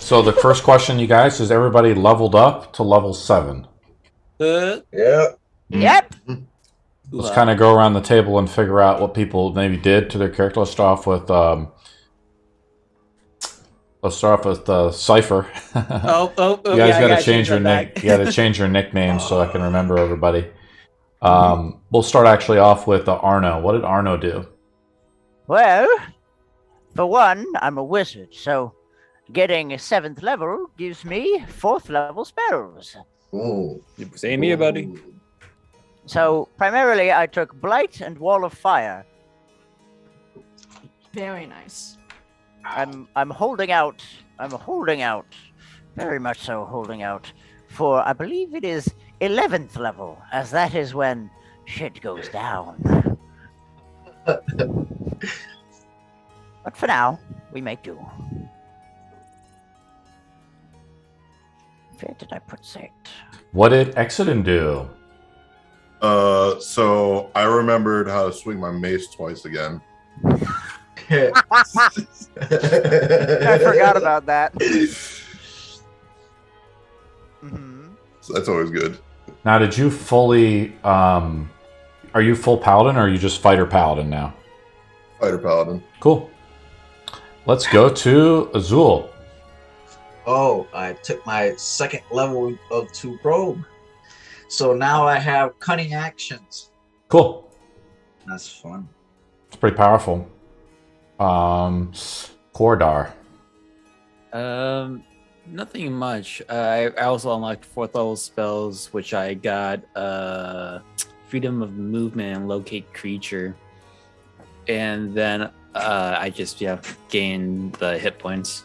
So the first question, you guys, is everybody leveled up to level 7? Yeah. Yep. Let's kind of go around the table and figure out what people maybe did to their character. Let's start off with Cypher. You guys got to change your nick. You got to change your nickname so I can remember everybody. We'll start actually off with Arno. What did Arno do? Well, for one, I'm a wizard, so getting a 7th level gives me 4th level spells. Ooh. Same here, buddy. So primarily, I took Blight and Wall of Fire. Very nice. I'm holding out. I'm holding out. Very much so holding out for, I believe it is 11th level, as that is when shit goes down. But for now, we make do. Where did I put Sect? What did Exodin do? So I remembered how to swing my mace twice again. I forgot about that. So that's always good. Now, did you fully... are you full paladin, or are you just fighter paladin now? Fighter paladin. Cool. Let's go to Azul. Oh, I took my 2nd level of 2 probe. So now I have cunning actions. Cool. That's fun. It's pretty powerful. Kordar. Nothing much. I also unlocked 4th level spells, which I got freedom of movement and locate creature, and then I just gained the hit points.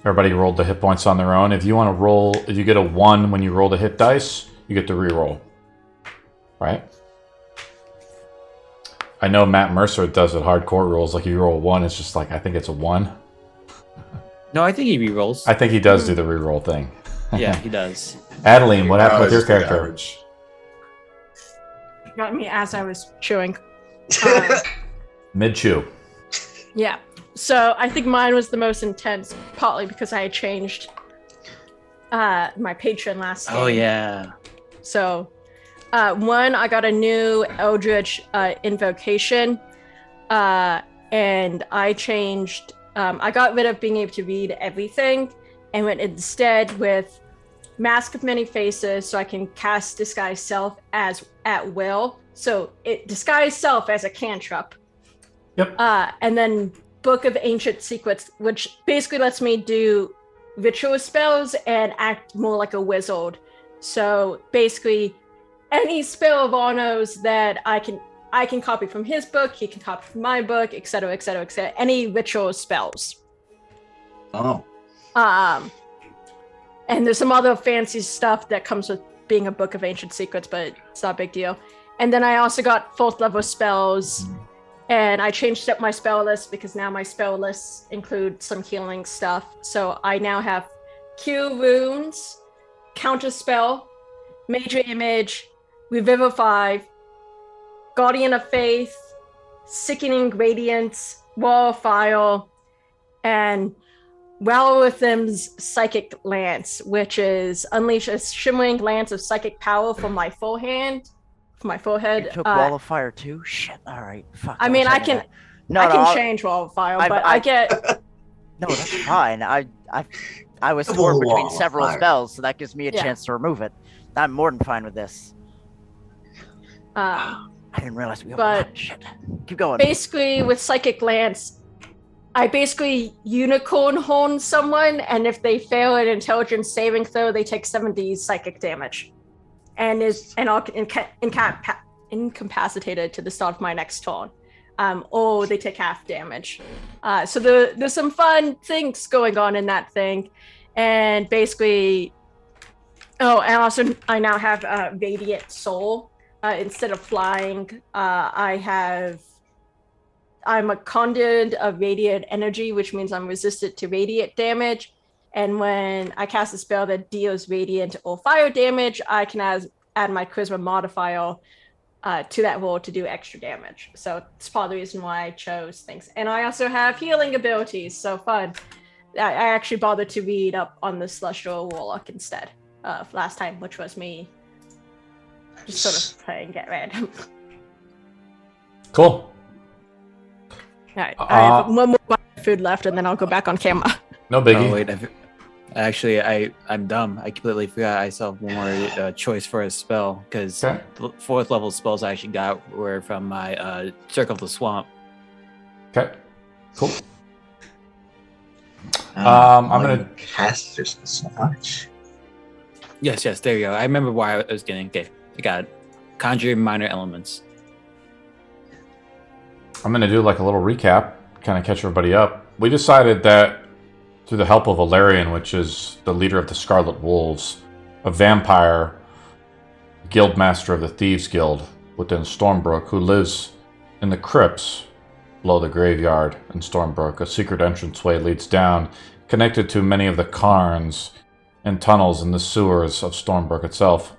Everybody rolled the hit points on their own. If you want to roll, if you get a 1 when you roll the hit dice, you get to re-roll. Right? I know Matt Mercer does it hardcore rolls. Like, you roll a 1, it's just like, I think it's a 1. No, I think he re-rolls. I think he does do the re-roll thing. Yeah, he does. Adeline, what happened with your character? Average. Got me as I was chewing. Mid-chew. Yeah. So I think mine was the most intense, partly because I had changed my patron last game. Oh, yeah. So, one, I got a new Eldritch invocation, and I changed. I got rid of being able to read everything, and went instead with Mask of Many Faces, so I can cast Disguise Self as at will. So it disguise self as a cantrip. Yep. And then Book of Ancient Secrets, which basically lets me do ritual spells and act more like a wizard. So basically, any spell of Arno's that I can copy from his book, he can copy from my book, etc., etc., etc. Any ritual spells. Oh. And there's some other fancy stuff that comes with being a Book of Ancient Secrets, but it's not a big deal. And then I also got 4th level spells, and I changed up my spell list because now my spell lists include some healing stuff. So I now have Cure Wounds, Counter Spell, Major Image, Revivify, Guardian of Faith, Sickening Radiance, Wall of Fire, and Walrithm's Psychic Lance, which is unleash a shimmering lance of psychic power from my forehead. You took Wall of Fire too? Shit, alright. Fuck. I mean, I can change Wall of Fire, but I get... No, that's fine. I was torn between several spells, so that gives me a chance to remove it. I'm more than fine with this. I didn't realize we but shit. Keep going. Basically, with Psychic Lance, I basically unicorn horn someone, and if they fail an intelligence saving throw, they take 70 psychic damage, and are incapacitated to the start of my next turn, or they take half damage. So there's some fun things going on in that thing, and basically, and also I now have Radiant Soul instead of flying. I'm a conduit of radiant energy, which means I'm resistant to radiant damage. And when I cast a spell that deals radiant or fire damage, I can add my charisma modifier to that roll to do extra damage. So it's part of the reason why I chose things. And I also have healing abilities, so fun. I actually bothered to read up on the Celestial Warlock instead of last time, which was me just sort of playing get random. Cool. Alright, I have one more bite of food left, and then I'll go back on camera. No biggie. Oh, wait. Actually, I'm dumb. I completely forgot I still have one more choice for a spell, because the 4th level spells I actually got were from my Circle of the Swamp. Okay. Cool. I'm gonna cast this so much. Yes, there you go. I remember why I was getting. Okay, I got Conjure Minor Elements. I'm going to do like a little recap, kind of catch everybody up. We decided that through the help of Ellarian, which is the leader of the Scarlet Wolves, a vampire guildmaster of the Thieves Guild within Stormbrook, who lives in the crypts below the graveyard in Stormbrook. A secret entranceway leads down, connected to many of the cairns and tunnels in the sewers of Stormbrook itself.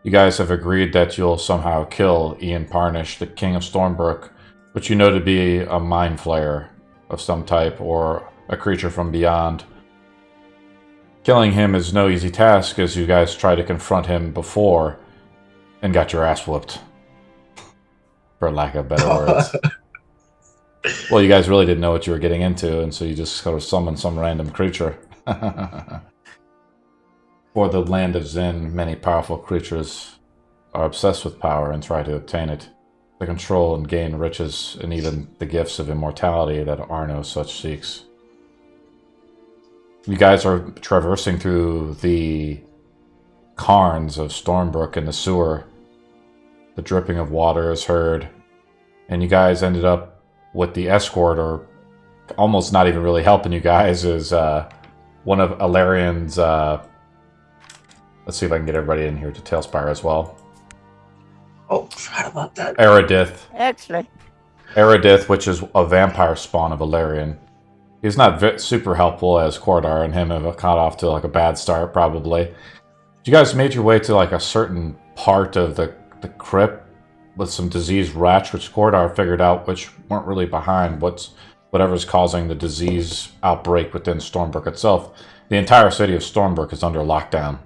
You guys have agreed that you'll somehow kill Ian Parnish, the king of Stormbrook, which you know to be a mind flayer of some type or a creature from beyond. Killing him is no easy task, as you guys tried to confront him before and got your ass whooped, for lack of better words. Well, you guys really didn't know what you were getting into, and so you just sort of summoned some random creature. For the land of Zen, many powerful creatures are obsessed with power and try to obtain it, to control and gain riches and even the gifts of immortality that Arno such seeks. You guys are traversing through the cairns of Stormbrook in the sewer. The dripping of water is heard, and you guys ended up with the escort, or almost not even really helping you guys, is one of Ellarian's... let's see if I can get everybody in here to Tailspire as well. Oh, forgot about that. Eridith. Excellent. Eridith, which is a vampire spawn of Ellarian. He's not super helpful, as Cordar and him have got off to like a bad start, probably. You guys made your way to like a certain part of the crypt with some diseased rats, which Cordar figured out, which weren't really behind whatever's causing the disease outbreak within Stormbrook itself. The entire city of Stormbrook is under lockdown,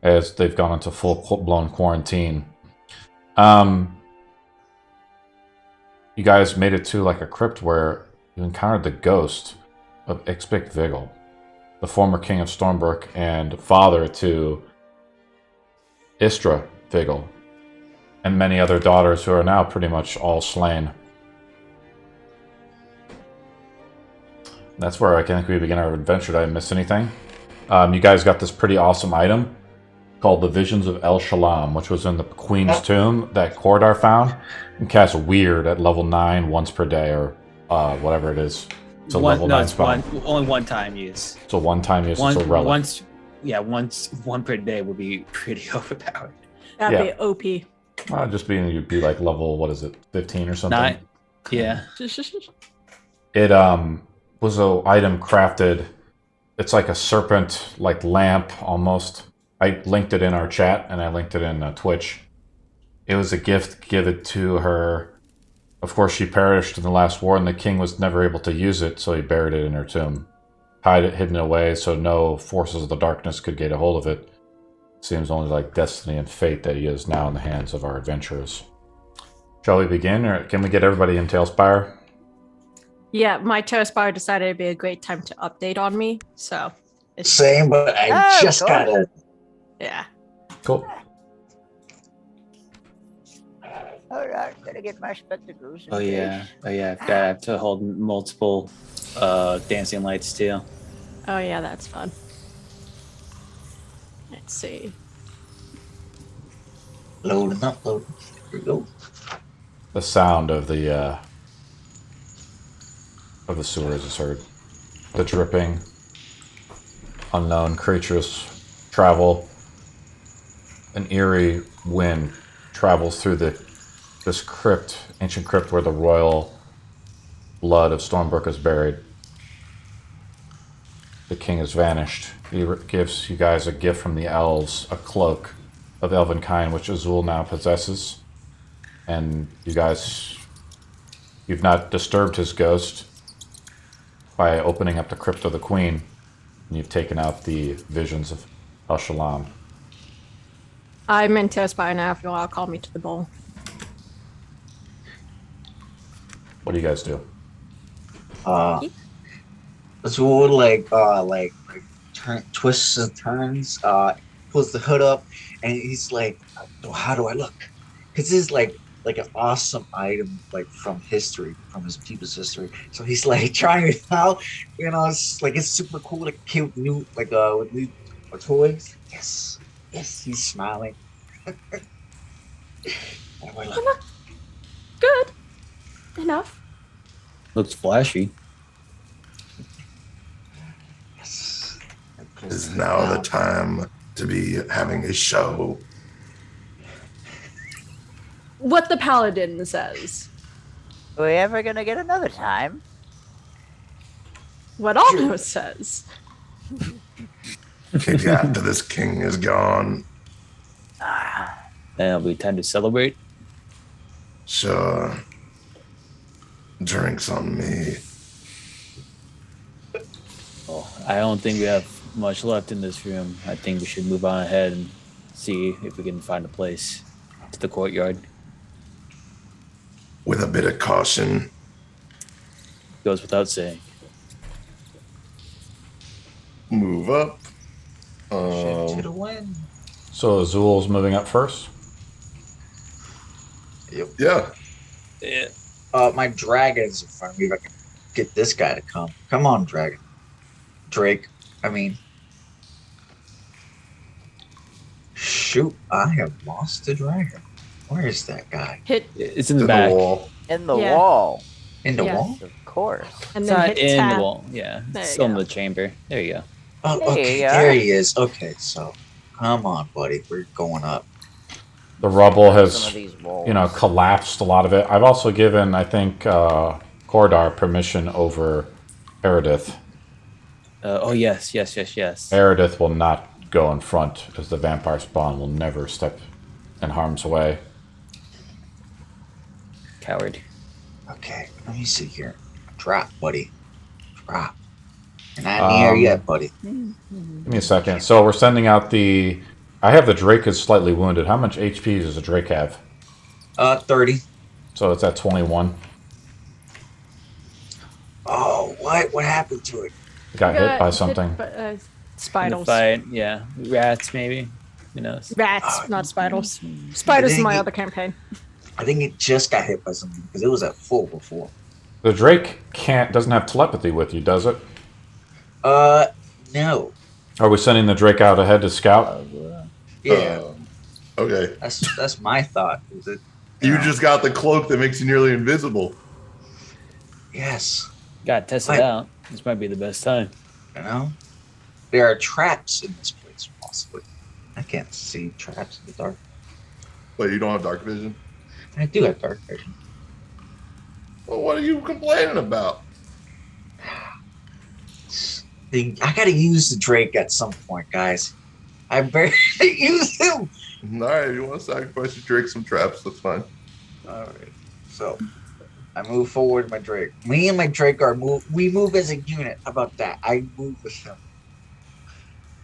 as they've gone into full-blown quarantine. You guys made it to like a crypt where you encountered the ghost of Ixbic Vigil, the former king of Stormbrook and father to Istra Vigil, and many other daughters who are now pretty much all slain. That's where I think we begin our adventure. Did I miss anything? You guys got this pretty awesome item called the Visions of El Shalam, which was in the Queen's Tomb that Cordar found, and cast Weird at level 9 once per day, or whatever it is. It's a level 9 spell. Only one time use. It's a one-time use. It's a relic. One per day would be pretty overpowered. That'd be OP. Just being, you'd be like level, what is it, 15 or something? 9. Yeah. It was an item crafted. It's like a serpent, like lamp almost. I linked it in our chat, and I linked it in Twitch. It was a gift given to her. Of course, she perished in the last war, and the king was never able to use it, so he buried it in her tomb. Hidden away so no forces of the darkness could get a hold of it. Seems only like destiny and fate that he is now in the hands of our adventurers. Shall we begin, or can we get everybody in Tailspire? Yeah, my Tailspire decided it'd be a great time to update on me, so... Same, but I just got it. Yeah. Cool. Alright, gotta get my spectacles. Oh yeah. I have to hold multiple dancing lights too. Oh yeah, that's fun. Let's see. Loading up, loading. Here we go. The sound of the sewers is heard. The dripping. Unknown creatures travel. An eerie wind travels through this crypt, ancient crypt where the royal blood of Stormbrook is buried. The king has vanished. He gives you guys a gift from the elves, a cloak of elven kind, which Azul now possesses. And you guys, you've not disturbed his ghost. by opening up the Crypt of the Queen, and you've taken out the visions of El Shalom. I'm impressed by now. If you all call me to the bowl. What do you guys do? Zool twists and turns, pulls the hood up, and he's like, "So how do I look?" Because this is like an awesome item, like from history, from his people's history. So he's like trying it out. It's super cool. Like a kid with new toys. Yes, he's smiling. How do I look? Good. Enough. Looks flashy. Yes. Is now the time to be having a show. What the paladin says. Are we ever gonna get another time? What Almo says. Kick you after this king is gone. Then it'll be time to celebrate. Sure. Drinks on me. Well, I don't think we have much left in this room. I think we should move on ahead and see if we can find a place to the courtyard. With a bit of caution. Goes without saying. Move up. Shift to the wind. So Azul's moving up first. Yeah. Yeah. My dragon's in front of me. If I can get this guy to come. Come on, dragon. Drake. I mean. Shoot, I have lost the dragon. Where is that guy? Hit It's in the To back. the wall. In the Yeah. wall, In the Yeah. wall? of course. and It's then not hit in tab. the wall. Yeah. There It's you still in go. the chamber. There you go. Oh, There okay. you are. There he is. Okay, so come on, buddy. We're going up. The rubble Some has, of these walls. collapsed a lot of it. I've also given, I think, Kordar permission over Eridith. Oh, yes. Eridith will not go in front, as the vampire spawn will never step in harm's way. Coward. Okay, let me see here. Drop, buddy. Drop. You're not near yet, buddy. Give me a second. So we're sending out the... I have the Drake is slightly wounded. How much HP does a Drake have? 30. So it's at 21. Oh, what? What happened to it? It got hit by something. In the Spiders. fight, yeah. Rats, maybe. Who knows? Rats, not spiders. Spiders in my Dang it. other campaign. I think it just got hit by something because it was at full before. The Drake doesn't have telepathy with you, does it? No. Are we sending the Drake out ahead to scout? Yeah, Okay. that's my thought. Is it? You just got the cloak that makes you nearly invisible. Yes. Gotta test it Right. out. This might be the best time. You know, there are traps in this place. Possibly. I can't see traps in the dark. But you don't have dark vision? I do have dark vision. Well, what are you complaining about? I gotta use the Drake at some point, guys. I barely use him. All right, if you want to sacrifice your Drake some traps, that's fine. All right. So I move forward with my Drake. Me and my Drake we move as a unit. How about that? I move with him.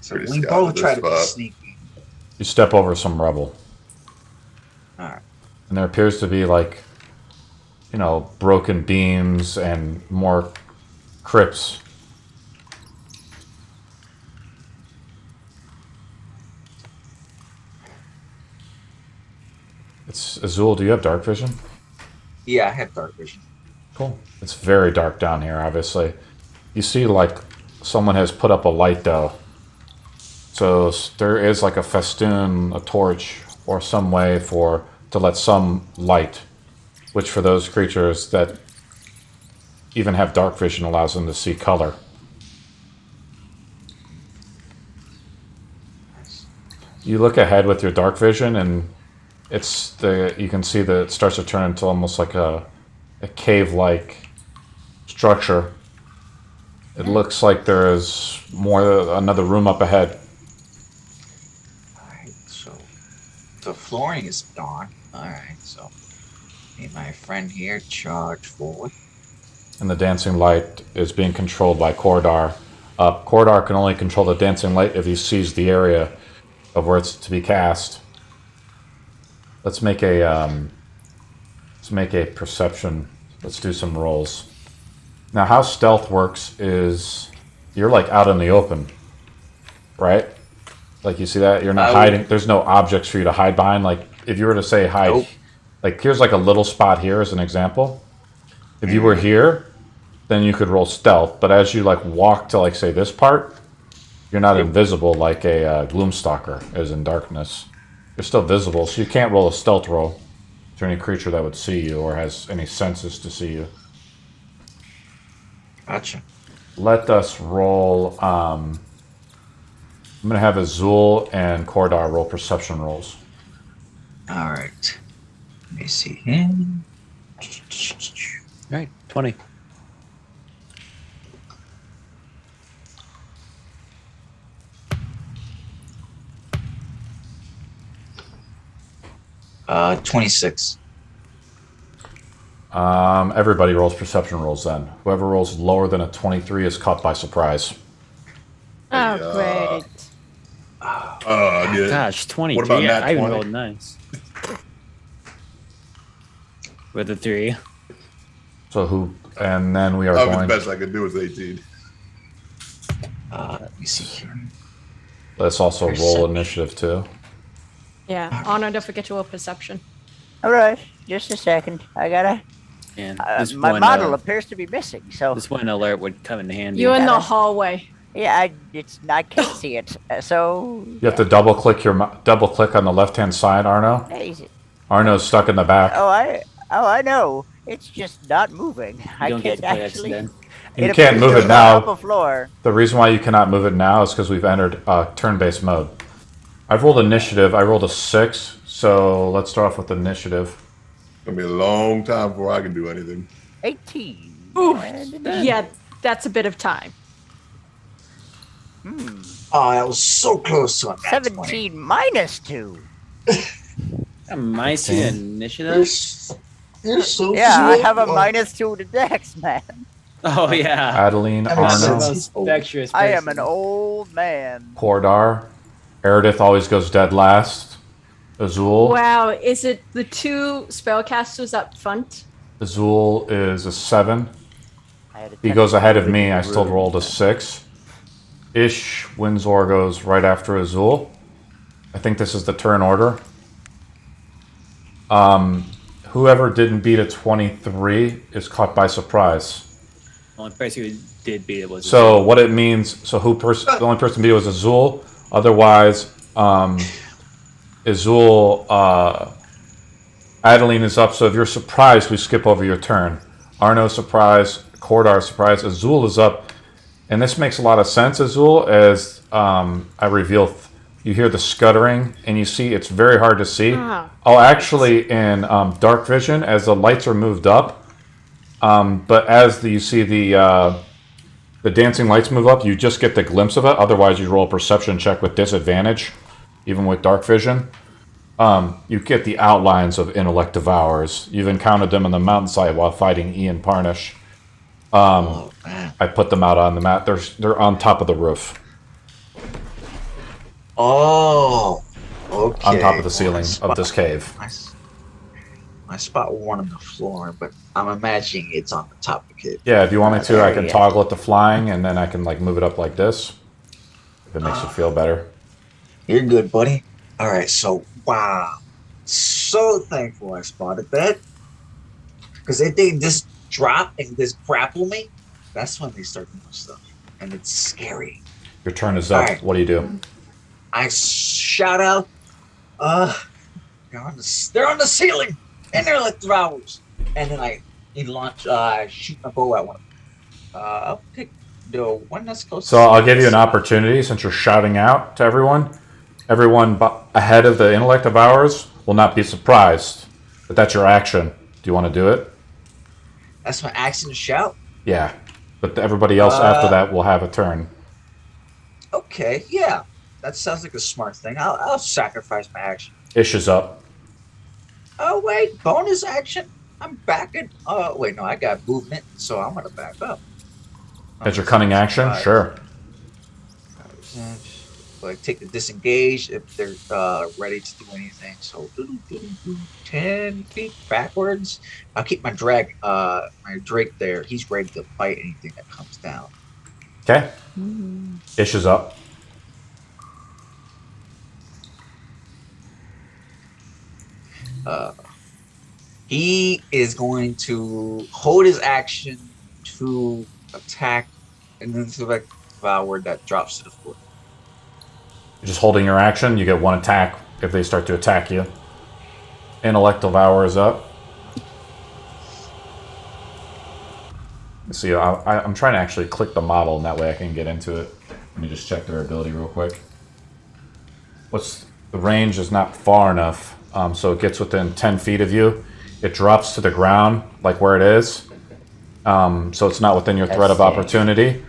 So Pretty we scout both with try this to be spot. sneaky. You step over some rubble. All right. And there appears to be, like, broken beams and more crypts. It's Azul, do you have dark vision? Yeah, I have dark vision. Cool. It's very dark down here, obviously. You see, like, someone has put up a light, though. So there is, like, a festoon, a torch, or some way to let some light, which for those creatures that even have dark vision allows them to see color. You look ahead with your dark vision, and you can see that it starts to turn into almost like a cave-like structure. It looks like there is another room up ahead. All right. So the flooring is gone. All right. So me and my friend here charge forward. and the dancing light is being controlled by Cordar. Cordar can only control the dancing light if he sees the area of where it's to be cast. Let's make a perception. Let's do some rolls. Now, how stealth works is you're like out in the open, right? Like you see that you're not hiding. There's no objects for you to hide behind. Like if you were to say hide, Nope. like here's like a little spot here as an example. If you were here, then you could roll stealth. But as you like walk to like say this part, you're not invisible like a Gloomstalker is in darkness. You're still visible, so you can't roll a stealth roll to any creature that would see you or has any senses to see you. Gotcha. Let us roll. I'm going to have Azul and Cordar roll perception rolls. All right. Let me see him. All right, 20. Uh, 26. Everybody rolls perception rolls then. Whoever rolls lower than a 23 is caught by surprise. Oh, great. Yeah. Gosh, 23. What about nat I even 20? rolled nice. With a 3. So who? And then we are The going. best I could do is 18. Let me see here. Let's also roll Perception. initiative too. Yeah. Honor, don't forget to roll perception. All right, just a second. I gotta. And My model appears to be missing, so this one alert would come in handy. You're in the Yeah. hallway. yeah, I can't see it. So You have to double click on the left hand side, Arno. easy. Arno's stuck in the back. I know. It's just not moving. I You don't get can't to play actually. then. You can't move it Off now. the floor. The reason why you cannot move it now is because we've entered turn-based mode. I've rolled initiative. I rolled a 6, so let's start off with initiative. It's gonna be a long time before I can do anything. 18. Oof. And Yeah, that's a bit of time. Oh, that was so close to a nat 20. 17 minus 2. My You're, initiative? you're so Yeah, I slow. have a minus 2 to dex, man. Oh, yeah. Adeline, That I'm makes the Arno, sense. most dexterous I am an person. old man. Cordar. Meredith always goes dead last. Azul. Wow, is it the 2 spellcasters up front? Azul is a 7. I had a He 10. goes ahead of me. I still rolled a 6. Ish Windsor goes right after Azul. I think this is the turn order. Whoever didn't beat a 23 is caught by surprise. The only person who did beat it was. So what it means? So the only person beat was Azul. Otherwise, Azul, Adeline is up. So if you're surprised, we skip over your turn. Arno surprise, Cordar surprise. Azul is up, and this makes a lot of sense. Azul, as I reveal, you hear the scuttering, and you see it's very hard to see. Ah. Oh, actually, in dark vision, as the lights are moved up, but as you see the dancing lights move up, you just get the glimpse of it. Otherwise, you roll a perception check with disadvantage, even with dark vision. You get the outlines of intellect devourers. You've encountered them on the mountainside while fighting Ian Parnish. Oh, man. I put them out on the map. They're on top of the roof, Oh, okay. on top of the ceiling Well, of this cave. I spot one on the floor, but I'm imagining it's on the top of the cave. Yeah, if you want me to, I can Yeah. toggle it to flying, and then I can like move it up like this. If it makes you feel better. You're good, buddy. All right, so wow, so thankful I spotted that. Because if they just drop and just grapple me, that's when they start doing stuff, and it's scary. Your turn is up. Alright. What do you do? I shout out, they're on the ceiling, and they're like throwers. And then I launch, shoot my bow at one. I'll pick the one that's close. So I'll give you an opportunity since you're shouting out to everyone. Everyone ahead of the intellect of ours will not be surprised, but that's your action. Do you want to do it? That's my action to shout. Yeah, but everybody else after that will have a turn. Okay, yeah, that sounds like a smart thing. I'll sacrifice my action. Ish is up. Oh wait, bonus action. I'm backing. Wait, no, I got movement, so I'm gonna back up. As your cunning action? Sure. Like take the disengage if they're ready to do anything. So 10 feet backwards. I'll keep my Drake there. He's ready to fight anything that comes down. Okay. Ish is up. He is going to hold his action to attack and then select Devour that drops to the floor. You're just holding your action. You get one attack if they start to attack you. Intellect Devour is up. Let's see, I'm trying to actually click the model, and that way I can get into it. Let me just check their ability real quick. The range is not far enough, so it gets within 10 feet of you. It drops to the ground, like where it is, so it's not within your threat of opportunity.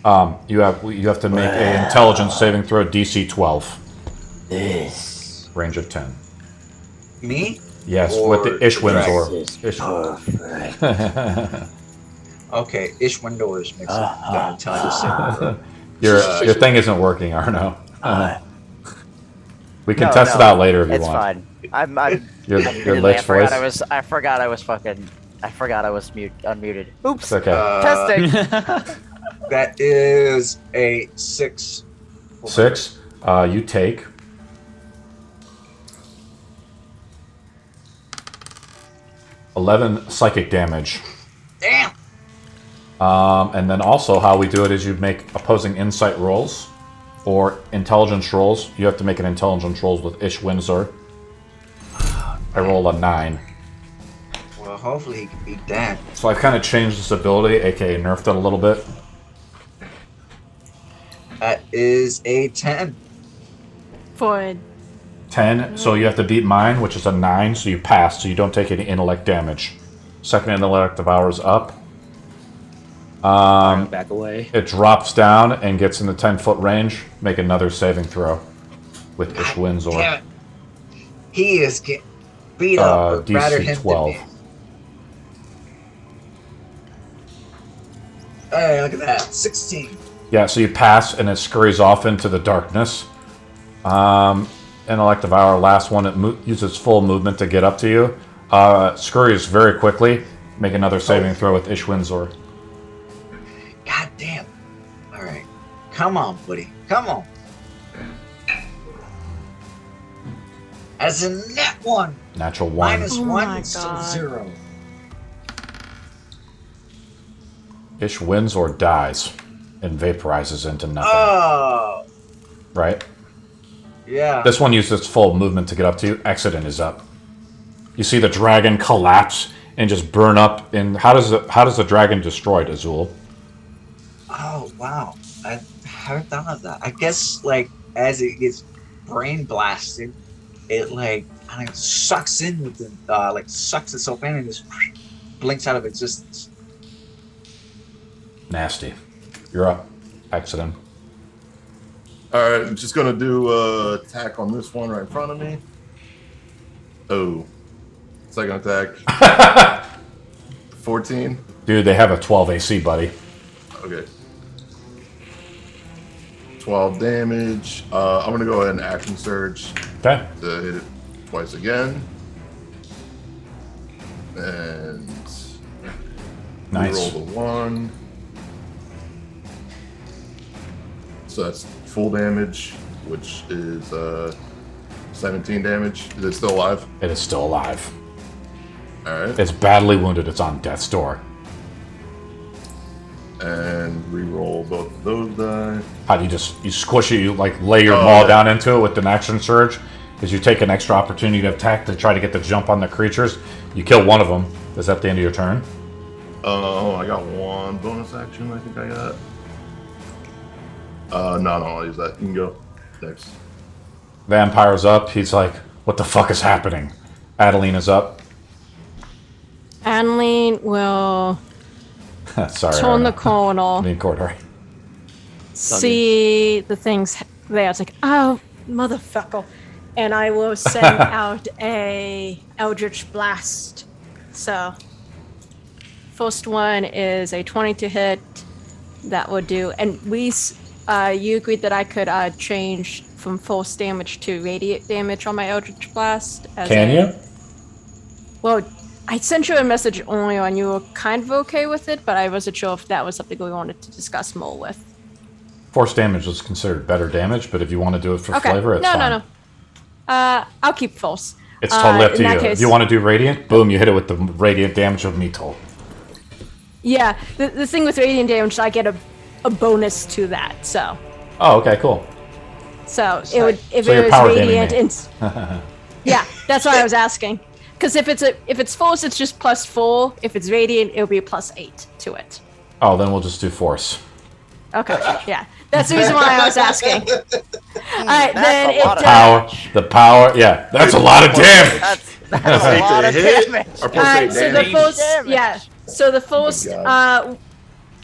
You have to make an intelligence saving throw, DC 12. This range of 10. Me? Yes, Or with the Ishwindor. Okay, Ishwindor makes an intelligence saving throw. Your thing isn't working, Arno. We can test it out later if you want. It's fine. I'm Your Lich voice. I forgot I was unmuted. Oops. It's okay. Testing. That is a 6. 6. You take 11 psychic damage. Damn. And then also how we do it is you make opposing insight rolls or intelligence rolls. You have to make an intelligence rolls with Ishwindor. I roll a 9. Well, hopefully he can beat that. So I've kind of changed this ability, aka nerfed it a little bit. That is a 10. For 10, so you have to beat mine, which is a 9, so you pass, so you don't take any intellect damage. Second intellect devours up. Back away. It drops down and gets in the 10-foot range. Make another saving throw with Ishwindor. Damn it. He is getting beat up. But rather DC him 12. than me. Hey, look at that. 16. Yeah, so you pass and it scurries off into the darkness. Intellect Devour, last one, it uses full movement to get up to you. Scurries very quickly. Make another saving throw with Ishwindor. God damn. Alright. Come on, buddy. Come on. As a net 1. Natural 1. -1 my instead of God. 0. Ishwindor dies and vaporizes into nothing. Oh. Right? Yeah. This one uses full movement to get up to you. Accident is up. You see the dragon collapse and just burn up. And how does the dragon destroy it, Azul? Oh, wow. I haven't thought of that. I guess, like, as it gets brain blasted, it, like, I think sucks in with the, sucks itself in and just blinks out of existence. Nasty. You're up. Accident. Alright, I'm just gonna do attack on this one right in front of me. Oh. Second attack. 14. Dude, they have a 12 AC, buddy. Okay. 12 damage. I'm gonna go ahead and action surge Okay. to hit it twice again. And Nice. roll the 1. So that's full damage, which is 17 damage. Is it still alive? It is still alive. Alright. It's badly wounded. It's on death's door. And re-roll both of those die. How do you squish it? You like lay your maul down into it with an action surge. Because you take an extra opportunity to attack to try to get the jump on the creatures. You kill one of them. Is that the end of your turn? Oh, I got one bonus action. I think I got. No, I'll use that. You can go next. Vampire's up. He's like, what the fuck is happening? Adeline is up. Adeline will Sorry. turn the Arno. corner, Main corridor. see the things there. It's like, oh, motherfucker. And I will send out a Eldritch Blast So, first one is a 20 to hit. That would do. And you agreed that I could change from force damage to radiant damage on my Eldritch Blast. Can you? Well, I sent you a message earlier and you were kind of okay with it, but I wasn't sure if that was something we wanted to discuss more with. Force damage is considered better damage, but if you want to do it for flavor, it's fine. No. I'll keep force. It's totally up to you. Case, if you want to do radiant, boom, you hit it with the radiant damage of Metal. Yeah, the thing with radiant damage, I get a bonus to that, so. Oh, okay, cool. So it would if So it you're was power radiant. gaming Yeah, that's why I was asking. Because if it's force, it's just +4. If it's radiant, it'll be +8 to it. Oh, then we'll just do force. Okay, yeah, that's the reason why I was asking. All right, then it The power, yeah, that's a lot of damage. That's a lot of damage. Or All right, so the damage. first, Damage. yeah. So the first God.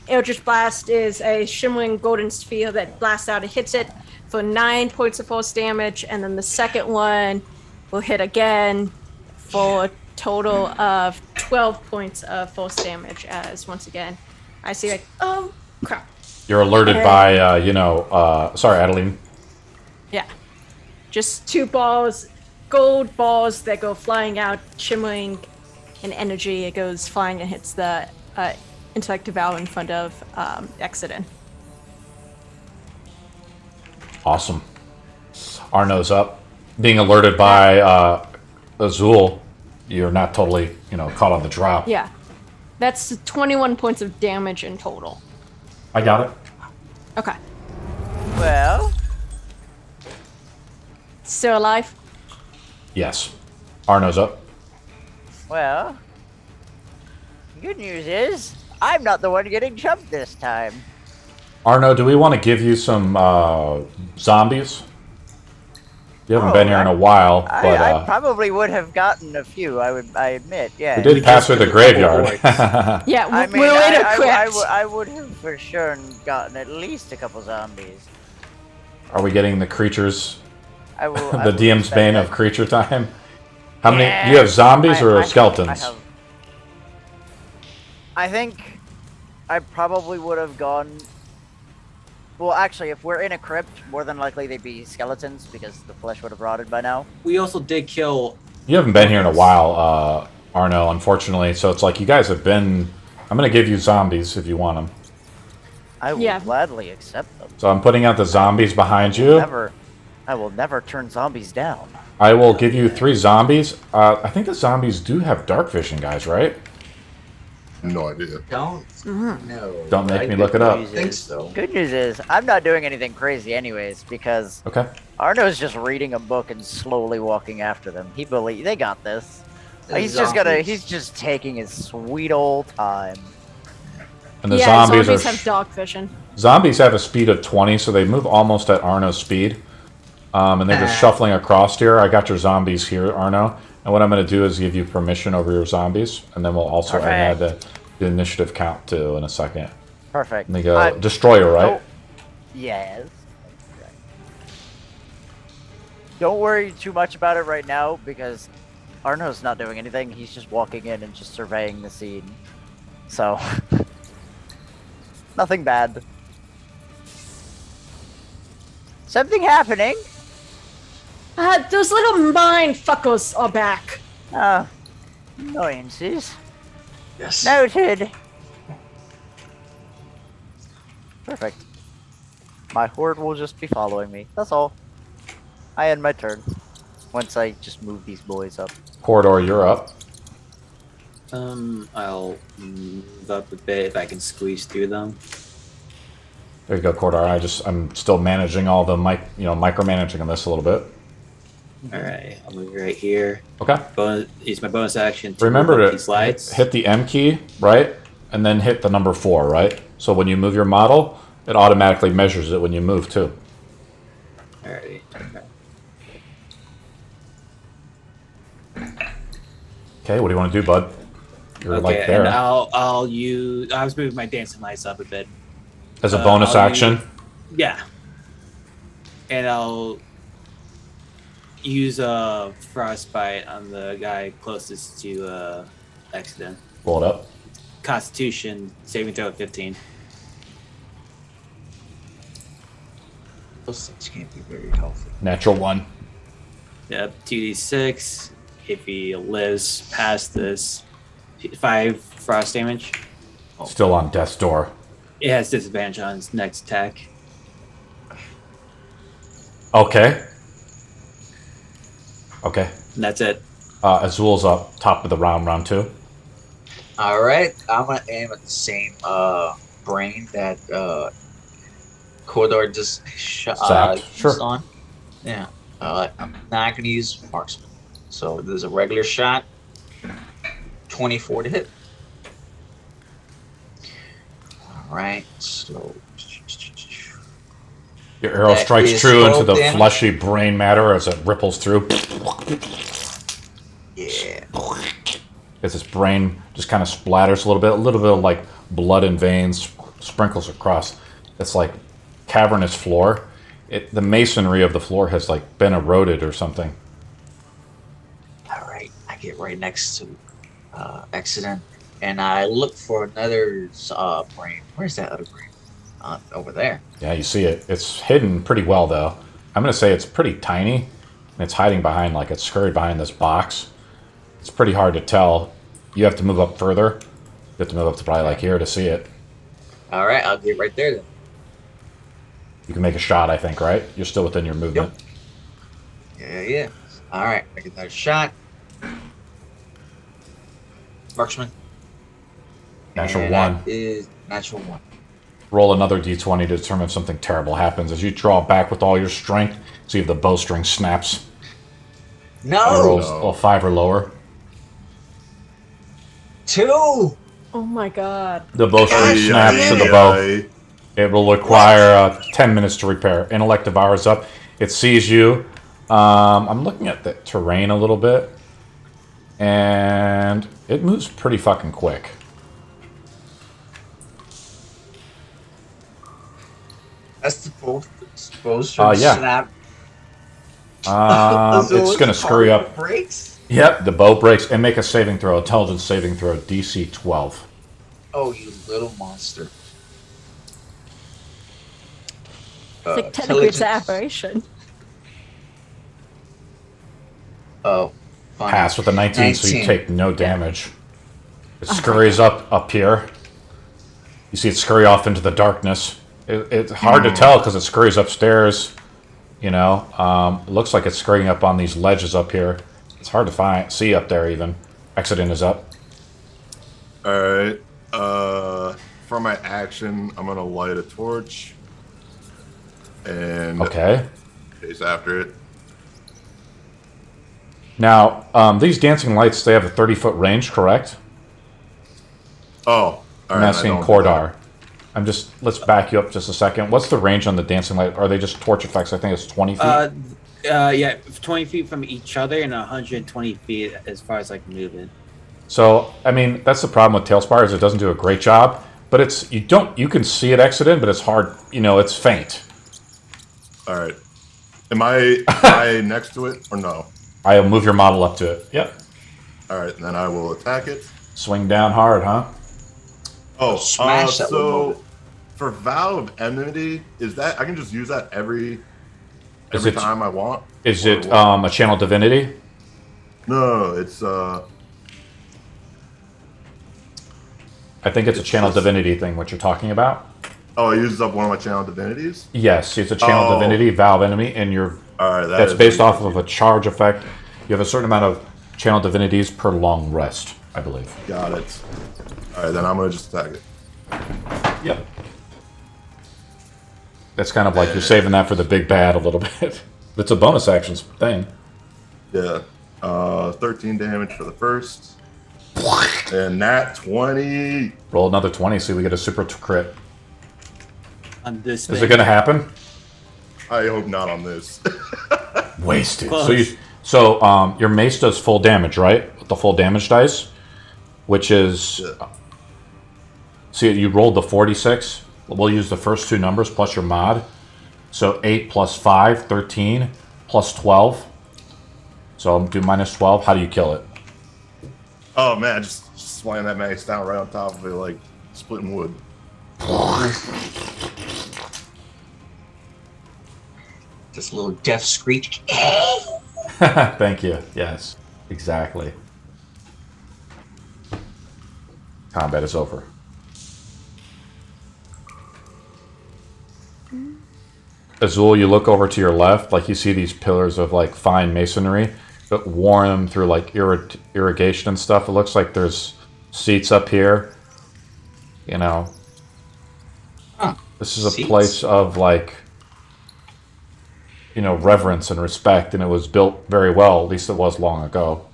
Eldritch Blast is a shimmering golden sphere that blasts out and hits it for 9 points of force damage, and then the second one will hit again for a total of 12 points of force damage. As once again, I see like, oh crap. You're alerted by, sorry, Adeline. Yeah, just 2 balls, gold balls that go flying out, shimmering in energy. It goes flying and hits the intellect devour in front of Exodus. Awesome. Arno's up. Being alerted by Azul, you're not totally, caught on the drop. Yeah, that's 21 points of damage in total. I got it. Okay, Well, still alive? Yes. Arno's up. well. Good news is, I'm not the one getting jumped this time. Arno, do we want to give you some zombies? You haven't been here in a while, but I probably would have gotten a few. I admit, yeah. we did pass through the graveyard. Yeah, I mean, we're in a I, crypt. I would have for sure gotten at least a couple zombies. Are we getting the creatures? I will. The DM's bane of creature time. How many? Yeah. You have zombies or I skeletons? I think I probably would have gone. Well, actually, if we're in a crypt, more than likely they'd be skeletons because the flesh would have rotted by now. We also did kill. You haven't been here in a while, Arno, unfortunately. So it's like you guys have been. I'm gonna give you zombies if you want them. I will Yeah. gladly accept them. So I'm putting out the zombies behind you. I will never turn zombies down. I will give you 3 zombies. I think the zombies do have dark vision, guys, right? No idea. Don't. No. Don't make me look it up. I think so. Good news is I'm not doing anything crazy anyways because Okay. Arno's just reading a book and slowly walking after them. They got this. The He's just taking his sweet old time. And the Yeah, zombies zombies are. have dark vision. Zombies have a speed of 20, so they move almost at Arno's speed. And they're just shuffling across here. I got your zombies here, Arno. And what I'm going to do is give you permission over your zombies, and then we'll also add the initiative count to in a second. Perfect. And they go destroyer, right? Yes. Don't worry too much about it right now because Arno's not doing anything. He's just walking in and just surveying the scene. So, nothing bad. Something happening. Those little mind fuckers are back. Annoyances. Yes. Noted. Perfect. My horde will just be following me. That's all. I end my turn. Once I just move these boys up. Corridor, you're up. I'll move up a bit if I can squeeze through them. There you go, Corridor. I'm still managing all the micromanaging on this a little bit. All right, I'll move right here. Okay. Use my bonus action to Remember move up to these lights. hit the M key, right? And then hit the number 4, right? So when you move your model, it automatically measures it when you move too. Alrighty. Okay, what do you want to do, bud? You're like there. And I'll use. I was moving my dancing lights up a bit. As a bonus action? Yeah. And I'll use frostbite on the guy closest to accident. Roll it up. Constitution saving throw of 15. Those things can't be very healthy. Natural 1. Yep, 2d6. If he lives past this, 5 frost damage. Still on death's door. It has disadvantage on his next attack. Okay. Okay. And that's it. Azul's up top of the round 2. All right, I'm gonna aim at the same brain that Kodor just shot Sure. on. Yeah. I'm not gonna use marksman. So there's a regular shot. 24 to hit. All right. So Your arrow That strikes is true into 12 the damage. fleshy brain matter as it ripples through. yeah. As his brain just kind of splatters a little bit of like blood and veins sprinkles across. It's like cavernous floor. The masonry of the floor has like been eroded or something. All right. I get right next to accident, and I look for another brain. Where's that other brain? Over there. Yeah, you see it. It's hidden pretty well though. I'm gonna say it's pretty tiny. And it's hiding behind, like it's scurried behind this box. It's pretty hard to tell. You have to move up further. You have to move up to probably like here to see it. All right. I'll get right there then. You can make a shot, I think, right? You're still within your movement. Yeah. All right. I get another shot. Marksman. Natural And 1. that is natural 1. Roll another d20 to determine if something terrible happens. As you draw back with all your strength, see if the bowstring snaps. No. Rolls a 5 or lower. 2. Oh my god. The bowstring snaps to the bow. It will require 10 minutes to repair. Intellect devours up. It sees you. I'm looking at the terrain a little bit. And it moves pretty fucking quick. That's the bowstring yeah. snap. It's going to scurry up. Breaks? Yep, the bow breaks. And make a saving throw. Intelligence saving throw. DC 12. Oh, you little monster. It's like technically it's an intelligence. aberration. Oh, fine. Pass with a 19, so you 19. take no damage. It scurries up here. You see it scurry off into the darkness. It's hard to tell because it scurries upstairs. You know, it looks like it's scurrying up on these ledges up here. It's hard to see up there even. Accident is up. All right. For my action, I'm gonna light a torch and Okay. chase after it. Now, these dancing lights, they have a 30-foot range, correct? Oh, all I'm right. asking Kordar. Let's back you up just a second. What's the range on the dancing light? Are they just torch effects? I think it's 20 feet. Yeah, 20 feet from each other and 120 feet as far as like movement. So, I mean, that's the problem with Tailspire is it doesn't do a great job. But you can see it exit but it's hard, it's faint. All right. Am I next to it or no? I'll move your model up to it. Yep. All right, then I will attack it. Swing down hard, huh? Oh, Smash that so for Vow of Enmity, is that I can just use that every Is it- time I want? Is Or it what? a channel divinity? No, it's I think it's a It's channel just- divinity thing, what you're talking about. oh, it uses up one of my channel divinities. Yes, it's a channel Oh. divinity, Valve enemy, and All right, that's is based off interesting. of a charge effect. You have a certain amount of channel divinities per long rest, I believe. Got it. All right, then I'm gonna just attack it. Yep. That's kind of like you're saving that for the big bad a little bit. It's a bonus actions thing. Yeah. 13 damage for the first. And nat 20. Roll another 20, see if we get a super crit. On this Is thing. it going to happen? I hope not on this. Wasted. Close. So your mace does full damage, right? With the full damage dice, which is Yeah. see you rolled the 46. We'll use the first two numbers plus your mod. So 8 plus 5, 13 plus 12. So I'll do minus 12. How do you kill it? Oh man, just slam that mace down right on top of it like splitting wood. This little death screech. Thank you. Yes, exactly. Combat is over. Azul, you look over to your left, like you see these pillars of like fine masonry, but worn through like irrigation and stuff. It looks like there's seats up here. You know, this is a Seats? place of like, you know, reverence and respect, and it was built very well. At least it was long ago.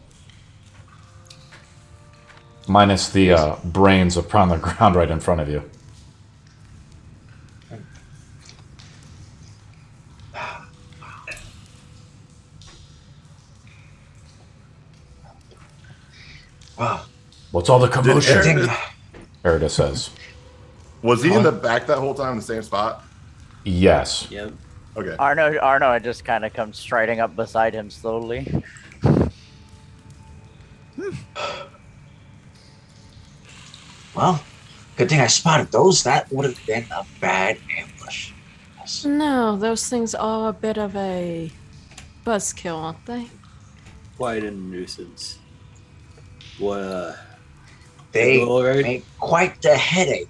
Minus the brains upon the ground right in front of you. Wow. What's all the commotion? I think Erida says. Was he in the back that whole time in the same spot? Yes. Yep. Okay. Arno just kind of comes striding up beside him slowly. well, good thing I spotted those. That would have been a bad ambush. Yes. No, those things are a bit of a buzzkill, aren't they? Quite a nuisance. What, They all right? make quite the headache.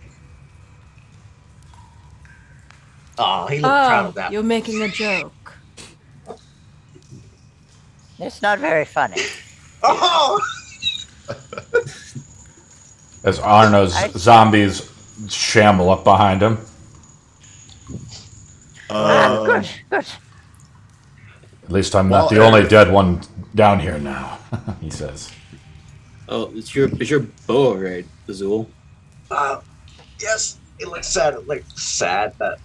Oh, he looked proud of that. You're making a joke. It's not very funny. Oh! As Arno's zombies shamble up behind him. Good. At least I'm not the only dead one down here now, he says. Oh, it's your bow, right, Azul? Yes. It looks sad, that,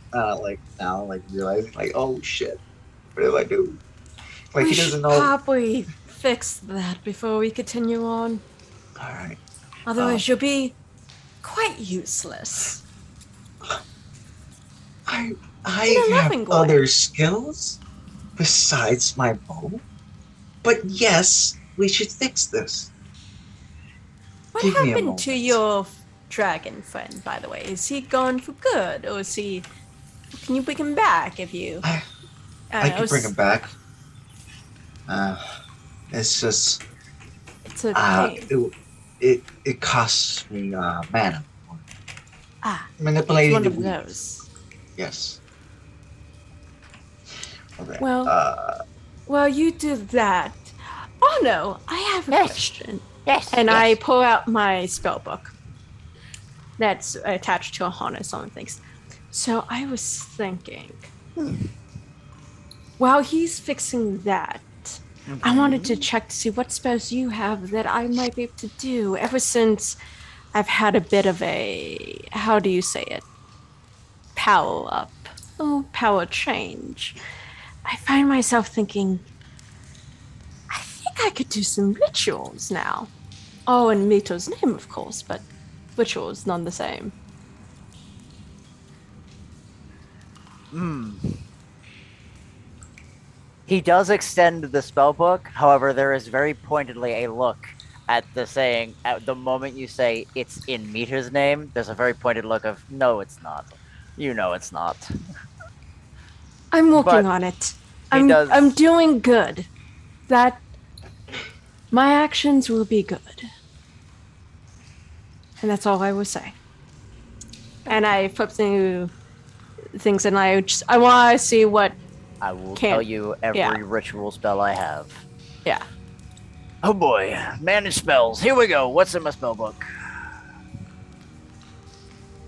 now, realizing, oh shit, what do I do? Like, We he should doesn't know. probably fix that before we continue on. Alright. Otherwise, you'll be quite useless. I In a loving have way. other skills besides my bow. But yes, we should fix this. What Give me a happened moment. to your dragon friend, by the way? Is he gone for good, or is he? Can you bring him back if you? I can bring him back. It's just It's a pain. it costs me mana. It's Manipulating one the of weak. those. Yes. Okay. Well, you do that. Oh no, I have a Yes. question. Yes. And yes. I pull out my spell book that's attached to a harness on things. So I was thinking, while he's fixing that, I wanted to check to see what spells you have that I might be able to do ever since I've had a bit of a, how do you say it? Power up. Oh, power change. I find myself thinking, I think I could do some rituals now. Oh, in Mito's name, of course, but rituals none the same. He does extend the spell book. However, there is very pointedly a look at the saying. At the moment you say it's in Mita's name, there's a very pointed look of no, it's not. You know, it's not. I'm working But on it. he does- I'm doing good. That my actions will be good. And that's all I will say. And I flip through things and I want to see what, I will Can't- tell you every yeah. ritual spell I have. yeah. Oh boy, manage spells. Here we go. What's in my spell book?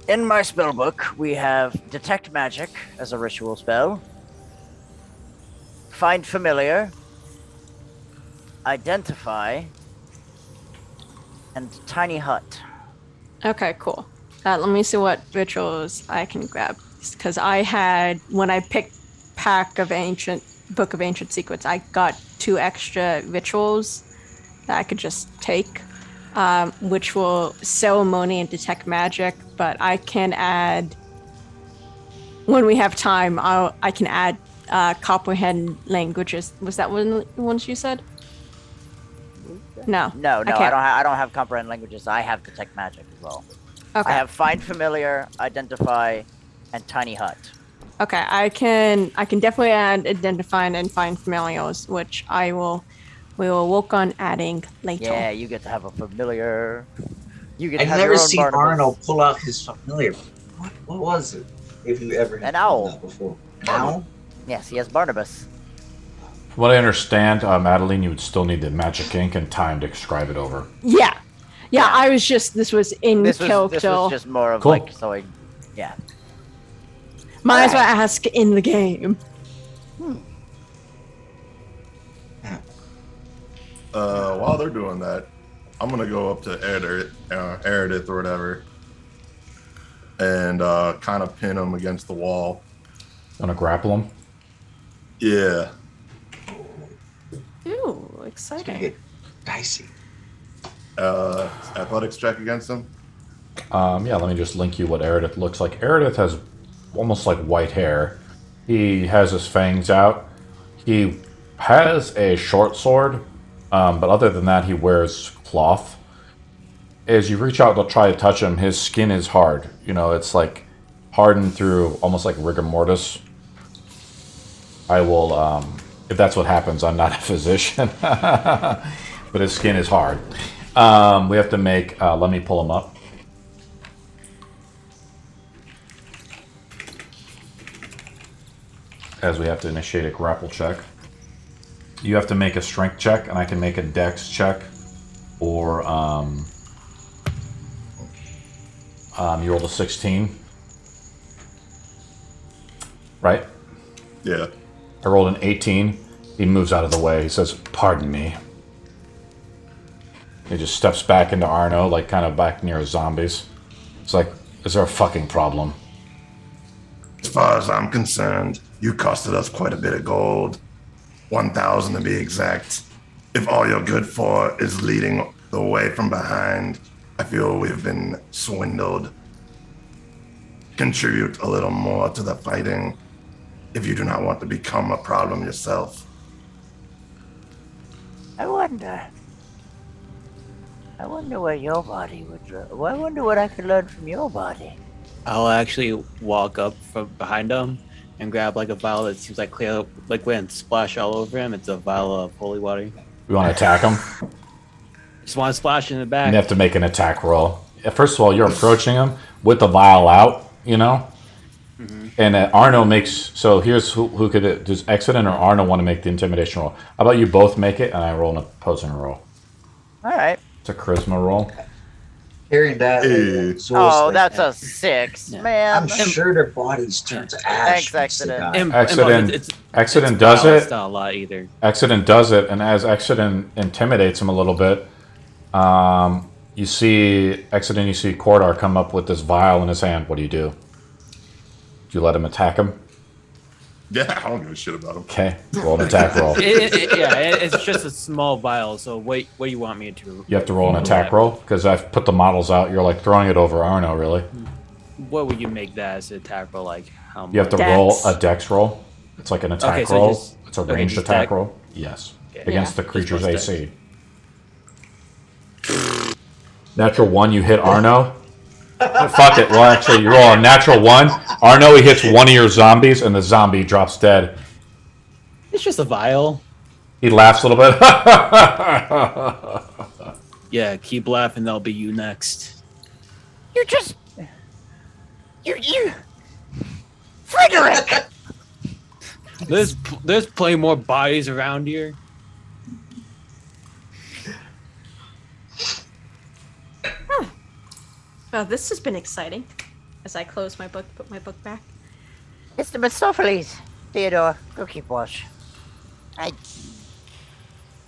In my spell book, we have Detect Magic as a ritual spell, Find Familiar, Identify, and Tiny Hut. Okay, cool. Let me see what rituals I can grab. Because I had, when I picked Book of Ancient Secrets, I got 2 extra rituals that I could just take, which will Ceremony and Detect Magic, but I can add, when we have time, I can add Comprehend Languages. Was that one of the ones you said? No. No, I can't. I don't have comprehend languages. I have detect magic as well. Okay. I have find familiar, identify, and tiny hut. Okay, I can definitely add identify and find familiars, which we will work on adding later. Yeah, you get to have a familiar. You get to I've have never your own seen Barnabas. Arnold pull out his familiar. What was it? If you ever had An owl. done that before. An owl? Yes, he has Barnabas. From what I understand, Madeline, you would still need the magic ink and time to describe it over. Yeah. I was just this was in character. This was just more of Cool. like so. Yeah. Might as well ask in the game. While they're doing that, I'm gonna go up to Eredith or whatever, and kind of pin him against the wall. Gonna grapple him? Yeah. Ooh, It's gonna exciting. get dicey. Athletics check against him. Yeah, let me just link you what Eredith looks like. Eredith has almost like white hair. He has his fangs out. He has a short sword, but other than that, he wears cloth. As you reach out to try to touch him, his skin is hard. You know, it's like hardened through almost like rigor mortis. I will, if that's what happens, I'm not a physician, but his skin is hard. We have to make, let me pull him up. As we have to initiate a grapple check. You have to make a strength check, and I can make a dex check, or you rolled a 16, right? Yeah. I rolled an 18. He moves out of the way. He says, "Pardon me." He just steps back into Arno, like kind of back near his zombies. It's like, is there a fucking problem? As far as I'm concerned, you costed us quite a bit of gold. 1,000 to be exact. If all you're good for is leading the way from behind, I feel we've been swindled. Contribute a little more to the fighting if you do not want to become a problem yourself. I wonder where your body would. I wonder what I could learn from your body. I'll actually walk up from behind him and grab like a vial that seems like clear liquid and splash all over him. It's a vial of holy water. We want to attack him? Just want to splash in the You back. have to make an attack roll. First of all, you're approaching him with the vial out, you know? Mm-hmm. And Arno makes... So here's who could... Does Exodus or Arno want to make the intimidation roll? How about you both make it, and I roll an opposing roll? All right. It's a charisma roll. Hearing that, Hey. Oh, that's a 6, man. I'm sure their bodies turn to ash. Thanks, once they Accident. die. Exodus does It's it. not a lot either. Exodus does it, and as Exodus intimidates him a little bit, you see Cordar come up with this vial in his hand. What do? Do you let him attack him? Yeah, I don't give a shit about him. Okay, roll an attack roll. It's just a small vial. So what do you want me to? You have to roll an attack roll, because I've put the models out. You're like throwing it over Arno, really. What would you make that as an attack roll? Like how much? You have to Dex. roll a dex roll. It's like an attack Okay, so roll. just- It's a okay, ranged just attack dex. roll. Yes. Okay. Against Yeah. the creature's Just AC. Natural 1, you hit Arno. Fuck it. Well, actually, you roll a natural 1. Arno, he hits one of your zombies, and the zombie drops dead. It's just a vial. He laughs a little bit. Yeah, keep laughing. That'll be you next. You Frederick. There's plenty more bodies around here. Well, this has been exciting. As I close my book, put my book back. Mr. Mephistopheles. Theodore, go keep watch.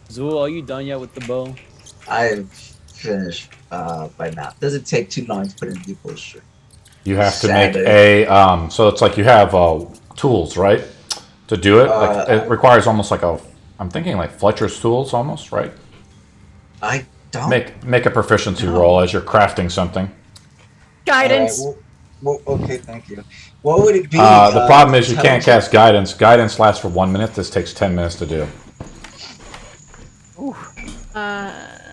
Zool, are you done yet with the bow? I've finished by now. Doesn't take too long to put in the bullshit. You have to Saturday. make a... so it's like you have tools, right? To do it. Like, it requires almost like a... I'm thinking like Fletcher's tools almost, right? I don't. Make a proficiency roll as you're crafting something. Guidance. Well, okay, thank you. What would it be? The problem is you can't intelligence? cast guidance. Guidance lasts for 1 minute. This takes 10 minutes to do.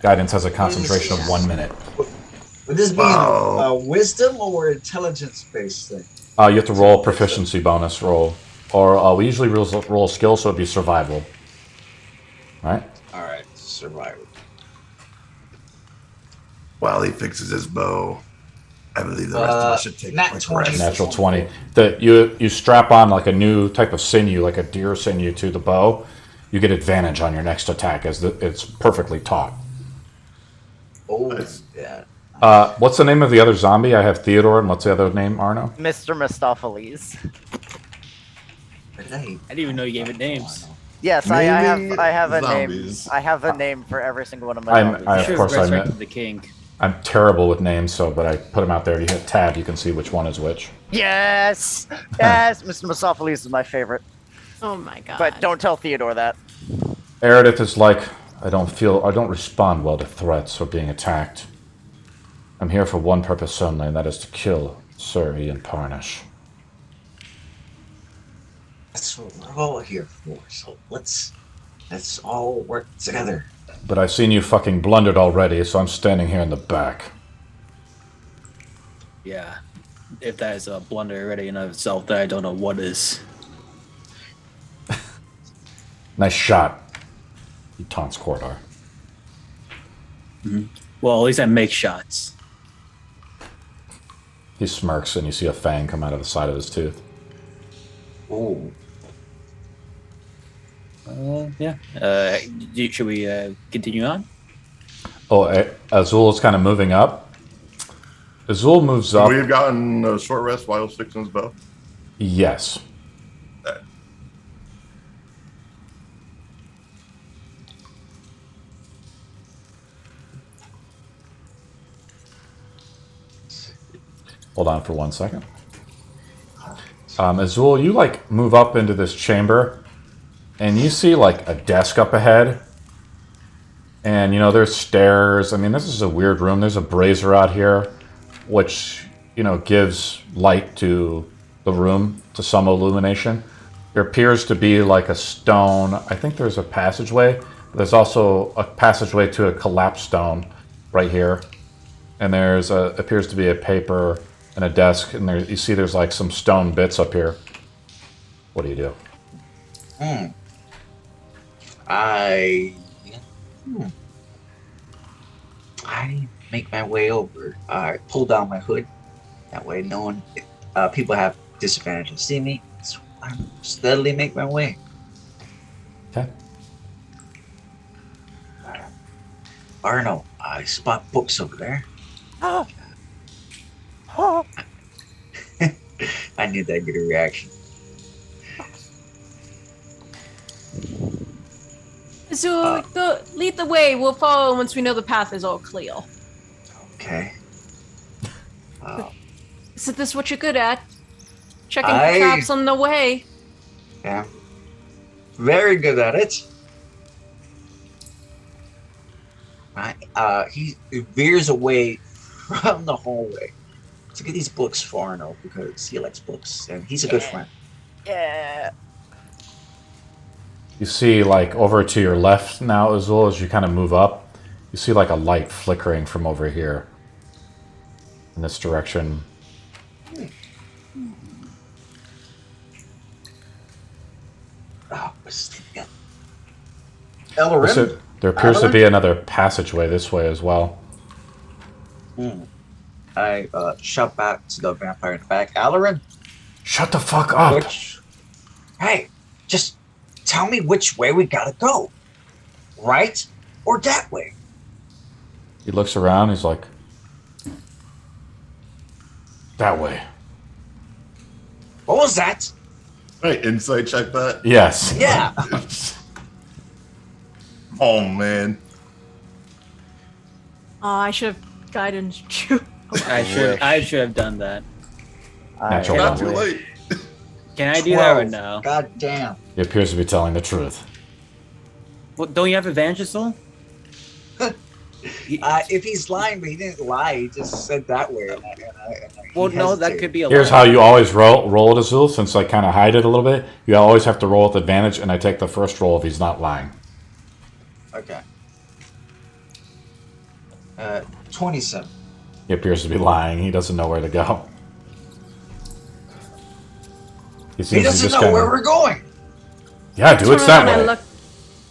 Guidance has a concentration of 1 minute. Would this be Wow. a wisdom or intelligence-based thing? You have to roll a proficiency bonus roll. Or we usually roll a skill, so it'd be survival. Right? Alright, survival. While he fixes his bow, I believe the rest of us should take a nat quick 20. rest. Natural 20. You strap on like a new type of sinew, like a deer sinew to the bow. You get advantage on your next attack as it's perfectly taut. Oh, Nice. yeah. What's the name of the other zombie? I have Theodore, and what's the other name, Arno? Mr. Mistopheles. What did I didn't even know you gave it names. Yes, I have a name. Zombies. I have a name for every single one of my zombies. Of Should course have I know. resurrected the king. I'm terrible with names, but I put them out there. You hit tab, you can see which one is which. Yes! Yes! Mr. Mistopheles is my favorite. Oh my god. But don't tell Theodore that. Eredith is like, I don't respond well to threats or being attacked. I'm here for one purpose only, and that is to kill Sir Ian Parnish. That's what we're all here for. So let's all work together. But I've seen you fucking blundered already, so I'm standing here in the back. Yeah. If that is a blunder already in of itself, then I don't know what is. Nice shot. He taunts Cordar. Well, at least I make shots. He smirks, and you see a fang come out of the side of his tooth. Oh, Yeah. Should we continue on? Oh, Azul is kind of moving up. Azul moves up. We've gotten a short rest while fixing his bow. Yes. Hold on for 1 second. Azul, you like move up into this chamber, and you see like a desk up ahead. And you know, there's stairs. I mean, this is a weird room. There's a brazier out here, which, you know, gives light to the room, to some illumination. There appears to be like a stone. I think there's a passageway. There's also a passageway to a collapsed stone right here. And there's appears to be a paper and a desk, and there you see there's like some stone bits up here. What do you do? I make my way over. I pull down my hood. That way, no one, people have disadvantage to see me. So I steadily make my way. Okay. Arno, I spot books over there. Oh. Oh. I knew that'd be the reaction. So lead the way. We'll follow once we know the path is all clear. Okay. Is this what you're good at? Checking I- for traps on the way. Yeah. Very good at it. Right. He veers away from the hallway to get these books for Arno because he likes books and he's a good friend. Yeah. You see, like, over to your left now, Azul, as you kind of move up, you see, like, a light flickering from over here in this direction. Oh, Ellarian? There appears to be another passageway this way as well. I shout back to the vampire in the back. Ellarian? Shut the fuck up! Hey, just tell me which way we gotta go. Right or that way? He looks around, he's like, that way. What was that? Hey, insight check that. Yes. Yeah. Oh man. I should have guided you. I should have done that. Natural Not one. too late. Can I do that or no? God damn. He appears to be telling the truth. Well, don't you have advantages though? If he's lying, but he didn't lie, he just said that way. And Well, no, that could be a Here's lie. how you always roll it, Azul, since I kind of hide it a little bit. You always have to roll with advantage, and I take the first roll if he's not lying. Okay. 27. He appears to be lying. He doesn't know where to go. He doesn't know where we're going. Yeah, dude, it's that way.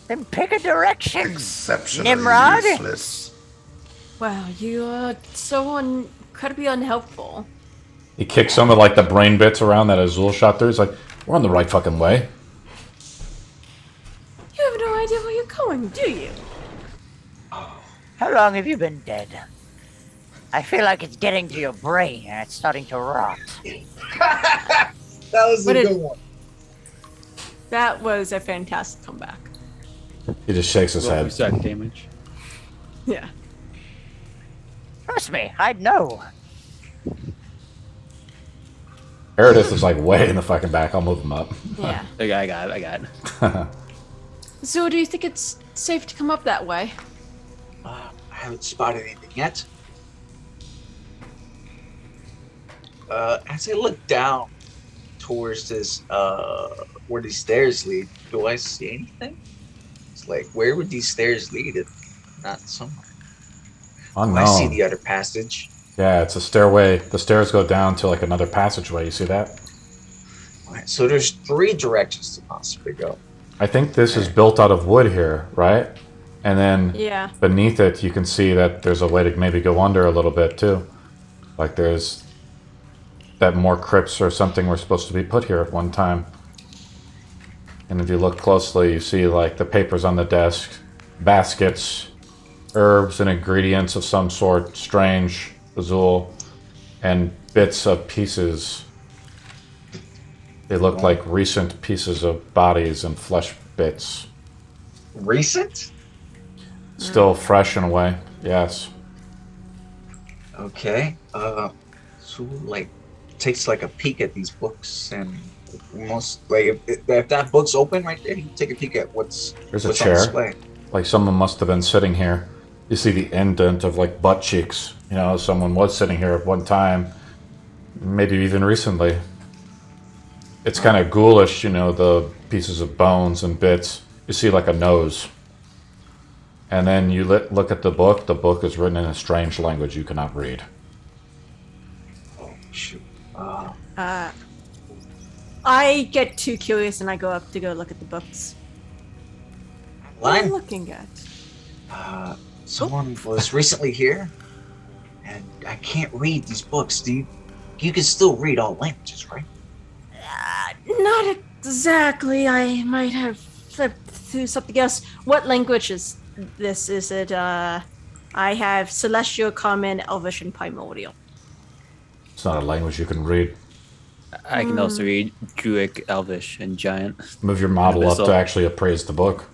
Then pick a direction. Exceptionally Nimrod? useless. Wow, you are so incredibly unhelpful. He kicks some of like the brain bits around that Azul shot through. He's like, we're on the right fucking way. You have no idea where you're going, do you? How long have you been dead? I feel like it's getting to your brain and it's starting to rot. That was a good one. That was a fantastic comeback. He just shakes his Roll head. for sack damage. Yeah. Trust me, I'd know. Meredith is like way in the fucking back. I'll move him up. Yeah. Okay, I got it. So do you think it's safe to come up that way? I haven't spotted anything yet. As I look down towards this, where these stairs lead, do I see anything? It's like, where would these stairs lead if not somewhere? Unknown. I see the other passage. Yeah, it's a stairway. The stairs go down to like another passageway. You see that? Alright, so there's 3 directions to possibly go. I think this is built out of wood here, right? And then Yeah. beneath it, you can see that there's a way to maybe go under a little bit too. Like there's that more crypts or something were supposed to be put here at one time. And if you look closely, you see like the papers on the desk, baskets, herbs and ingredients of some sort, strange, Azul, and bits of pieces. They look like recent pieces of bodies and flesh bits. Recent? Still fresh in a way, yes. Okay. So like takes like a peek at these books and almost like if that book's open right there, you take a peek at what's There's a on chair. display. Like someone must have been sitting here. You see the indent of like butt cheeks. You know, someone was sitting here at one time, maybe even recently. It's kind of ghoulish, you know, the pieces of bones and bits. You see like a nose. And then you look at the book. The book is written in a strange language you cannot read. Oh shoot. I get too curious and I go up to go look at the books. What are you Line. looking at? Someone was recently here, and I can't read these books. You can still read all languages, right? Not exactly. I might have flipped through something else. What language is this? Is it, I have Celestial, Common, Elvish, and Primordial. It's not a language you can read. I can also read Druic, Elvish, and Giant. Move your model up Abyssal. to actually appraise the book.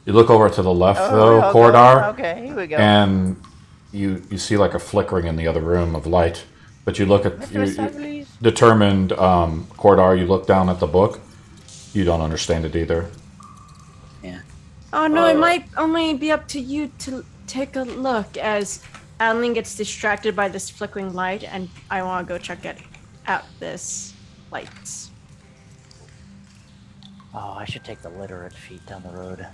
You look over to the left, Oh, though, okay, Cordar, Okay, here we go. and you see like a flickering in the other room of light. But you look at Mr. Assemblies? determined, Cordar. You look down at the book. You don't understand it either. Yeah. Oh no, it might only be up to you to take a look as Adeline gets distracted by this flickering light, and I want to go check it out. This lights. Oh, I should take the literate feet down the road.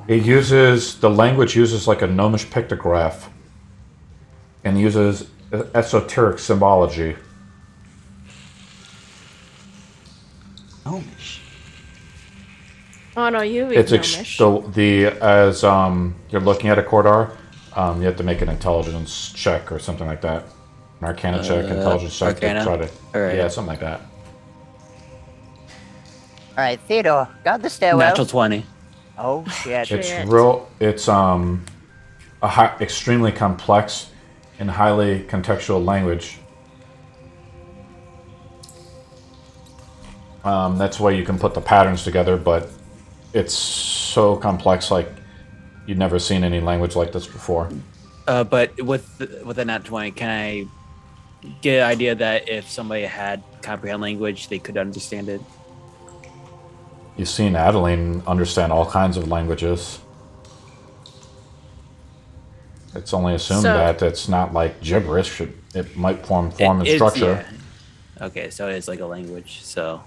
The language uses like a gnomish pictograph, and uses esoteric symbology. Gnomish. Oh no, you read It's Gnomish. as you're looking at a Cordar, you have to make an intelligence check or something like that. An Arcana check, intelligence check. to Arcana? Try to, Alright. yeah, something like that. All right, Theodore, got the stairwell. Natural 20. Oh shit! It's Shit. It's extremely complex and highly contextual language. That's why you can put the patterns together, but it's so complex, like you've never seen any language like this before. But with the nat 20, can I get an idea that if somebody had comprehend language, they could understand it? You've seen Adeline understand all kinds of languages. It's only assumed So- that it's not like gibberish. It might form and It's- structure. yeah. Okay, so it is like a language. So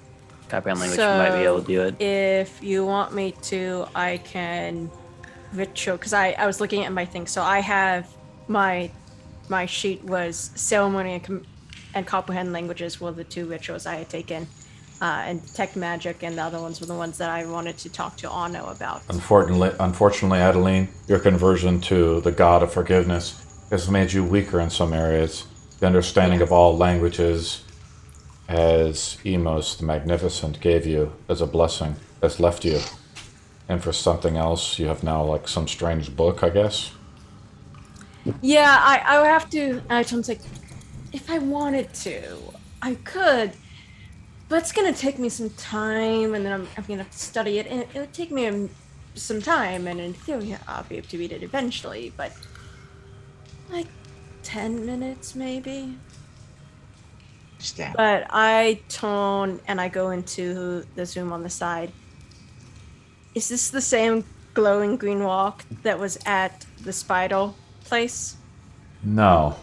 comprehend language might be able to do it. If you want me to, I can ritual, because I was looking at my thing. So I have my sheet was ceremony and comprehend languages were the 2 rituals I had taken, and detect magic, and the other ones were the ones that I wanted to talk to Arno about. Unfortunately, Adeline, your conversion to the god of forgiveness has made you weaker in some areas. The understanding of all languages, as Emos the Magnificent gave you as a blessing, has left you. And for something else, you have now like some strange book, I guess. Yeah, I would have to. I told him, like, if I wanted to, I could, but it's gonna take me some time, and then I'm gonna have to study it, and it would take me some time, and in theory, I'll be able to read it eventually, but like 10 minutes maybe. Stab. But I turn and I go into this room on the side. Is this the same glowing green rock that was at the spider place? No.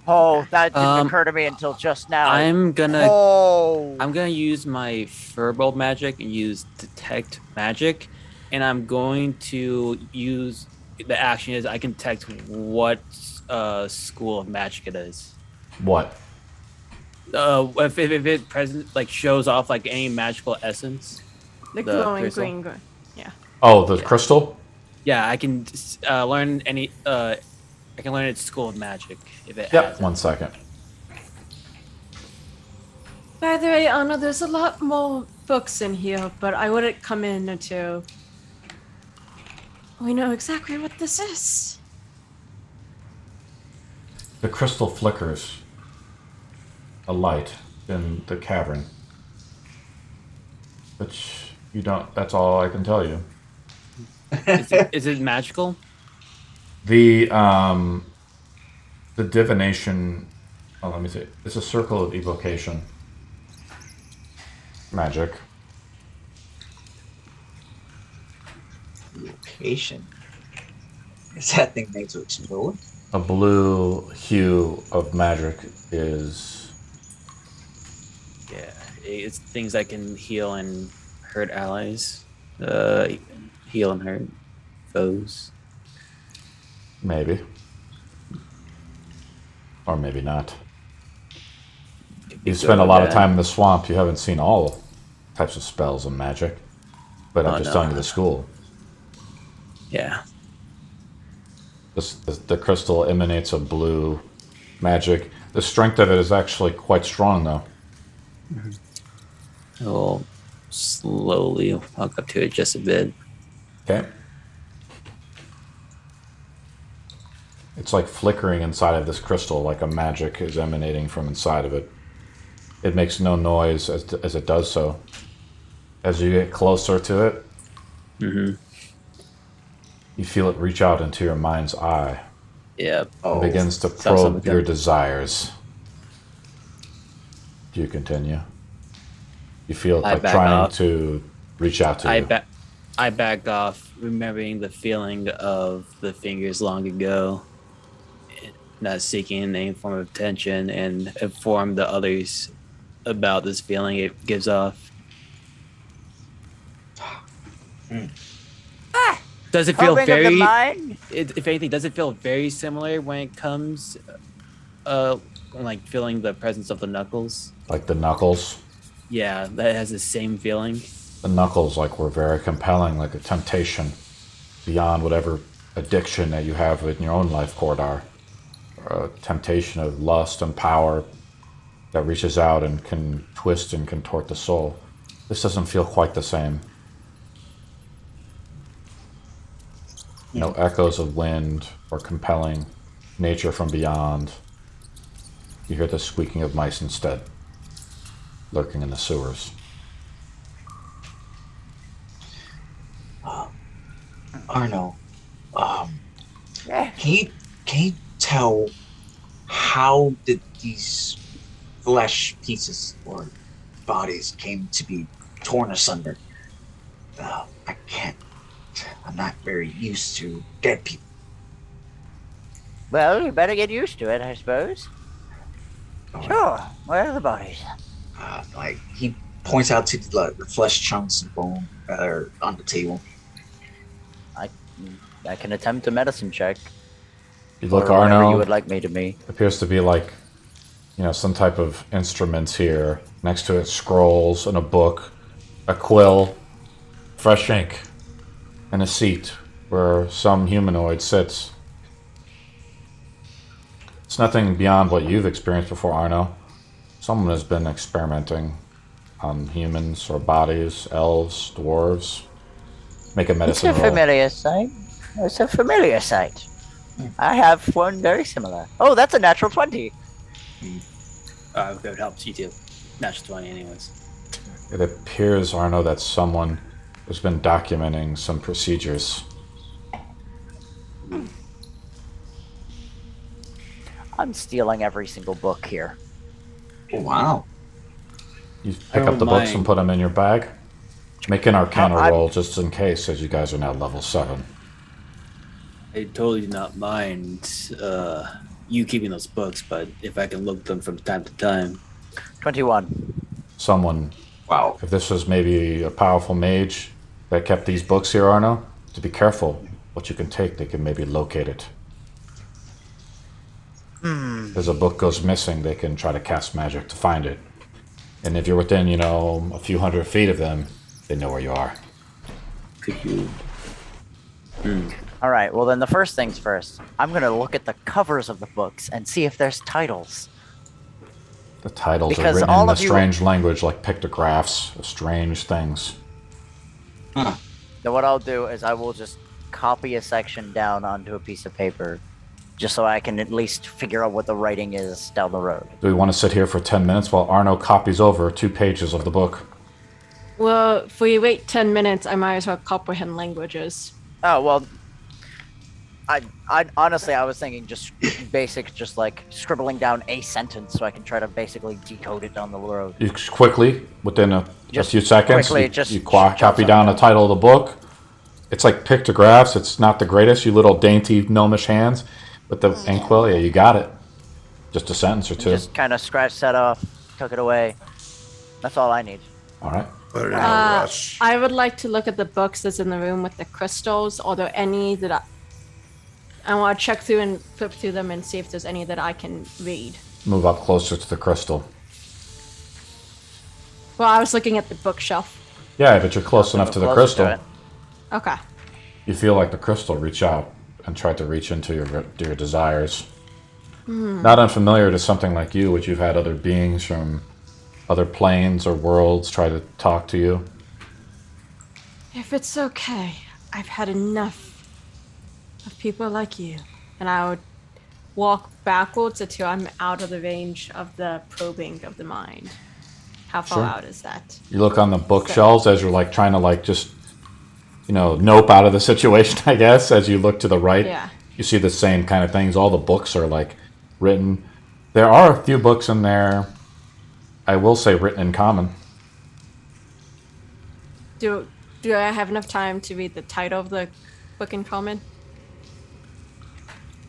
Oh, that didn't occur to me until just now. I'm gonna Oh. use my Firbolg magic and use detect magic, and I'm going to use the action is I can detect what school of magic it is. What? If it present like shows off like any magical essence. The glowing crystal. green. Yeah. Oh, the crystal? Yeah, I can learn any. I can learn its school of magic if it Yep. has it. 1 second. By the way, Anna, there's a lot more books in here, but I wouldn't come in until we know exactly what this is. The crystal flickers. A light in the cavern. Which you don't. That's all I can tell you. Is it magical? The divination. Oh, let me see. It's a circle of evocation. Magic. Location. Is that thing made to explode? A blue hue of magic is. Yeah, it's things that can heal and hurt allies. Heal and hurt foes. Maybe. Or maybe not. You spend a lot of time in the swamp. You haven't seen all types of spells and magic. But I'm just telling you the school. Yeah. The crystal emanates a blue magic. The strength of it is actually quite strong, though. I'll slowly walk up to it just a bit. Okay. It's like flickering inside of this crystal, like a magic is emanating from inside of it. It makes no noise as it does so. As you get closer to it, you feel it reach out into your mind's eye. Yeah. It begins to Sounds probe like your that. desires. Do you continue? You feel it I like back trying off. to reach out to you. I back off, remembering the feeling of the fingers long ago, not seeking any form of attention, and inform the others about this feeling it gives off. Does it feel Combing of the very? mind? If anything, does it feel very similar when it comes, like feeling the presence of the knuckles? Like the knuckles. Yeah, that has the same feeling. The knuckles were very compelling, like a temptation beyond whatever addiction that you have in your own life, Cordar. A temptation of lust and power that reaches out and can twist and contort the soul. This doesn't feel quite the same. No echoes of wind or compelling nature from beyond. You hear the squeaking of mice instead, lurking in the sewers. Arno, Yeah. can you tell how did these flesh pieces or bodies came to be torn asunder? I can't. I'm not very used to dead people. Well, you better get used to it, I suppose. Sure. Where are the bodies? Like he points out to the flesh chunks and bone that are on the table. I can attempt a medicine check. You look, or whatever Arno. you would like me to be. Appears to be like, some type of instruments here. Next to it, scrolls and a book, a quill, fresh ink, and a seat where some humanoid sits. It's nothing beyond what you've experienced before, Arno. Someone has been experimenting on humans or bodies, elves, dwarves. Make a medicine It's a roll. familiar sight. It's a familiar sight. I have one very similar. Oh, that's a natural 20. If it helps you too. Natural 20 anyways. It appears, Arno, that someone has been documenting some procedures. I'm stealing every single book here. Oh, wow. You I pick up don't the books and mind. put them in your bag. Make an Arcana I'm- roll just in case, as you guys are now level 7. I totally do not mind you keeping those books, but if I can look them from time to time. 21. Someone, Wow. if this was maybe a powerful mage that kept these books here, Arno, to be careful what you can take. They can maybe locate it. As a book goes missing, they can try to cast magic to find it. And if you're within, a few hundred feet of them, they know where you are. Could you? All right, well, then the first things first. I'm going to look at the covers of the books and see if there's titles. The titles Because are written all in a of you- strange language, like pictographs of strange things. Then what I'll do is I will just copy a section down onto a piece of paper, just so I can at least figure out what the writing is down the road. Do we want to sit here for 10 minutes while Arno copies over 2 pages of the book? Well, if we wait 10 minutes, I might as well comprehend languages. Oh, well, I honestly, I was thinking just basic, just like scribbling down a sentence so I can try to basically decode it down the road. You quickly, within a Just few seconds, quickly, you, just you jump copy down the something. title of the book. It's like pictographs. It's not the greatest, you little dainty gnomish hands. With the inkwell, yeah, you got it. Just a sentence or two. Just kind of scratch that off, tuck it away. That's all I need. All right. Put it in a rush. I would like to look at the books that's in the room with the crystals. Are there any that I want to check through and flip through them and see if there's any that I can read? Move up closer to the crystal. Well, I was looking at the bookshelf. Yeah, but you're close enough to the Closer crystal. to it. Okay. You feel like the crystal reach out and try to reach into your desires. Not unfamiliar to something like you, which you've had other beings from other planes or worlds try to talk to you. If it's okay, I've had enough of people like you. And I would walk backwards until I'm out of the range of the probing of the mind. How far Sure. out is that? You look on the bookshelves as you're like trying to like just, nope out of the situation, I guess. As you look to the right, Yeah. you see the same kind of things. All the books are like written. There are a few books in there, I will say, written in common. Do I have enough time to read the title of the book in common?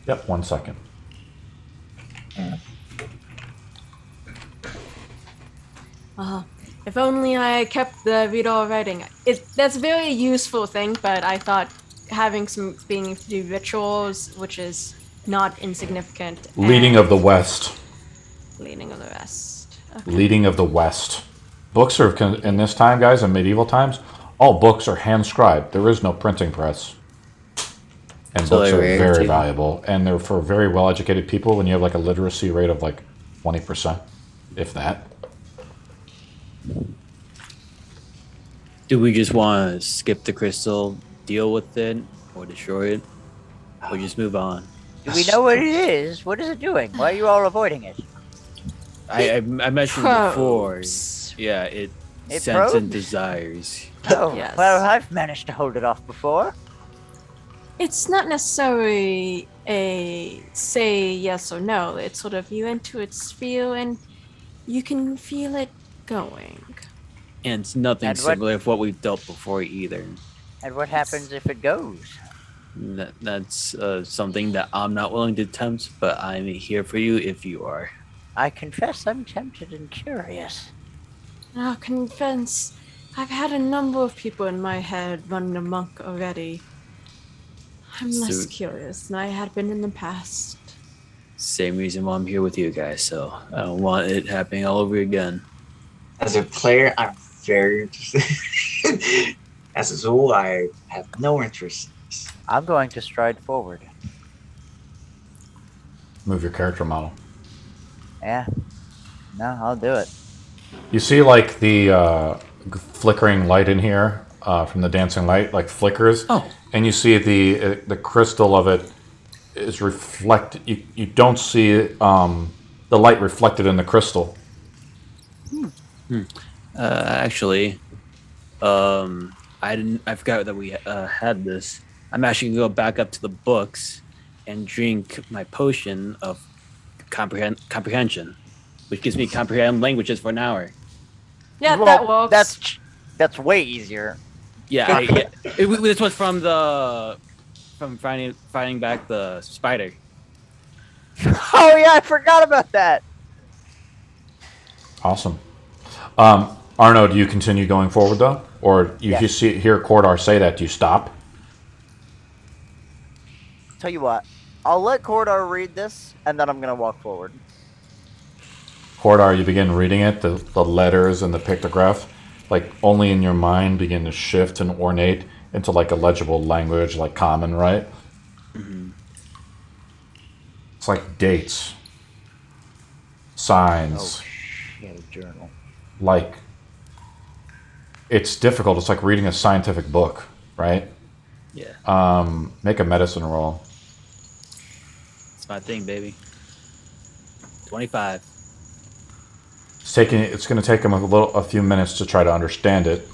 Yep, 1 second. If only I kept the read all writing. That's a very useful thing, but I thought having some being able to do rituals, which is not insignificant. Leading of the West. Leading of the West. Okay. Leading of the West. Books are, in this time, guys, in medieval times, all books are hand-scribed. There is no printing press. And So books they're are rare, very too. valuable. And they're for very well-educated people when you have like a literacy rate of like 20%, if that. Do we just want to skip the crystal, deal with it, or destroy it, or just move on? Do we know what it is? What is it doing? Why are you all avoiding it? I mentioned before. Probes. Yeah, it It sense and probes? desires. Oh, Yes. well, I've managed to hold it off before. It's not necessarily a say yes or no. It's sort of you enter its sphere and you can feel it going. And it's nothing And what- similar to what we've dealt before either. And what happens if it goes? That's something that I'm not willing to attempt, but I'm here for you if you are. I confess I'm tempted and curious. I'll confess, I've had a number of people in my head run amok already. I'm less So- curious than I had been in the past. Same reason why I'm here with you guys, so I don't want it happening all over again. As a player, I'm very interested. As a Zool, I have no interest in this. I'm going to stride forward. Move your character model. Yeah. No, I'll do it. You see, like, the flickering light in here from the dancing light, like, flickers. Oh. And you see the crystal of it is reflected. You don't see the light reflected in the crystal. Actually, I forgot that we had this. I'm actually gonna go back up to the books and drink my potion of comprehension, which gives me comprehend languages for an hour. Yeah, Well, that works. That's way easier. Yeah, this was from fighting back the spider. Oh yeah, I forgot about that. Awesome. Arno, do you continue going forward, though? Or you Yes. hear Cordar say that, do you stop? Tell you what, I'll let Cordar read this, and then I'm gonna walk forward. Cordar, you begin reading it, the letters and the pictograph, like, only in your mind begin to shift and ornate into, like, a legible language, like common, right? Mm-hmm. It's like dates, signs, Yeah, journal. like, it's difficult. It's like reading a scientific book, right? Yeah, Make a medicine roll. it's my thing, baby. 25. It's going to take him a few minutes to try to understand it.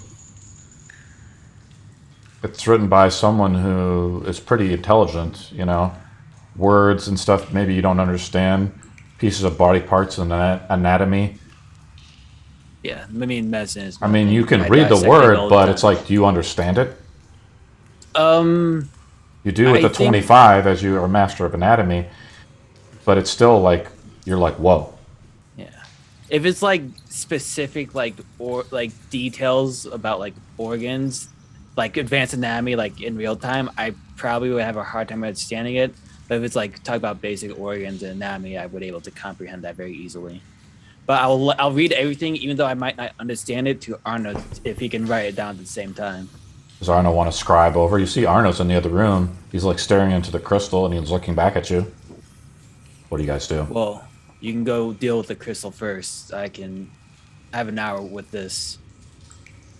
It's written by someone who is pretty intelligent, you know. Words and stuff maybe you don't understand. Pieces of body parts and anatomy. Yeah, I mean medicine is. I mean, you can I read the dissect it word, all the but time. it's like, do you understand it? You do I with the think- 25 as you are a master of anatomy, but it's still like, you're like, whoa. Yeah, if it's like specific like details about like organs, like advanced anatomy, like in real time, I probably would have a hard time understanding it. But if it's like talk about basic organs and anatomy, I would be able to comprehend that very easily. But I'll read everything, even though I might not understand it, to Arno if he can write it down at the same time. Does Arno want to scribe over? You see Arno's in the other room. He's like staring into the crystal and he's looking back at you. What do you guys do? Well, you can go deal with the crystal first. I have an hour with this.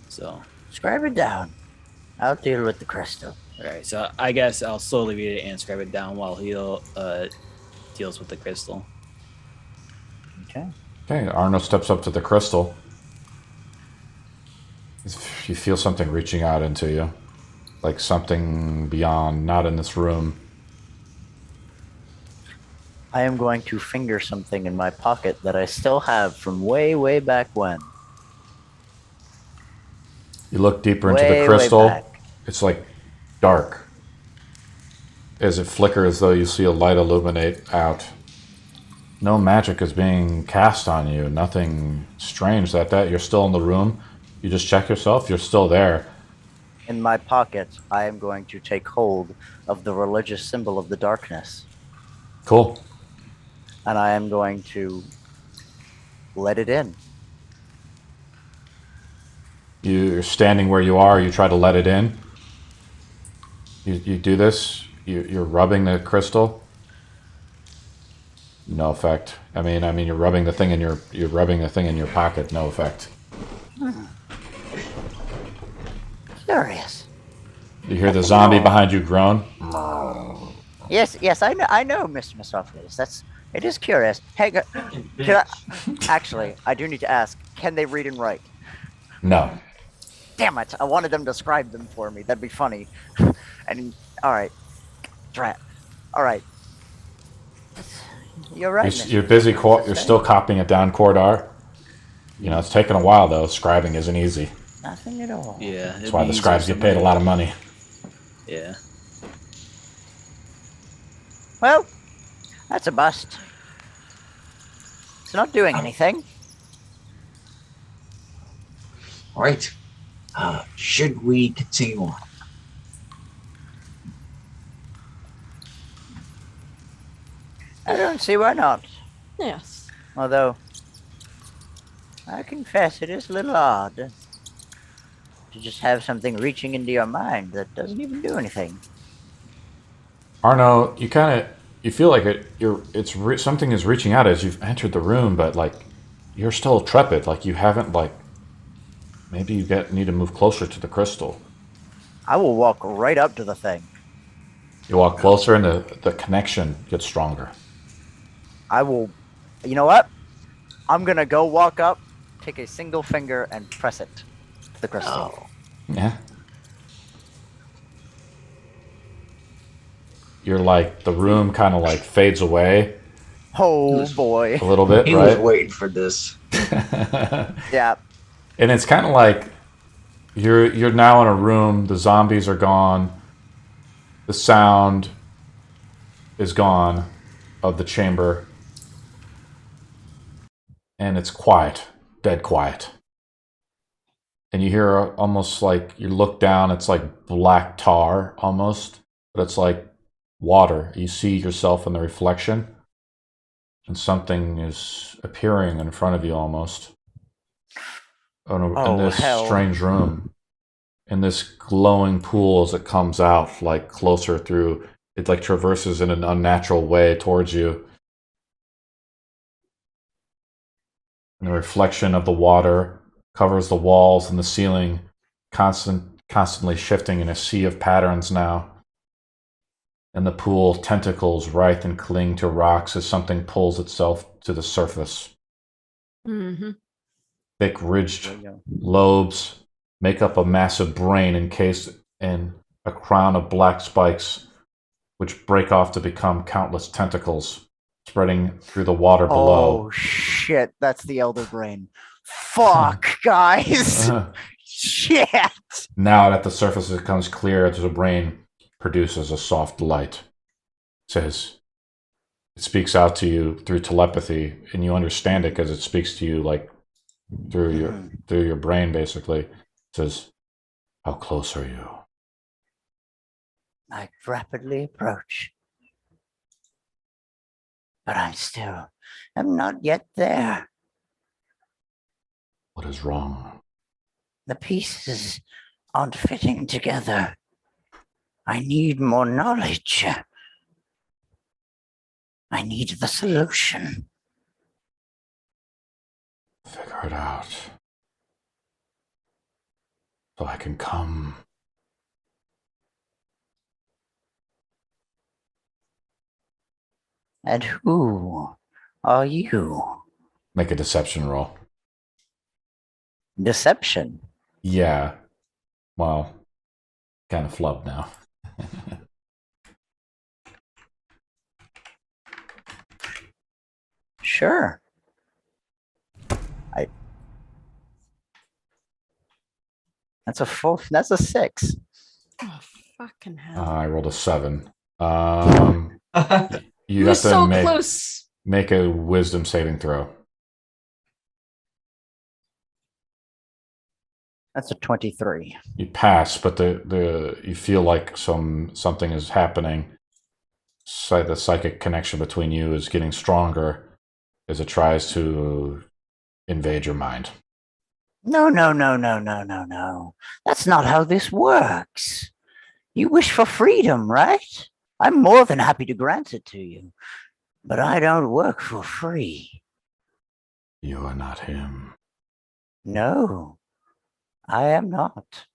So, Scribe it down. I'll deal with the crystal. all right. So I guess I'll slowly read it and scribe it down while he'll deals with the crystal. Okay. Okay, Arno steps up to the crystal. You feel something reaching out into you. Like something beyond, not in this room. I am going to finger something in my pocket that I still have from way, way back when. You look deeper into Way, the way crystal. back. It's like dark. As it flickers as though you see a light illuminate out. No magic is being cast on you. Nothing strange that you're still in the room. You just check yourself. You're still there. In my pocket, I am going to take hold of the religious symbol of the darkness. Cool. And I am going to let it in. You're standing where you are. You try to let it in. You do this. You're rubbing the crystal. No effect. I mean, you're rubbing the thing in your pocket. No effect. Curious. You hear the zombie behind you groan. Yes, I know, Mr. Mistopheles. It is curious. Hey, actually, I do need to ask, can they read and write? No. Damn it, I wanted them to describe them for me. That'd be funny. And, alright. Drat. Alright. You're right, You're busy. You're still copying it down, Cordar. You know, it's taken a while, though. Scribing isn't easy. Nothing at all. Yeah. That's why the scribes get paid a lot of money. Yeah. Well, that's a bust. It's not doing anything. All right. Should we continue on? I don't see why not. Yes. Although, I confess it is a little odd to just have something reaching into your mind that doesn't even do anything. Arno, you feel like something is reaching out as you've entered the room, but like you're still trepid. Like you haven't maybe you need to move closer to the crystal. I will walk right up to the thing. You walk closer, and the connection gets stronger. I will. You know what? I'm gonna go walk up, take a single finger, and press it to the crystal. Oh. Yeah. You're like the room kind of like fades away Oh boy. a little bit, He was right? waiting for this. Yeah. And it's kind of like you're now in a room. The zombies are gone. The sound is gone of the chamber, and it's quiet, dead quiet. And you hear almost like you look down. It's like black tar almost, but it's like water. You see yourself in the reflection, and something is appearing in front of you almost. In this hell. strange room, in this glowing pool as it comes out, like closer through, it like traverses in an unnatural way towards you. And the reflection of the water covers the walls and the ceiling, constantly shifting in a sea of patterns now. And the pool tentacles writhe and cling to rocks as something pulls itself to the surface. Mm-hmm. Thick ridged There you go. lobes make up a massive brain encased in a crown of black spikes, which break off to become countless tentacles, spreading through the water below. Oh shit! That's the Elder Brain. Fuck, guys. Shit. Now that the surface becomes clear as the brain produces a soft light. It speaks out to you through telepathy, and you understand it because it speaks to you like through your brain, basically. It says, "How close are you?" I rapidly approach, but I'm not yet there. What is wrong? The pieces aren't fitting together. I need more knowledge. I need the solution. Figure it out. So I can come. And who are you? Make a deception roll. Deception. Yeah. Well, kind of flubbed now. Sure. That's a 4. That's a 6. Oh, fucking hell. I rolled a 7. You You're have to so close. make a wisdom saving throw. That's a 23. You pass, but you feel like something is happening. The psychic connection between you is getting stronger as it tries to invade your mind. No. That's not how this works. You wish for freedom, right? I'm more than happy to grant it to you. But I don't work for free. You are not him. No, I am not.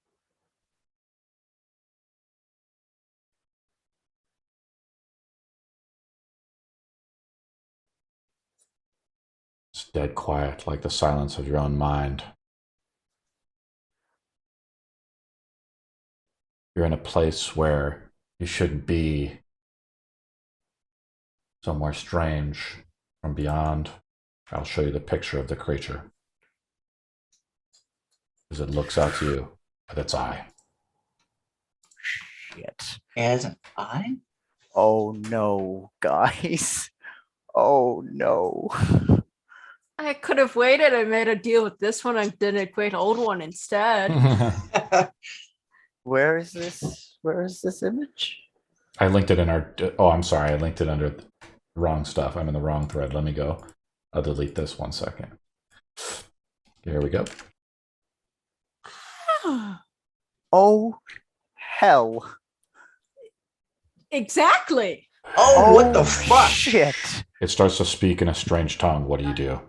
It's dead quiet, like the silence of your own mind. You're in a place where you shouldn't be. Somewhere strange from beyond. I'll show you the picture of the creature. As it looks out to you with its eye. Shit. As an eye? Oh no, guys. Oh no. I could have waited and made a deal with this one and did a great old one instead. Where is this? Where is this image? I linked it in our... Oh, I'm sorry. I linked it under Wrong stuff. I'm in the wrong thread. Let me go. I'll delete this 1 second. Here we go. Oh, hell. Exactly. Oh, what the fuck? Shit. It starts to speak in a strange tongue. What do you do?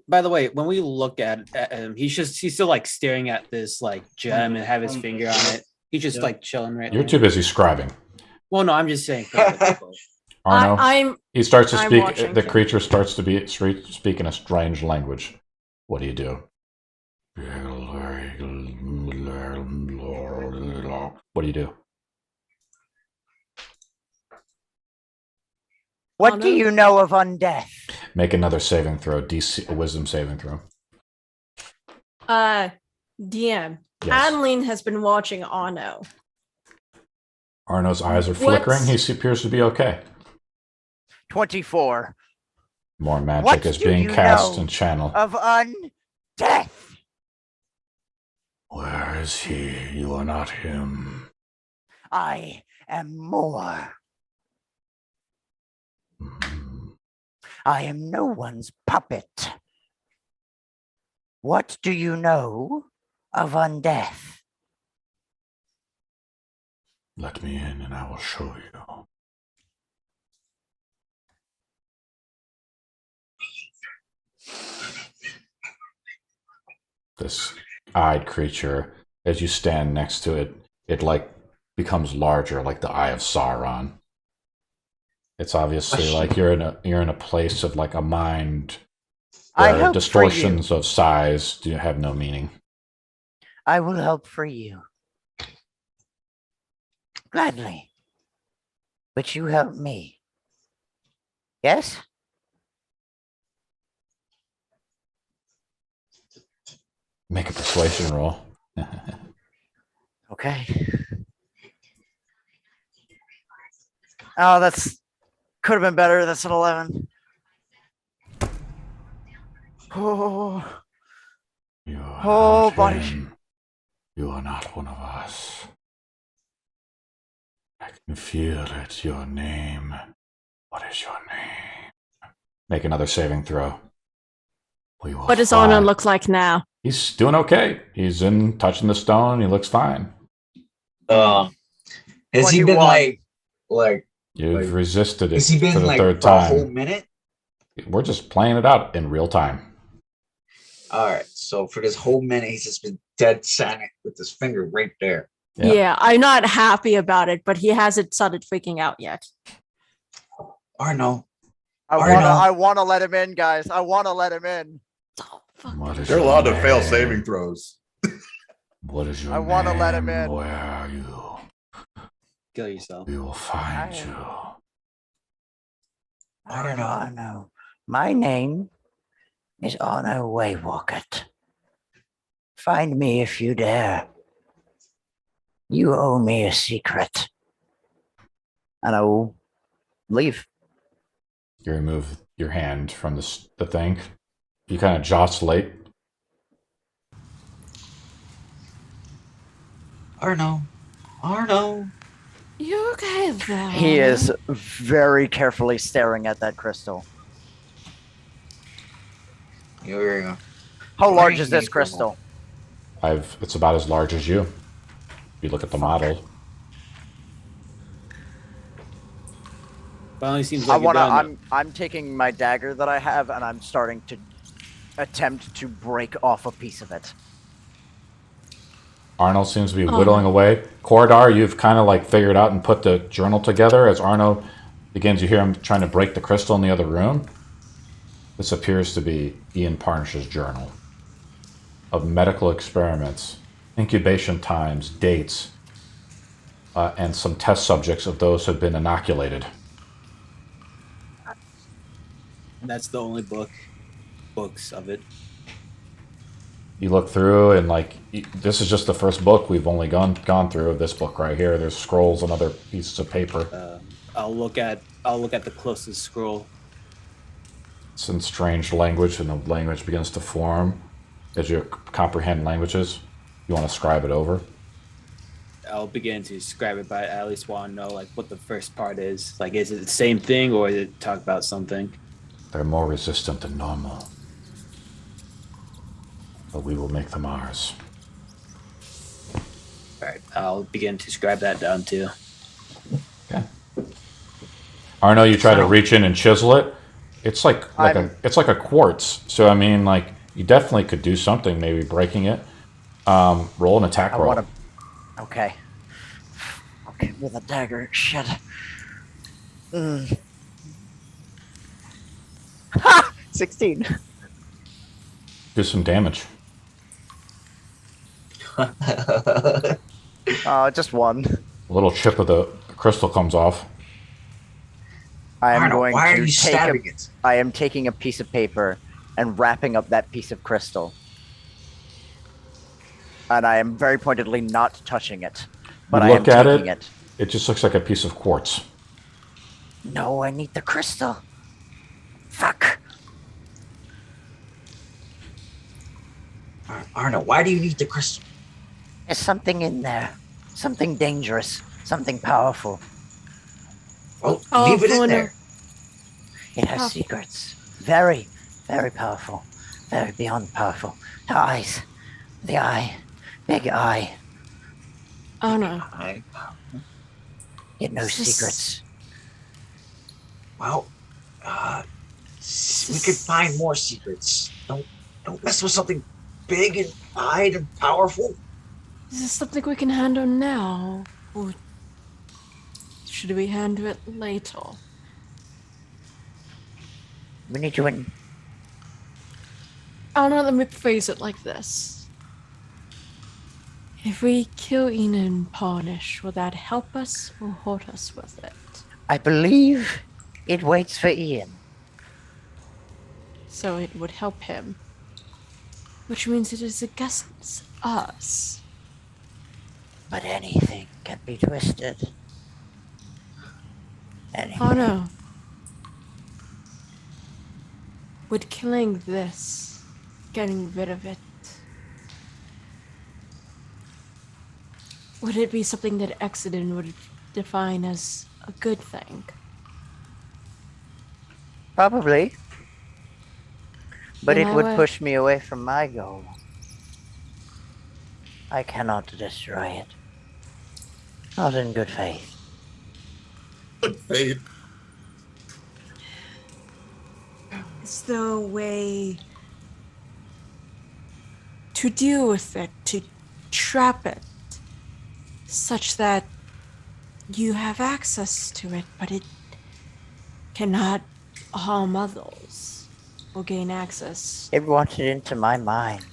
By the way, when we look at him, he's still like staring at this like gem and have his finger on it. He's just like chilling right You're now. too busy scribing. Well, no, I'm just saying. For other people. Arno, he starts to I'm speak. watching The too. creature starts to speak in a strange language. What do you do? What do you do? What do you know of undeath? Make another saving throw. DC, a wisdom saving throw. DM. Yes. Adeline has been watching Arno. Arno's eyes are flickering. He appears to be okay. 24. More magic What is do being you cast know and channeled. of undeath? Where is he? You are not him. I am more. I am no one's puppet. What do you know of undeath? Let me in and I will show you. This eyed creature, as you stand next to it, it like becomes larger, like the Eye of Sauron. It's obviously like you're in a place of like a mind where distortions of size do have no meaning. I will help free you. Gladly. But you help me. Yes? Make a persuasion roll. Okay. Oh, could have been better. That's an 11. Oh, You are Oh, not buddy. him. You are not one of us. I can feel it. Your name. What is your name? Make another saving throw. We will What does fly. Arno look like now? He's doing okay. He's in touching the stone. He looks fine. Has he been 21. like? You've resisted it Has he been for the like third for a whole time. minute? We're just playing it out in real time. All right. So for this whole minute, he's just been dead silent with his finger right there. Yeah. Yeah, I'm not happy about it, but he hasn't started freaking out yet. Arno. I want to let him in, guys. I want to let him in. Oh, fuck. What is You're your allowed to fail name? saving throws. What is your I name? wanna let him in. Where are you? Kill yourself. We will find I- you. Arno. My name is Arno Waywalkert. Find me if you dare. You owe me a secret. And I will leave. You remove your hand from the thing. You kind of jostlate. Arno. You okay there? He is very carefully staring at that crystal. Here we go. How large Very is this neat. crystal? It's about as large as you. If you look at the model. Finally seems like you're done. I'm taking my dagger that I have and I'm starting to attempt to break off a piece of it. Arnold seems to be whittling away. Corridor, you've kind of like figured out and put the journal together. As Arno begins, you hear him trying to break the crystal in the other room. This appears to be Ian Parnish's journal of medical experiments, incubation times, dates, and some test subjects of those who have been inoculated. That's the only books of it. You look through and this is just the first book we've only gone through of this book right here. There's scrolls and other pieces of paper. I'll look at the closest scroll. It's in strange language, and the language begins to form as you comprehend languages. You want to scribe it over? I'll begin to describe it, but I at least want to know like what the first part is. Like, is it the same thing, or is it talk about something? They're more resistant than normal. But we will make them ours. All right, I'll begin to scribe that down too. Okay. Arno, you try to reach in and chisel it. It's like a quartz. So I mean, like you definitely could do something. Maybe breaking it. Roll an attack roll. Okay. Okay, with a dagger. Shit. Ha! 16. Do some damage. Just one. A little chip of the crystal comes off. I am Arno, going why are to you stabbing it? I am taking a piece of paper and wrapping up that piece of crystal. And I am very pointedly not touching it. But I am taking it. It just looks like a piece of quartz. No, I need the crystal. Fuck. Arno, why do you need the crystal? There's something in there. Something dangerous. Something powerful. Well, leave it in there. It has secrets. Very, very powerful. Very beyond powerful. The eyes. The eye. Big eye. Oh no. It knows secrets. Well, we could find more secrets. Don't mess with something big and wide and powerful. Is this something we can handle now? Or should we handle it later? We need you in. Oh no, let me phrase it like this. If we kill Ian and Parnish, will that help us or hurt us with it? I believe it waits for Ian. So it would help him. Which means it is against us. But anything can be twisted. Anything. Oh no. Would killing this, getting rid of it, would it be something that Exodus would define as a good thing? Probably. But Then it I would would- push me away from my goal. I cannot destroy it. Not in good faith. Good faith. Is there a way to deal with it, to trap it, such that you have access to it, but it cannot harm others or gain access? It wanted into my mind.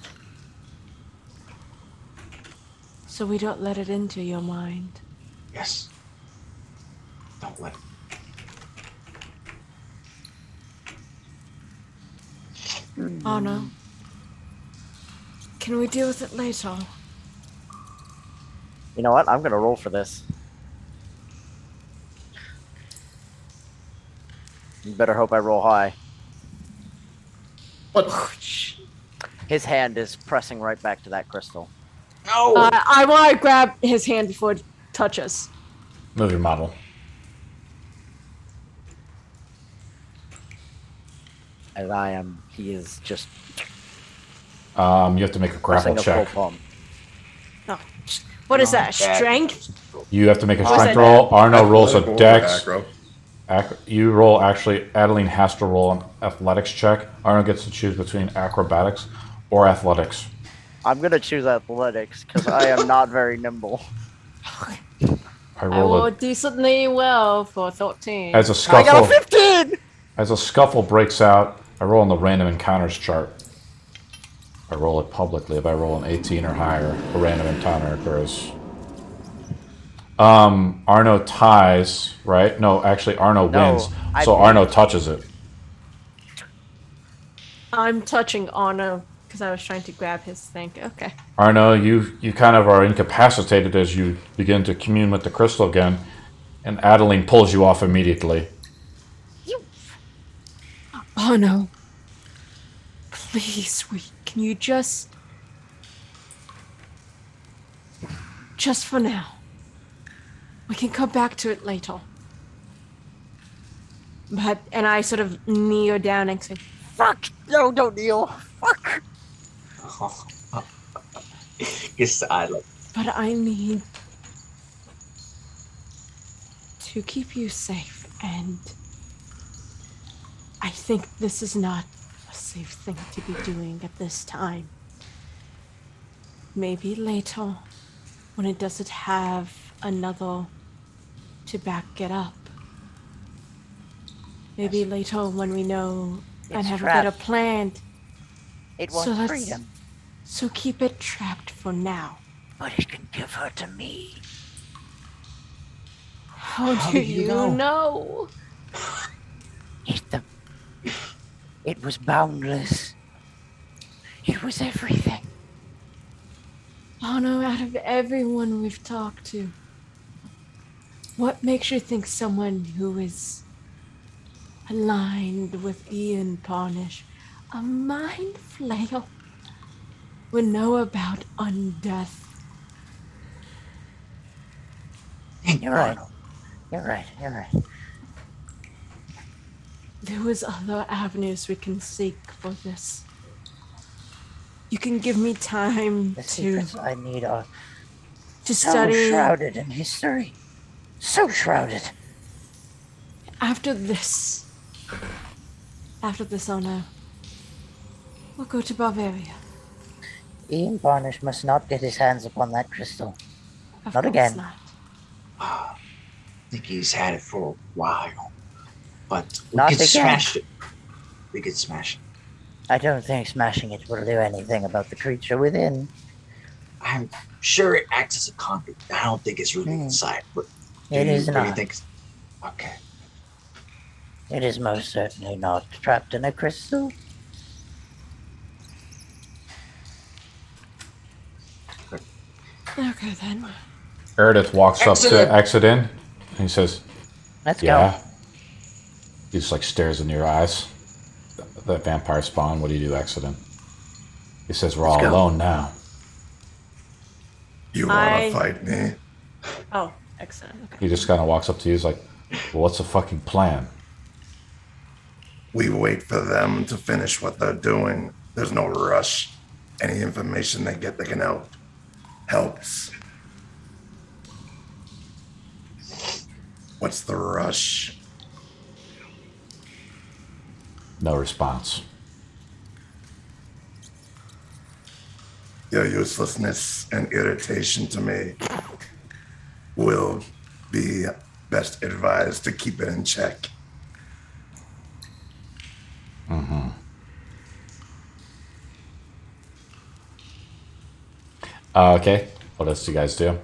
So we don't let it into your mind. Yes. Don't let it. Oh no. Can we deal with it later? You know what? I'm gonna roll for this. You better hope I roll high. What? His hand is pressing right back to that crystal. No! I want to grab his hand before it touches. Move your model. As I am, he is just You have to make a grapple pressing a full check. palm. No. What is that? Bad. Strength? You have to make a is strength it? roll. Arno rolls a Or dex. acro. You roll, actually, Adeline has to roll an athletics check. Arno gets to choose between acrobatics or athletics. I'm gonna choose athletics because I am not very nimble. I I roll rolled decently well for 13. as a I got a scuffle. 15! As a scuffle breaks out, I roll on the random encounters chart. I roll it publicly. If I roll an 18 or higher, a random encounter occurs. Arno ties, right? No, actually, Arno No, wins. I So beat. Arno touches it. I'm touching Arno because I was trying to grab his thing. Okay. Arno, you kind of are incapacitated as you begin to commune with the crystal again, and Adeline pulls you off immediately. Arno. Please, can you just for now, We can come back to it later. And I sort of kneel down and say, Fuck! No, don't kneel. Fuck! Yes, I like. but I need to keep you safe, and I think this is not a safe thing to be doing at this time. Maybe later, when it doesn't have another to back it up. Maybe later when we know and It's have trapped. a better plan. It So wants let's- freedom, So keep it trapped for now. but it can give her to me. How do you know? It was boundless. It was everything. Oh no, out of everyone we've talked to, what makes you think someone who is aligned with Ian Parnish, a mind flayer, would know about undeath? You're right. You're right. You're right. There was other avenues we can seek for this. You can give me time The to secrets I need are so study. shrouded in history. So shrouded. After this, oh no, we'll go to Bavaria. Ian Varnish must not get his hands upon that crystal. Of Not course again. not. I think he's had it for a while, but we Not could again. smash it. We could smash it. I don't think smashing it will do anything about the creature within. I'm sure it acts as a conduit. I don't think it's really Hmm. inside. But It is what do you not. think? Okay. It is most certainly not trapped in a crystal. Okay then. Meredith walks up to Exit. exit in, and he says, Let's "Yeah." go. He just like stares into your eyes. That vampire spawn. What do you do, exit in? He says, "We're all go. alone now." You want I- to fight me? Oh, excellent. Okay. He just kind of walks up to you. He's like, "Well, what's the fucking plan?" We wait for them to finish what they're doing. There's no rush. Any information they get that can help helps. What's the rush? No response. Your uselessness and irritation to me will be best advised to keep it in check. Okay. What else do you guys do?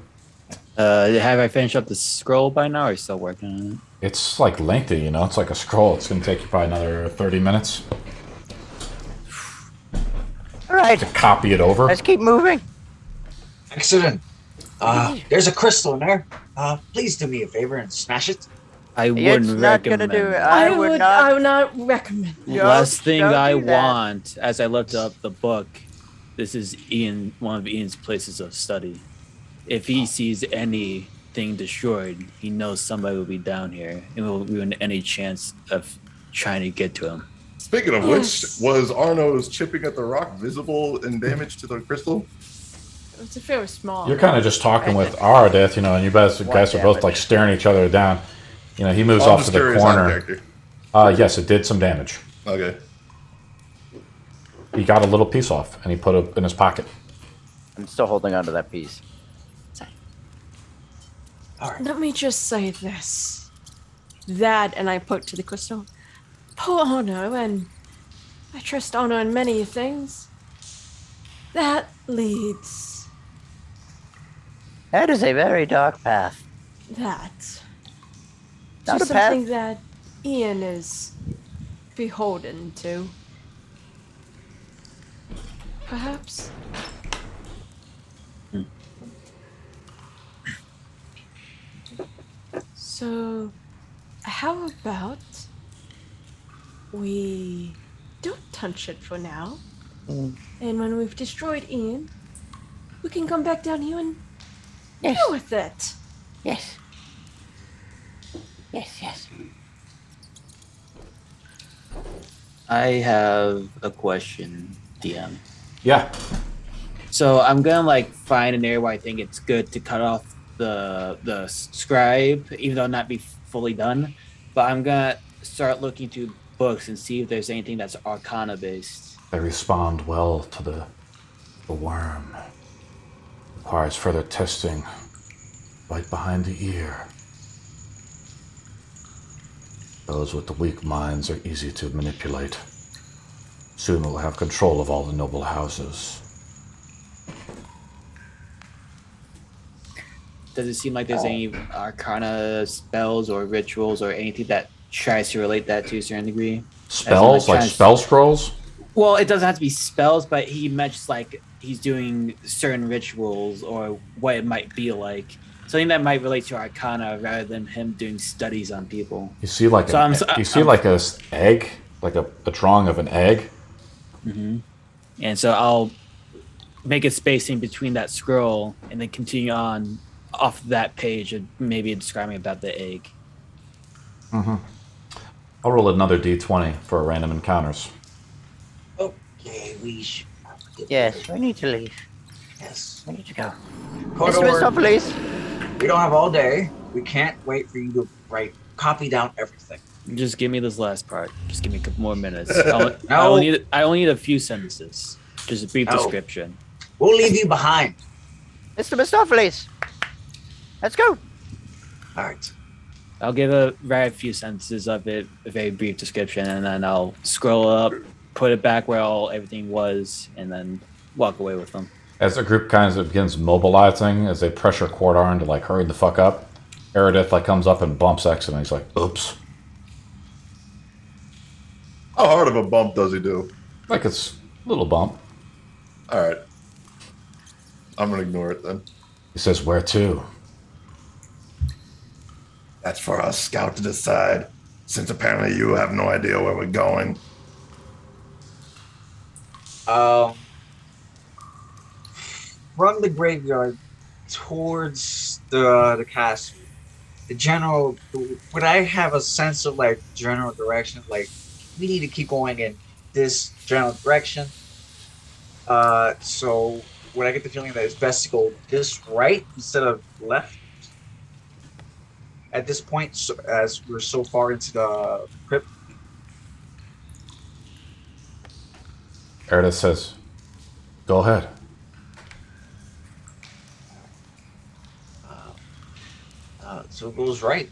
Have I finished up the scroll by now, or are you still working on it? It's like lengthy, you know. It's like a scroll. It's gonna take you probably another 30 minutes All right, to copy it over. let's keep moving. Excellent. There's a crystal in there. Please do me a favor and smash it. I wouldn't It's not gonna recommend do it. that. I would not. I would not recommend. Don't- Last thing don't I do that. want, as I looked up the book, this is one of Ian's places of study. If he sees anything destroyed, he knows somebody will be down here and will ruin any chance of trying to get to him. Speaking of Yes. which, was Arno's chipping at the rock visible and damage to the crystal? It's a very small. You're kind of just talking with Aradith, you know, and you guys are both like staring each other down. You know, he moves I'm off to just the curious on corner. character. Yes, it did some damage. Okay. He got a little piece off, and he put it in his pocket. I'm still holding on to that piece. Let me just say this. That, and I point to the crystal. Poor Ono, and I trust Ono in many things. That leads. That is a very dark path. That. Not to a path. something that Ian is beholden to. Perhaps? So, how about we don't touch it for now? Mm. And when we've destroyed Ian, we can come back down here and Yes. deal with it. Yes. Yes. I have a question, DM. Yeah. So I'm gonna like find an area where I think it's good to cut off the scribe, even though not be fully done. But I'm gonna start looking through books and see if there's anything that's Arcana based. They respond well to the worm. Requires further testing right behind the ear. Those with the weak minds are easy to manipulate. Soon we'll have control of all the noble houses. Does it seem like there's any Arcana spells or rituals or anything that tries to relate that to a certain degree? Spells? Like spell scrolls? Well, it doesn't have to be spells, but he mentions like he's doing certain rituals or what it might be like. Something that might relate to Arcana rather than him doing studies on people. You see like like a egg? Like a drawing of an egg? Mm-hmm. And so I'll make a spacing between that scroll and then continue on off that page and maybe describing about the egg. Mm-hmm. I'll roll another d20 for random encounters. Okay, we should. Yes, we need to leave. Yes. We need to go. Corridor, Please. we don't have all day. We can't wait for you to copy down everything. Just give me this last part. Just give me a couple more minutes. No. I only need a few sentences. Just a brief description. We'll leave you behind. Mr. Mistopheles, let's go. All right. I'll give a very few sentences of it, a very brief description, and then I'll scroll up, put it back where everything was, and then walk away with them. As the group kind of begins mobilizing, as they pressure Quartar into like hurry the fuck up, Eridith like comes up and bumps X and he's like, oops. How hard of a bump does he do? Like it's a little bump. All right. I'm going to ignore it then. He says, where to? That's for our scout to decide, since apparently you have no idea where we're going. From the graveyard towards the castle. The general, would I have a sense of like general direction? Like, we need to keep going in this general direction. So would I get the feeling that it's best to go this right instead of left? At this point, so, as we're so far into the crypt. Eridith says, go ahead. So it goes right.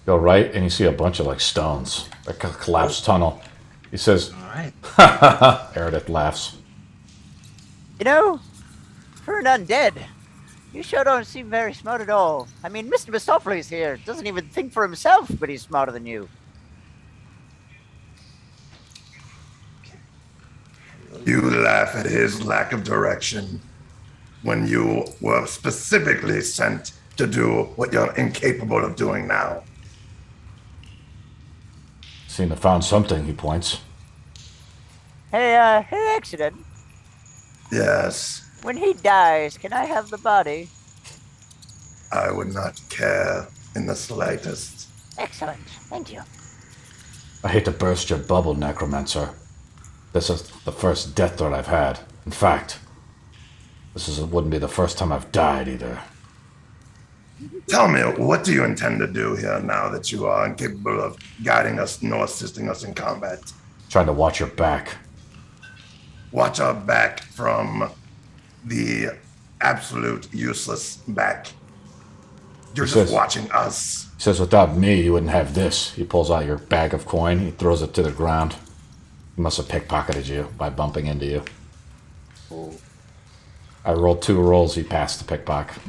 Go right, and you see a bunch of like stones, like a collapsed tunnel. He says, All right. Eridith laughs. You know, for an undead, you sure don't seem very smart at all. I mean, Mr. Mistopheles here doesn't even think for himself, but he's smarter than you. You laugh at his lack of direction when you were specifically sent to do what you're incapable of doing now. Seem to found something, he points. Hey, accident. Yes, When he dies, can I have the body? I would not care in the slightest. Excellent. Thank you. I hate to burst your bubble, Necromancer. This is the first death threat I've had. In fact, wouldn't be the first time I've died either. Tell me, what do you intend to do here now that you are incapable of guiding us nor assisting us in combat? Trying to watch your back. Watch our back from the absolute useless back. You're He just says- watching us. He says, without me, you wouldn't have this. He pulls out your bag of coin. He throws it to the ground. He must have pickpocketed you by bumping into you. I rolled 2 rolls. He passed the pickpocket.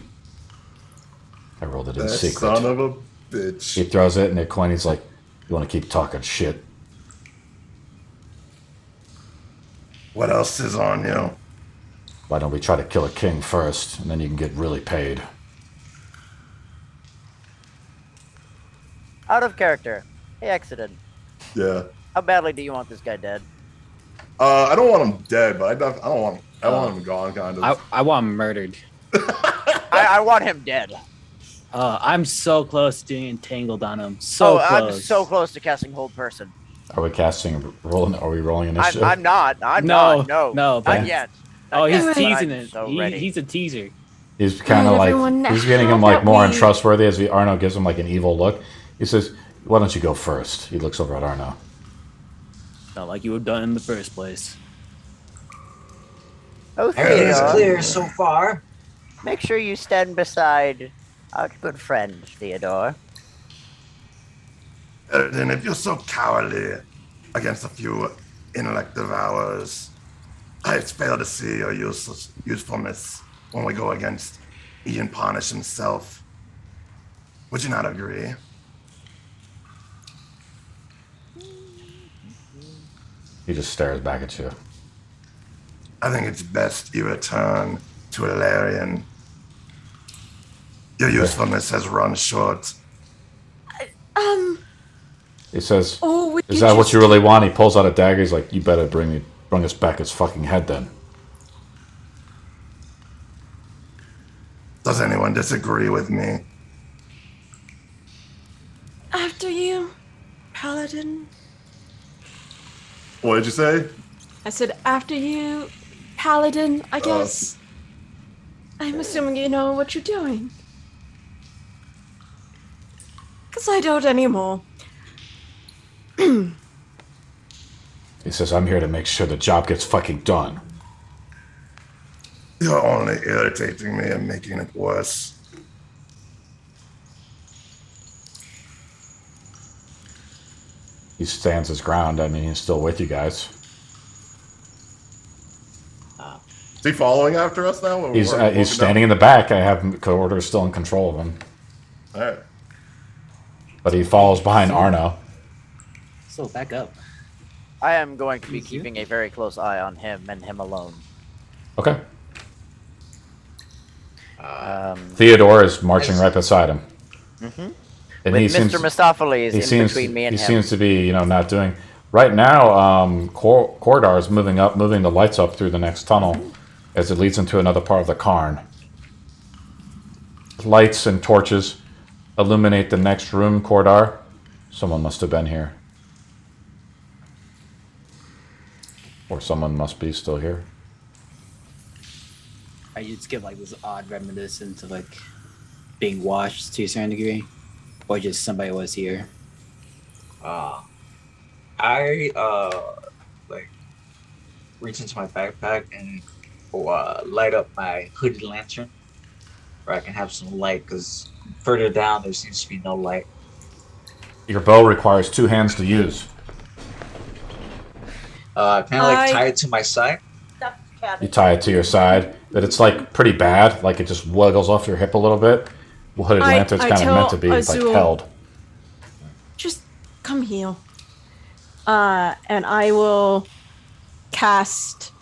I rolled it in That secret. son of a bitch. He throws it in the coin. He's like, you want to keep talking shit? What else is on you? Why don't we try to kill a king first, and then you can get really paid? Out of character. Hey, accident. Yeah. How badly do you want this guy dead? I don't want him dead, but I want him gone, kind of. I want him murdered. I want him dead. I'm so close to doing entangled on him. So close. I'm so close to casting hold person. Are we Are we rolling initiative? I'm not. No, No, not not yet. Oh, he's Not yet, but teasing I'm it. so ready. He's a teaser. He's kind of Alright, like everyone, he's getting him how like about more we- untrustworthy as Arno gives him like an evil look. He says, "Why don't you go first?" He looks over at Arno. Not like you were done in the first place. Oh, Everything's Theodore, clear so far. make sure you stand beside our good friend, Theodore. And if you're so cowardly against a few intellect devourers, I fail to see your usefulness when we go against Ian Parnish himself. Would you not agree? He just stares back at you. I think it's best you return to Ellarian. Your usefulness has run short. He says, Oh, we "Is that what you really want?" He pulls out a dagger. He's like, "You better bring us back his fucking head, then." Does anyone disagree with me? After you, Paladin. What did you say? I said after you, Paladin, I guess. I'm assuming you know what you're doing. Because I don't anymore. He says, "I'm here to make sure the job gets fucking done." You're only irritating me and making it worse. He stands his ground. I mean, he's still with you guys. Is he following after us now? Or He's we're walking standing in the back. I have co-orders still in control of him, down? All right. but he follows behind Arno. So back up. I am going to be Thank you. keeping a very close eye on him and him alone. Okay. Theodore Theodore is marching right beside him. Mhm. And with he Mr. seems Mistopheles in seems between me and he him. seems to be not doing right now. Cordar is moving the lights up through the next tunnel as it leads into another part of the cairn. Lights and torches illuminate the next room. Cordar, someone must have been here, or someone must be still here. I just get like this odd reminiscence of like being watched to a certain degree, or just somebody was here. I like reach into my backpack and light up my hooded lantern, where I can have some light. Because further down there seems to be no light. Your bow requires 2 hands to use. Can I like tie it to my side? You tie it to your side, but it's like pretty bad. Like it just wiggles off your hip a little bit. Hooded lantern's I kind of tell meant to be like Azul- held. Just come here. And I will cast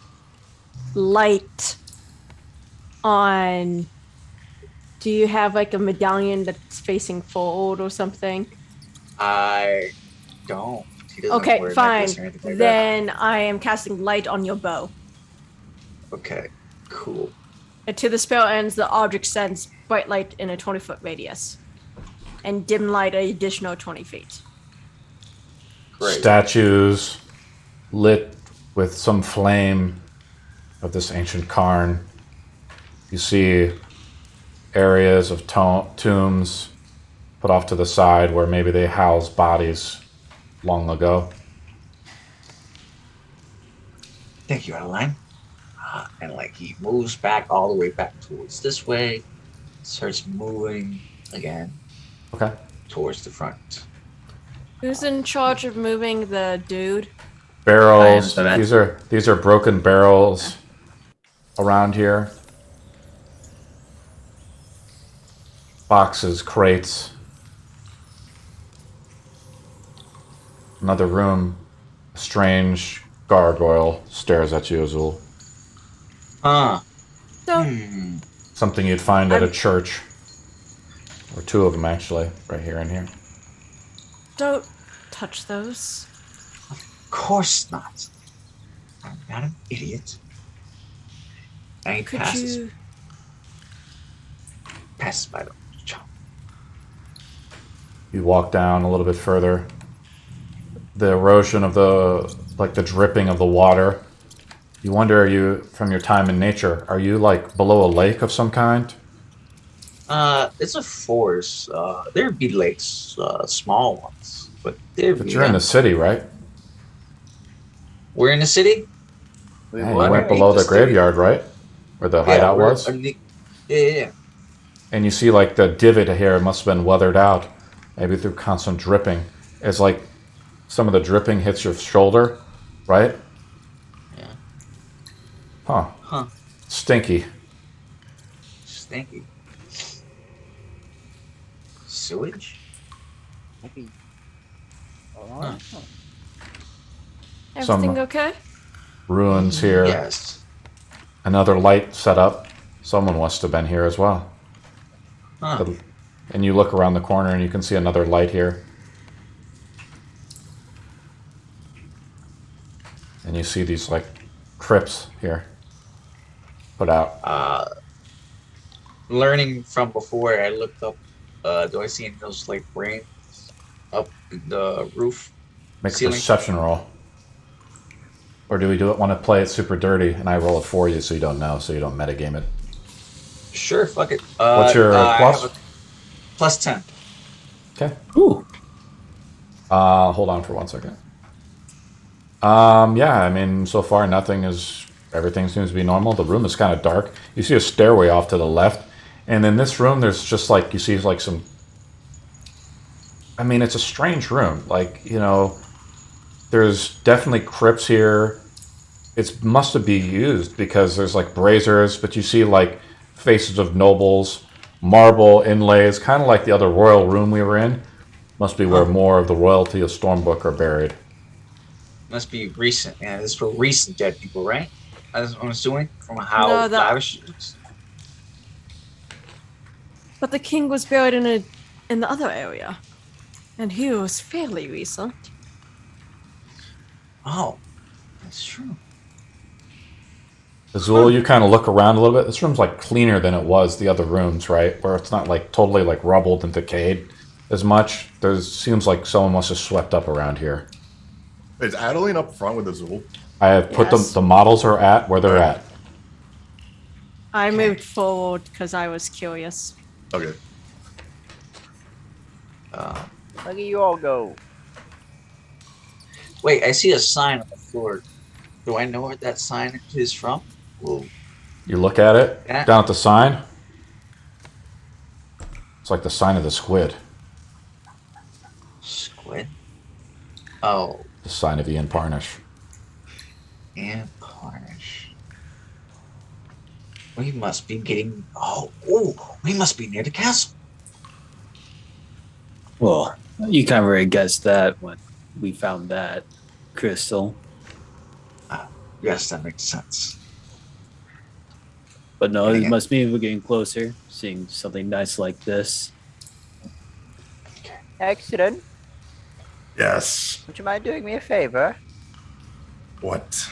light on. Do you have like a medallion that's facing forward or something? I don't. He doesn't Okay, wear a fine. necklace or anything like that. Then I am casting light on your bow. Okay, cool. Until the spell ends, the object sends bright light in a 20-foot radius. And dim light an additional 20 feet. Great. Statues lit with some flame of this ancient cairn. You see areas of tombs put off to the side where maybe they housed bodies long ago. Thank you, Adeline. And like he moves back all the way back towards this way, starts moving again Okay. towards the front. Who's in charge of moving the dude? Barrels. I am. These are broken barrels around here. Boxes, crates. Another room. A strange gargoyle stares at you, Azul. Huh. Don't Something you'd find at a I'm- church. Or 2 of them, actually, right here and here. don't touch those. Of course not. I'm not an idiot. And he Could passes you by the chop. You walk down a little bit further. The erosion of the dripping of the water. You wonder, are you, from your time in nature, are you like below a lake of some kind? It's a forest. There'd be lakes, small ones, but You're in the city, right? We're in the city. Yeah, you went below the graveyard, right? Where the hideout was? Yeah. And you see like the divot here must have been weathered out, maybe through constant dripping. It's like some of the dripping hits your shoulder, right? Yeah. Huh. Stinky. Sewage? Maybe. Everything okay? Ruins here. Yes. Another light set up. Someone must have been here as well. Huh. And you look around the corner and you can see another light here. And you see these like crypts here put out. Learning from before, I looked up. Do I see any of those like brains up in the roof? Make a ceiling? perception roll. Or do we want to play it super dirty and I roll it for you so you don't know, so you don't metagame it? Sure, fuck it. What's your plus? I have a +10. Okay. Ooh. Hold on for 1 second. Yeah, I mean, so far everything seems to be normal. The room is kind of dark. You see a stairway off to the left. And in this room, there's just like, you see like some, I mean, it's a strange room. Like, you know, there's definitely crypts here. It must have been used because there's like braziers, but you see like faces of nobles, marble inlays, kind of like the other royal room we were in. Must be where more of the royalty of Stormbrook are buried. Must be recent. Yeah, this is for recent dead people, right? I'm assuming from how No, lavish it is. But the king was buried in the other area, and he was fairly recent. Oh, that's true. Azul, you kind of look around a little bit. This room's like cleaner than it was the other rooms, right? Where it's not like totally like rubbled and decayed as much. Seems like someone must have swept up around here. Is Adeline up front with Azul? I have put Yes. the models are at where they're at. I moved forward because I was curious. Okay. Look at you all go. Wait, I see a sign on the floor. Do I know what that sign is from? Whoa. You look at it, Yeah. down at the sign. It's like the sign of the squid. Squid? Oh, The sign of Ian Parnish. and Parnish. We must be getting. Oh, we must be near the castle. Well, you kind of already guessed that when we found that crystal. Yes, that makes sense. But no, Dang it it. must mean we're getting closer, seeing something nice like this. Excellent. Yes. Would you mind doing me a favor? What?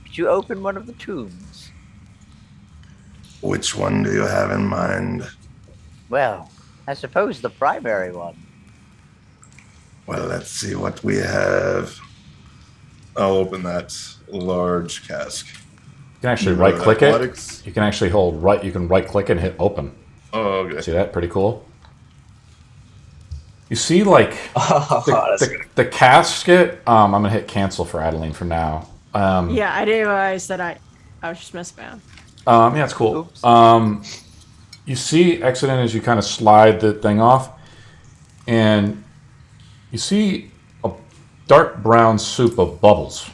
Could you open one of the tombs? Which one do you have in mind? Well, I suppose the primary one. Well, let's see what we have. I'll open that large cask. You can actually You right click it. athletics? You can actually hold right. You can right click and hit open. Oh, okay. See that? Pretty cool. You see, like That's the casket. I'm gonna hit cancel for Adeline for now. Yeah, I didn't realize that I was just messing around. Yeah, it's cool. Oops. You see accident as you kind of slide the thing off, and you see a dark brown soup of bubbles.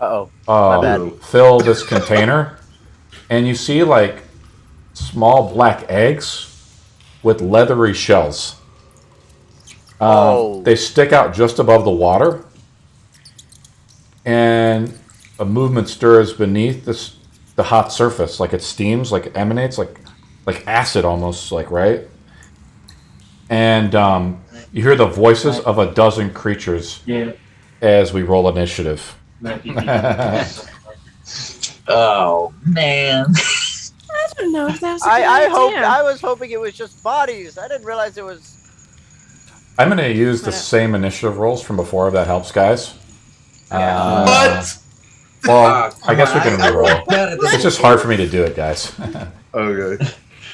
Uh-oh. My bad. Fill this container, and you see like small black eggs with leathery shells. Oh. They stick out just above the water, and a movement stirs beneath the hot surface, like it steams, like it emanates, like acid almost, like, right? And you hear the voices of a dozen creatures as we roll initiative. Oh man. I don't know if that was a I good idea. was hoping it was just bodies. I didn't realize it was I'm going to use the same initiative rolls from before, if that helps, guys. What? Well, I guess we can reroll. Better than It's just hard for me to do it, guys. Give me Okay.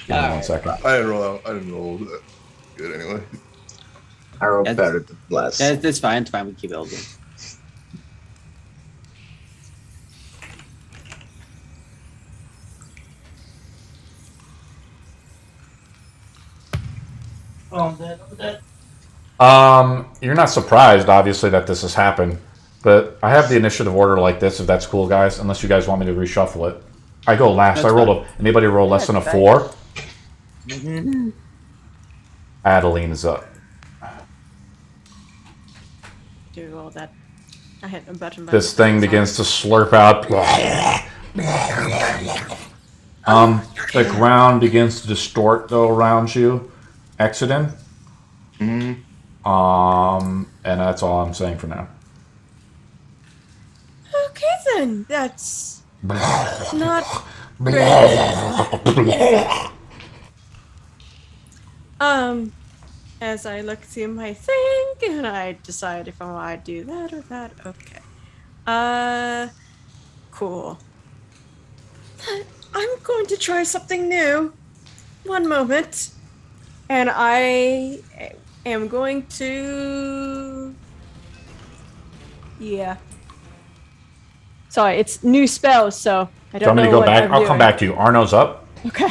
1 second. I didn't roll out. I didn't roll that good anyway. I rolled That's- better than last. Yeah, it's fine. It's fine. We keep it open. You're not surprised, obviously, that this has happened, but I have the initiative order like this, if that's cool, guys, unless you guys want me to reshuffle it. I go last. That's I rolled anybody roll less than a That's 4? Mhm. Adeline is up. Do all that. I hit a button. by This mistake, thing sorry. begins to slurp out. The ground begins to distort, though, around you. Exodus. Mm-hmm. And that's all I'm saying for now. Okay then, that's not great. As I look through my thing and I decide if I want to do that or that. Okay. Cool. I'm going to try something new. One moment. And I am going to. Yeah. Sorry, it's new spells, so I Do you don't want me know to go what back? I'm I'll come doing. back to you. Arno's up. Okay.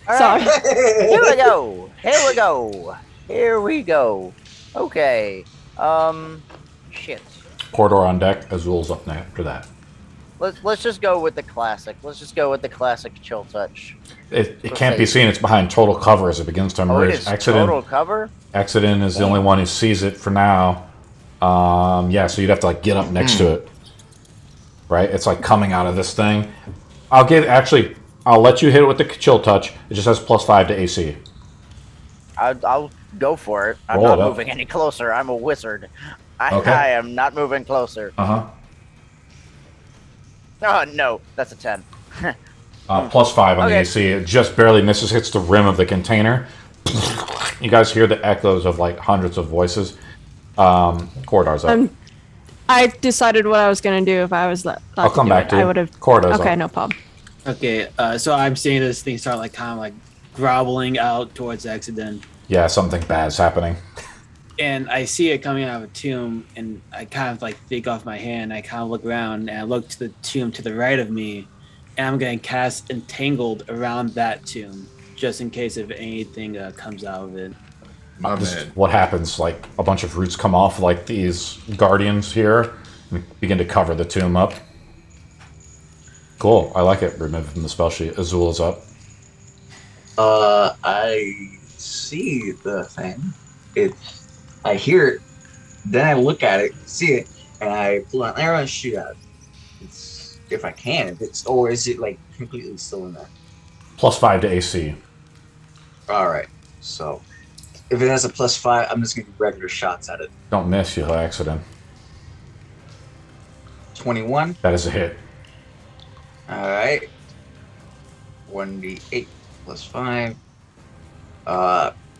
All Sorry. right. Here we go. Here we go. Here we go. Okay. Shit. Corridor on deck. Azul's up after that. Let's just go with the classic. Let's just go with the classic chill touch. It can't be seen. It's behind total cover as it begins to Oh, emerge. it is total cover? Exodus is the only one who sees it for now. Yeah, so you'd have to like get up next to it. Right? It's like coming out of this thing. I'll let you hit it with the chill touch. It just has +5 to AC. I'll go for it. I'm Roll not it up. moving any closer. I'm a wizard. Okay. I am not moving closer. Uh-huh. Oh, no. That's a 10. +5 on the Okay. AC. It just barely misses, hits the rim of the container. You guys hear the echoes of like hundreds of voices. Corridor's up. I decided what I was going to do if I was I'll come back to you. I would have. Corridor's Okay, up. no problem. Okay, so I'm seeing this thing start like kind of like groveling out towards Exodus. Yeah, something bad's happening. And I see it coming out of a tomb, and I kind of like take off my hand. I kind of look around, and I look to the tomb to the right of me, and I'm going to cast Entangled around that tomb, just in case if anything comes out of it. My This- man. what happens, like a bunch of roots come off like these guardians here and begin to cover the tomb up. Cool, I like it. Remove from the spell sheet. Azul is up. I see the thing. I hear it. Then I look at it, see it, and I pull an arrow and shoot at it. It's, if I can. Or is it like completely still in there? +5 to AC. All right. So if it has a +5, I'm just gonna do regular shots at it. Don't miss, you'll accident. 21. That is a hit. All right. 1d8 +5.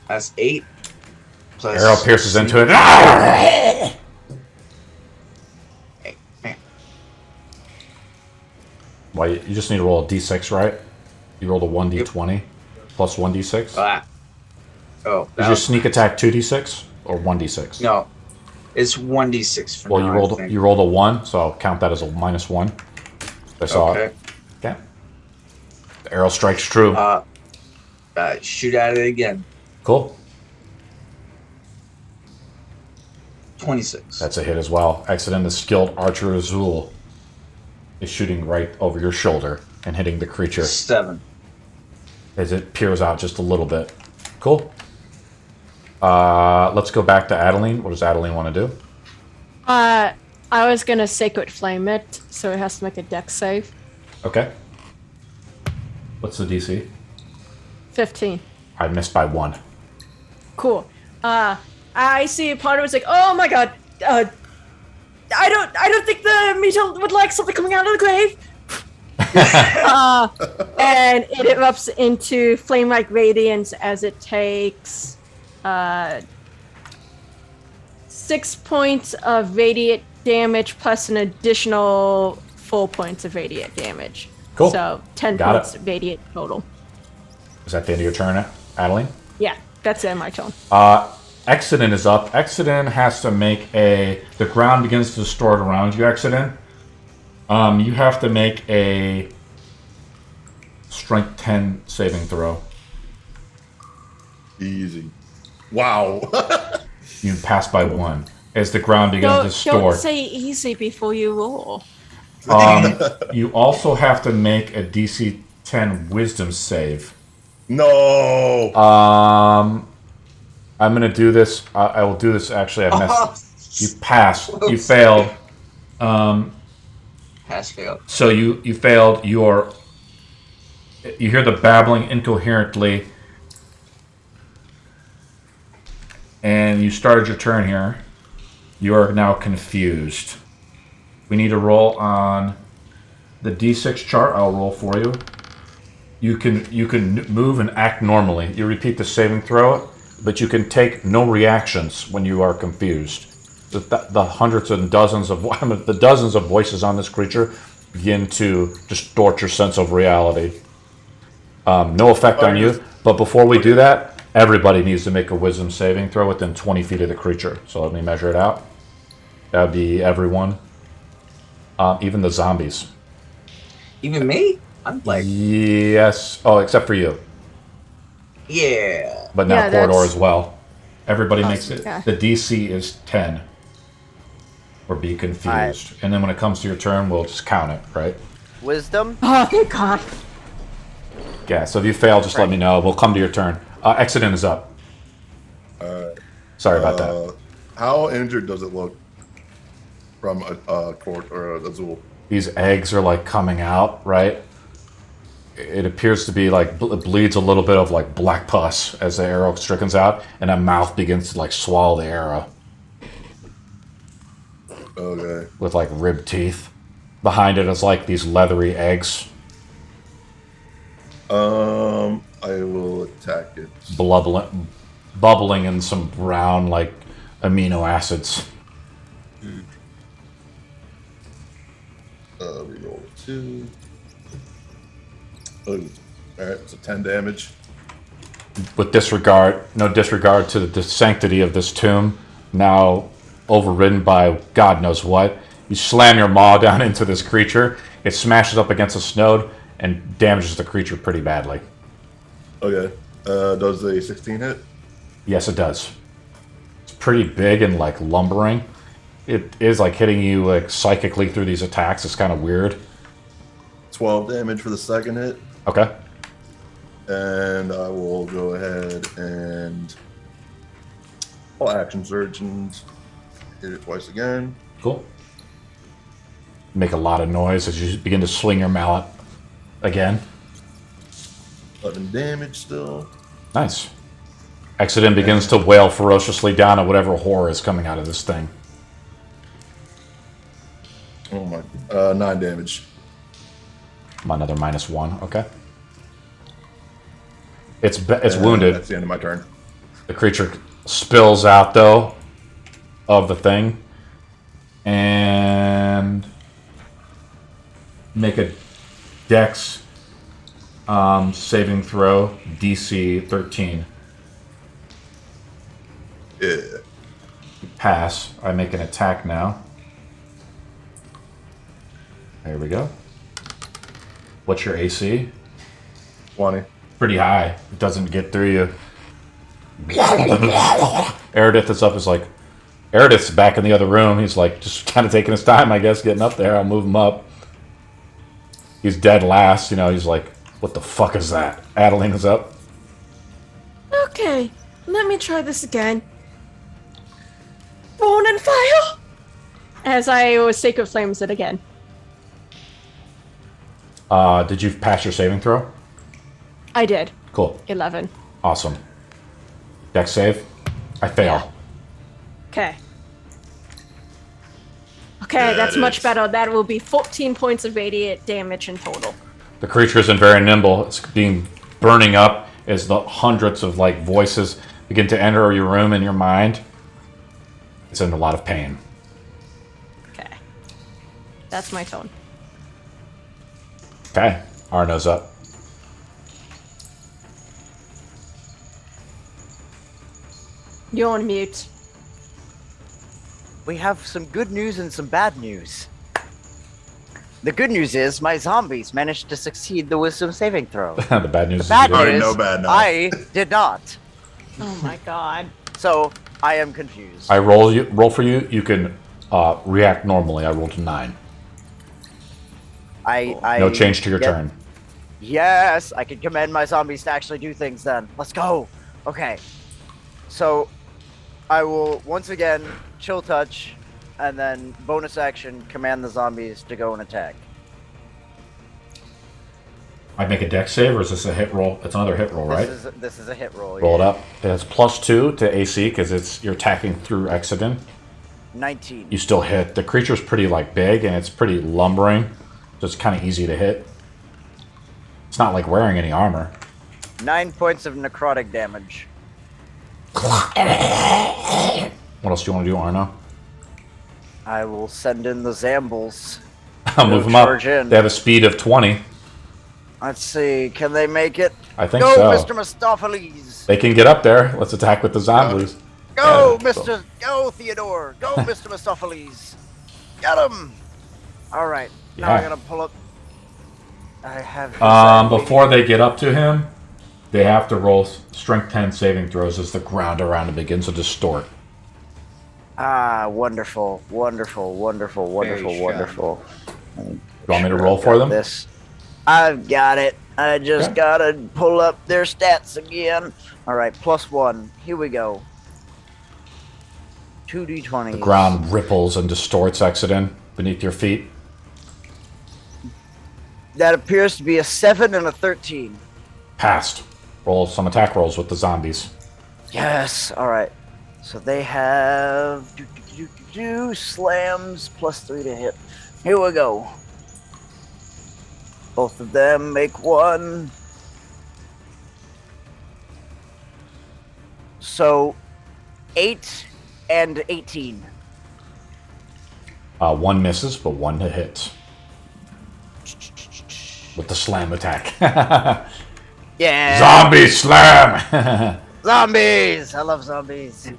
That's 8. Plus Arrow pierces into it. Hey, man. Well, you just need to roll a d6, right? You rolled a 1d20 plus 1d6. Oh. Is that your was- sneak attack 2d6 or 1d6? No. It's 1d6 for Well, now, you I rolled think. you rolled a 1, so I'll count that as a -1. I saw Okay. it. Okay. The arrow strikes true. Shoot at it again. Cool. 26. That's a hit as well. Accident, the skilled archer Azul is shooting right over your shoulder and hitting the creature 7. as it peers out just a little bit. Cool. Let's go back to Adeline. What does Adeline want to do? I was going to Sacred Flame it, so it has to make a dex save. Okay. What's the DC? 15. I missed by 1. Cool. I see a part of it's like, oh my god, I don't think the metal would like something coming out of the grave. And it erupts into flame-like radiance as it takes 6 points of radiant damage plus an additional 4 points of radiant damage. Cool. So 10 Got points it. radiant total. Is that the end of your turn, Adeline? Yeah, that's it, my turn. Exodin is up. Exodin has to make a... The ground begins to distort around you, Exodin. You have to make a strength 10 saving throw. Easy. Wow. You pass by 1 as the ground begins to Don't distort. say easy before you roll. You also have to make a DC 10 wisdom save. No. I'm going to do this. I will do this. Actually, I messed. You passed. You failed. Pass fail. So you failed. You hear the babbling incoherently, and you started your turn here. You are now confused. We need to roll on the D6 chart. I'll roll for you. You can move and act normally. You repeat the saving throw, but you can take no reactions when you are confused. The hundreds and dozens of the dozens of voices on this creature begin to distort your sense of reality. No effect on you, but before we do that, everybody needs to make a wisdom saving throw within 20 feet of the creature. So let me measure it out. That would be everyone, even the zombies. Even me? I'm like, Yes. Oh, except for you. yeah. But now Yeah, Corridor that's- as well. Everybody makes it. yeah. The DC is 10. Or be confused. And then when it comes to your turn, we'll just count it, right? Wisdom. Oh, thank God. Yeah, so if you fail, just let me know. We'll come to your turn. Exodin is up. Sorry about that. How injured does it look from a court or a Azul? These eggs are like coming out, right? It appears to be like it bleeds a little bit of like black pus as the arrow strickens out, and a mouth begins to like swallow the arrow Okay. with like ribbed teeth. Behind it is like these leathery eggs I will attack it. bubbling in some brown like amino acids. Reroll 2. Oh, alright, so 10 damage. With no disregard to the sanctity of this tomb, now overridden by God knows what. You slam your maw down into this creature, it smashes up against a snode, and damages the creature pretty badly. Okay. Does a 16 hit? Yes, it does. It's pretty big and like lumbering. It is like hitting you like psychically through these attacks. It's kind of weird. 12 damage for the second hit. Okay. And I will go ahead and I'll action surge and hit it twice again. Cool. Make a lot of noise as you begin to swing your mallet again. 11 damage still. Nice. Exodin begins to wail ferociously down at whatever horror is coming out of this thing. Oh my. 9 damage. Another -1. Okay. It's wounded. That's the end of my turn. The creature spills out though of the thing, and make a Dex saving throw, DC 13. Yeah. Pass. I make an attack now. There we go. What's your AC? 20. Pretty high. It doesn't get through you. Eridith is up. Is like, Eridith's back in the other room. He's like just kind of taking his time, I guess, getting up there. I'll move him up. He's dead last. You know, he's like, what the fuck is that? Adeline is up. Okay, let me try this again. Born in fire! As I was Sacred Flames it again. Did you pass your saving throw? I did. Cool. 11. Awesome. Dex save? I fail. Okay. Okay, that's much is. better. That will be 14 points of radiant damage in total. The creature isn't very nimble. It's being burning up as the hundreds of like voices begin to enter your room in your mind. It's in a lot of pain. Okay. That's my tone. Okay, Arno's up. You're on mute. We have some good news and some bad news. The good news is my zombies managed to succeed the wisdom saving throw. The bad news The bad is news, no bad news. I did not. Oh my god. So I am confused. I roll for you. You can react normally. I rolled a 9. I No change to your get- turn. Yes, I can command my zombies to actually do things then. Let's go. Okay. So I will once again chill touch and then bonus action command the zombies to go and attack. I make a dex save, or is this a hit roll? It's another hit roll, right? This is a hit roll. Roll it yeah. up. It has +2 to AC because you're attacking through accident. 19. You still hit. The creature's pretty big and it's pretty lumbering, so it's kind of easy to hit. It's not like wearing any armor. 9 points of necrotic damage. What else do you want to do, Arno? I will send in the Zambles. I'll move them up. charge in. They have a speed of 20. Let's see, can they make it? I think Go, so. Mr. Mistopheles! They can get up there. Let's attack with the zombies. Go, Yeah, Mr. Go, Theodore! Go, Mr. Mistopheles! Get him! Alright, now Yeah. I'm gonna pull up. I have. Before they get up to him, they have to roll strength 10 saving throws as the ground around them begins to distort. Ah, wonderful, wonderful, wonderful, wonderful, strong. wonderful. You want me to roll for them? This. I've got it. I just Okay. gotta pull up their stats again. Alright, +1. Here we go. 2d20. The ground ripples and distorts accident beneath your feet. That appears to be a 7 and a 13. Passed. Roll some attack rolls with the zombies. Yes. All right. So they have slams +3 to hit. Here we go. Both of them make 1. So 8 and 18. 1 misses, but 1 hits. With the slam attack. Yeah. Zombie slam! Zombies. I love zombies.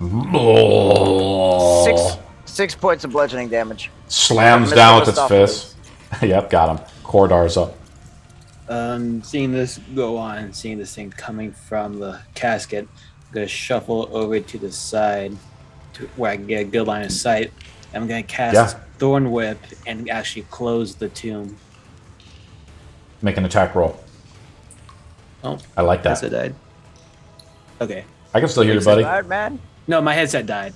Oh. 6 points of bludgeoning damage. Slams Mr. down with its Mistopheles. fist. Yep, got him. Cordar's up. Seeing this go on, seeing this thing coming from the casket, I'm gonna shuffle over to the side to where I can get a good line of sight. I'm gonna cast Thorn Whip and actually close the tomb. Make an attack roll. Oh, I like that. headset died. Okay. I can still hear you, buddy. Alright, man. No, my headset died.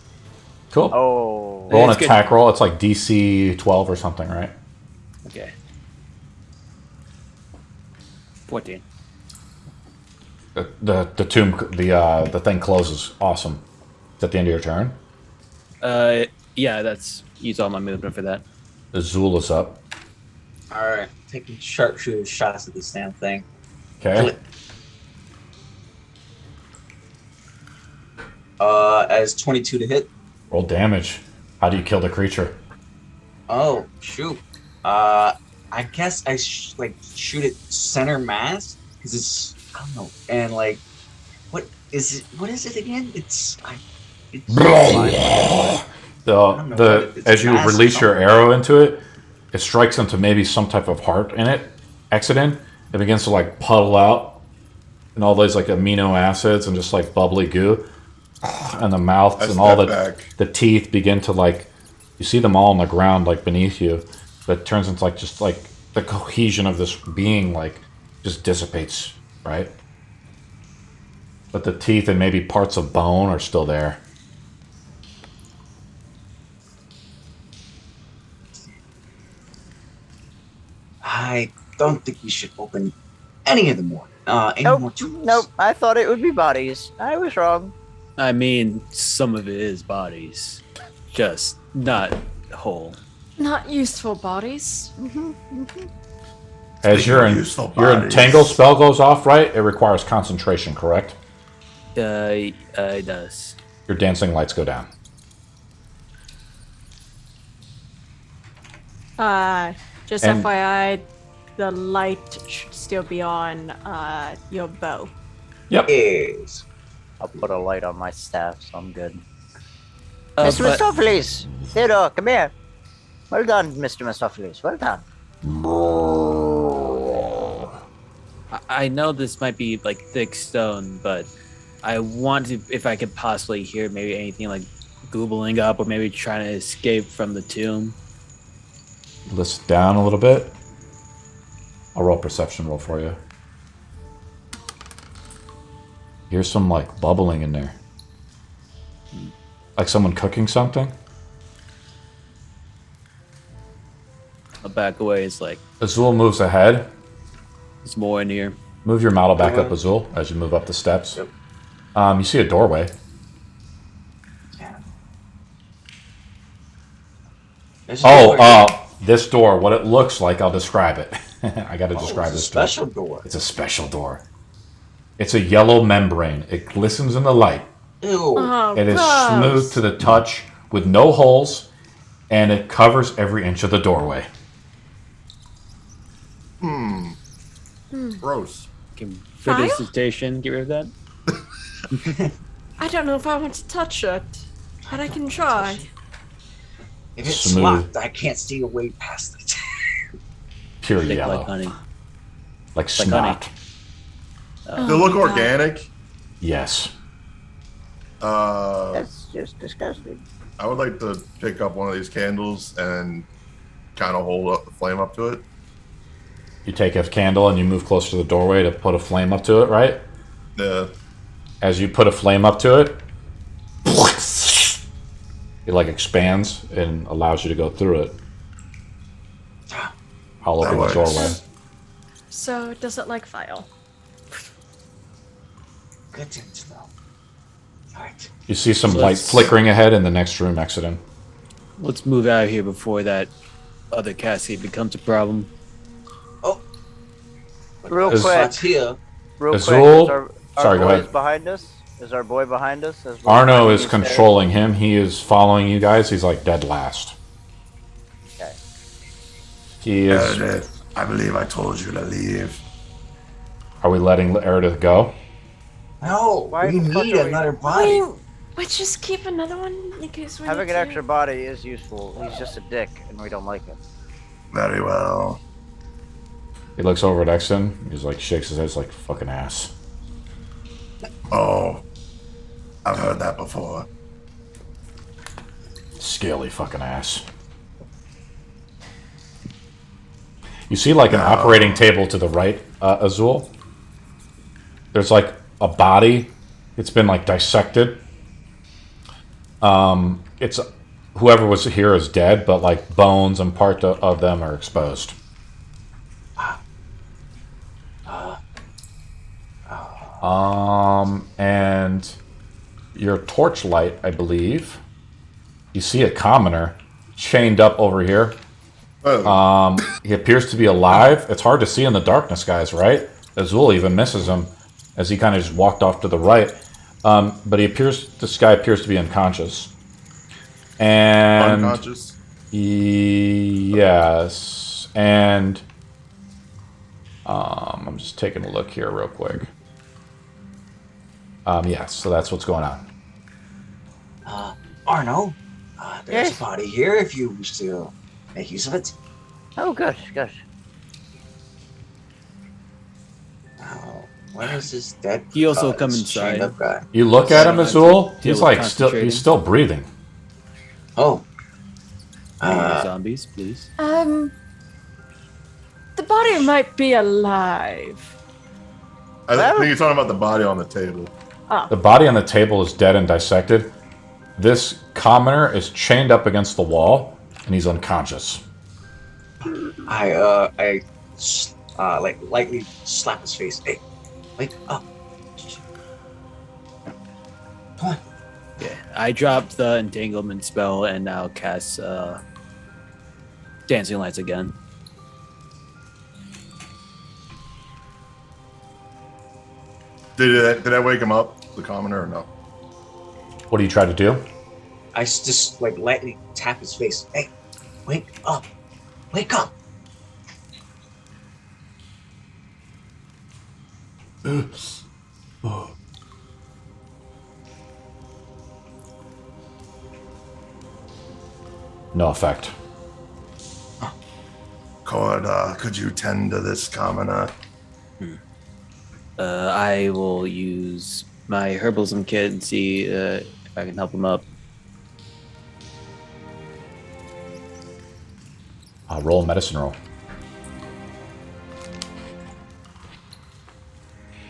Cool. Oh. Roll an It's good. attack roll. It's like DC 12 or something, right? Okay. 14. The tomb, the thing closes. Awesome. Is that the end of your turn? Yeah, that's use all my movement for that. Azul is up. Alright, taking sharpshooter shots at this damn thing. Okay. As 22 to hit. Roll damage. How do you kill the creature? Oh, shoot. I guess I shoot it center mass because it's, I don't know, and what is it again? It's As you release your arrow into it, it strikes into maybe some type of heart in it. Accident. It begins to puddle out, and all those amino acids and just bubbly goo, and the mouth I and all step back. the teeth begin to you see them all on the ground beneath you, but it turns into just the cohesion of this being just dissipates, right? But the teeth and maybe parts of bone are still there. I don't think we should open any of the more. Any Nope. more tombs. Nope. I thought it would be bodies. I was wrong. I mean, some of it is bodies, just not whole. Not useful bodies. As Speaking of useful your bodies. entangle spell goes off, right? It requires concentration, correct? It does. Your dancing lights go down. Just And- FYI, the light should still be on your bow. Yep. Yes. I'll put a light on my staff, so I'm good. but Mr. Mistopheles! Theodore, come here. Well done, Mr. Mistopheles. Well done. I know this might be like thick stone, but I want to, if I could possibly hear maybe anything like googling up or maybe trying to escape from the tomb. Listen down a little bit. I'll roll a perception roll for you. Here's some like bubbling in there. Like someone cooking something. I'll back away. It's like Azul moves ahead. it's more in here. Move your model back up, Azul, as you move up the steps. Yep. You see a doorway. Yeah. There's a door. This door, what it looks like, I'll describe it. I gotta describe it's a this door. special door. It's a special door. It's a yellow membrane. It glistens in the light. Ew. Oh, It is gross. smooth to the touch with no holes, and it covers every inch of the doorway. Gross. Can Fire? prestidigitation get rid of that? I don't know if I want to touch it, but I can try. If it's Smooth. locked, I can't see a way past it. Pure Thick yellow. like honey. Like honey. snot. Oh They look my God. organic. Yes. That's just disgusting. I would like to pick up one of these candles and kind of hold up the flame up to it. You take a candle and you move closer to the doorway to put a flame up to it, right? Yeah. As you put a flame up to it, it like expands and allows you to go through it. I'll That open the works. doorway. So does it like fire? Good thing to know. Alright. You see some So light let's- flickering ahead in the next room exiting. Let's move out of here before that other cascade becomes a problem. Real Is- quick, Spots here. real Azul- quick. Is our Sorry, go boy ahead. behind us? Is our boy behind us? As we're Arno climbing is these stairs? controlling him. He is following you guys. He's like dead last. Okay. He is. Meredith, I believe I told you to leave. Are we letting Meredith go? No, Why we the fuck need are we- another body. We just keep another one in case we Having need an to. extra body is useful. He's just a dick, and we don't like him. Very well. He looks over at Exton. He's like shakes his head. He's like fucking ass. Oh, I've heard that before. Scaly fucking ass. You see like an operating table to the right, Azul. There's like a body. It's been like dissected. It's whoever was here is dead, but like bones and part of them are exposed. And your torchlight, I believe. You see a commoner chained up over here. Oh, He appears to be alive. It's hard to see in the darkness, guys, right? Azul even misses him as he kind of just walked off to the right. But this guy appears to be unconscious. And unconscious. yes. And I'm just taking a look here real quick. Yes, so that's what's going on. Arno, there's Yes? a body here if you wish to make use of it. Oh, good, good. Where is this dead? He also come this inside. chained up guy? You look at him, So, Azul. deal He's with like concentrating. he's still breathing. Oh. Zombies, please. The body might be alive. I think you're talking about the body on the table. The body on the table is dead and dissected. This commoner is chained up against the wall, and he's unconscious. I like lightly slap his face. Hey, wake up! Come on. Yeah, I dropped the entanglement spell and now cast dancing lights again. Did that wake him up, the commoner, or no? What do you try to do? I just like lightly tap his face. Hey, wake up! Wake up! No effect. Cord, could you tend to this commoner? I will use my herbalism kit and see if I can help him up. Roll a medicine roll.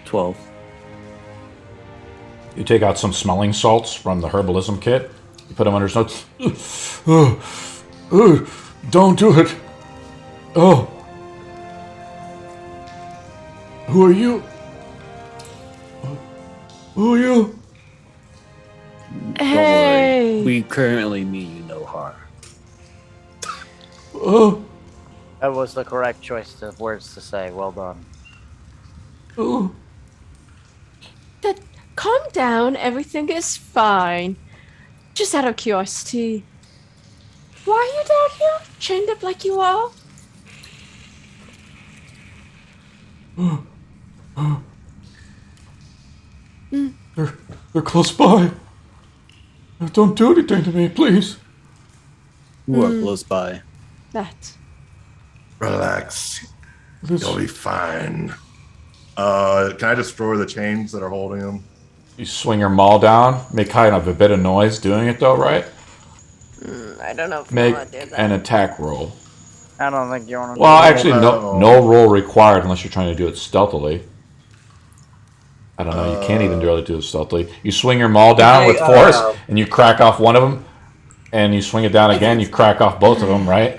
12. You take out some smelling salts from the herbalism kit. You put them under his nose. Don't do it. Oh. Who are you? Who are you? Don't Hey. worry. We currently mean you no harm. Oh. That was the correct choice of words to say. Well done. Oh. Calm down. Everything is fine. Just out of curiosity, why are you down here, chained up like you are? They're close by. Don't do anything to me, please. Who are close by? That. Relax. This- You'll be fine. Can I destroy the chains that are holding him? You swing your maul down. Make kind of a bit of noise doing it, though, right? I don't know if Make I want to do that. an attack roll. I don't think you want to. Well, actually, no. no roll required unless you're trying to do it stealthily. I don't know. You can't even really do it stealthily. You swing your maul down Okay, with force, and you crack off one of them, and you swing it down again. You crack off both of them, right?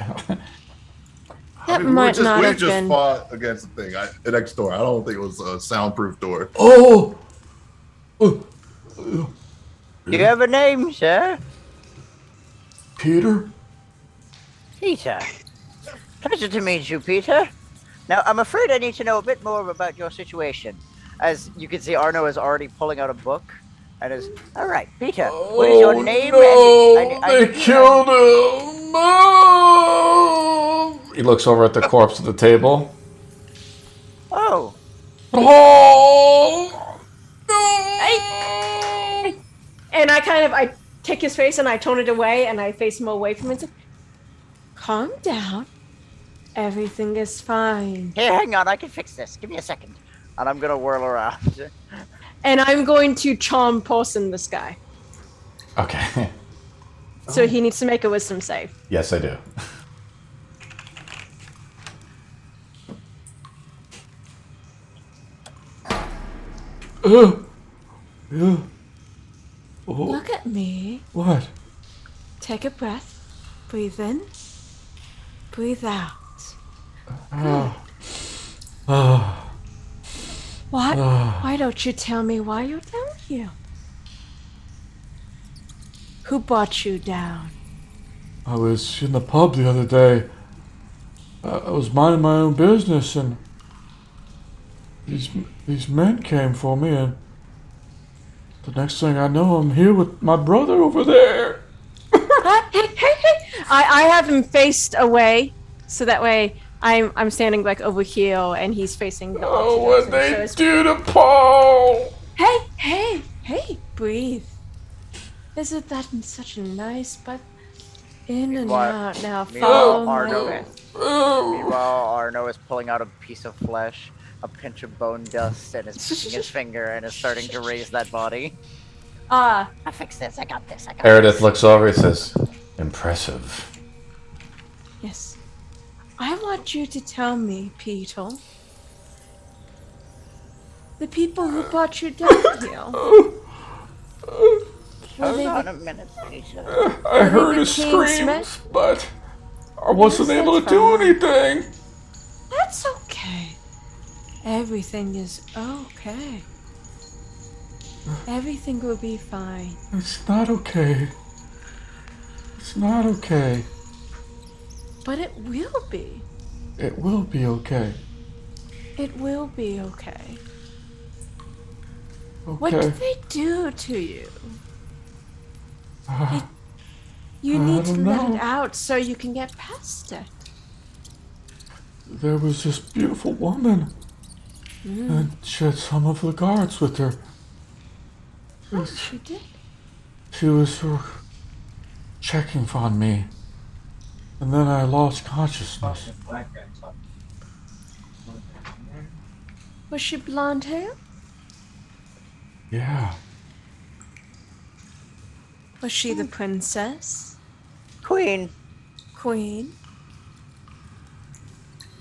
That might not we have just been. fought against the thing. The next door. I don't think it was a soundproof door. Oh! Do you have a name, sir? Peter? Peter. Pleasure to meet you, Peter. Now, I'm afraid I need to know a bit more about your situation. As you can see, Arno is already pulling out a book and is, all right, Peter, what is your name? No, they killed him! No! He looks over at the corpse at the table. Oh, Oh! No! And I take his face and I tone it away and I face him away from it. And say, calm down. Everything is fine. here, hang on, I can fix this. Give me a second. And I'm gonna whirl around. And I'm going to charm poison this guy. Okay. So he needs to make a wisdom save. Yes, I do. Yeah. Oh, Look at me. what? Take a breath. Breathe in. Breathe out. What? Why don't you tell me why you're down here? Who brought you down? I was in the pub the other day. I was minding my own business, and these men came for me, and the next thing I know, I'm here with my brother over there. Hey. I have him faced away, so that way I'm standing like over here, and he's facing the Oh, opposite what direction, they so do to Paul! Hey, breathe. Isn't that such a nice breath? In and What? out now. Meanwhile, Follow my Arno breath. Meanwhile, Arno is pulling out a piece of flesh, a pinch of bone dust, and is picking his finger and is starting to raise that body. Ah, I fix this. I got this. Meredith looks over and says, "Impressive." yes. I want you to tell me, Peter. The people who brought you down here. Hold on a minute, Peter. I heard the his King's screams, men? but I wasn't Yes, able to that's do fine. anything. That's okay. Everything is okay. Everything will be fine. It's not okay. It's not okay. But it will be. It will be okay. It will be okay. Okay. What did they do to you? You need to don't let know. it out so you can get past it. There was this beautiful woman, and she had some of the guards with her. Oh, she did. She was checking on me, and then I lost consciousness. Was she blonde hair? Yeah, Was she the princess? Queen. Queen?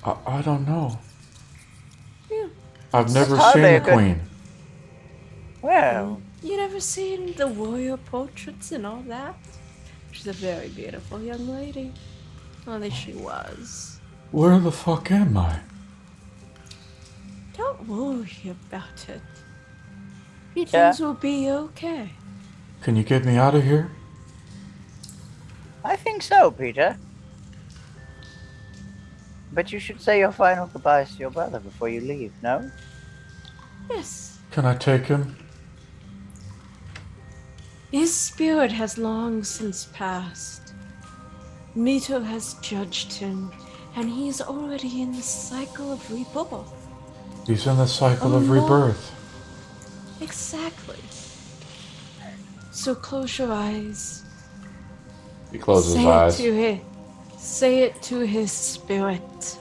I don't know. Yeah. I've never hardly seen a the good- queen. Well, You never seen the royal portraits and all that? She's a very beautiful young lady. Or at least she was. Where the fuck am I? Don't worry about it. Peter. Things will be okay. Can you get me out of here? I think so, Peter. But you should say your final goodbyes to your brother before you leave, no? Yes. Can I take him? His spirit has long since passed. Mito has judged him, and he is already in the cycle of rebirth. He's in the cycle Oh, of no. rebirth. Exactly. So close your eyes. He closes his Say eyes. it to his, say it to his spirit,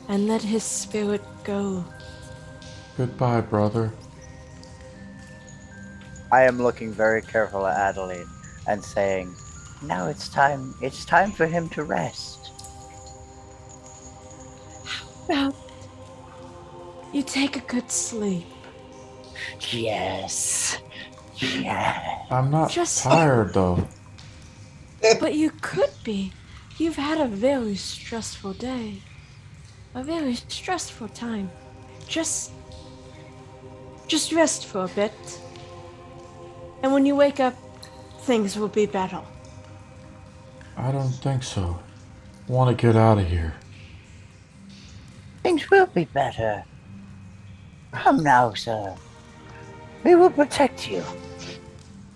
and let his spirit go. Goodbye, brother. I am looking very careful at Adeline and saying, now it's time for him to rest. Now, you take a good sleep. Yes. Yes. I'm not Just- tired, though. But you could be. You've had a very stressful day. A very stressful time. Just rest for a bit. And when you wake up, things will be better. I don't think so. I want to get out of here. Things will be better. Come now, sir. We will protect you.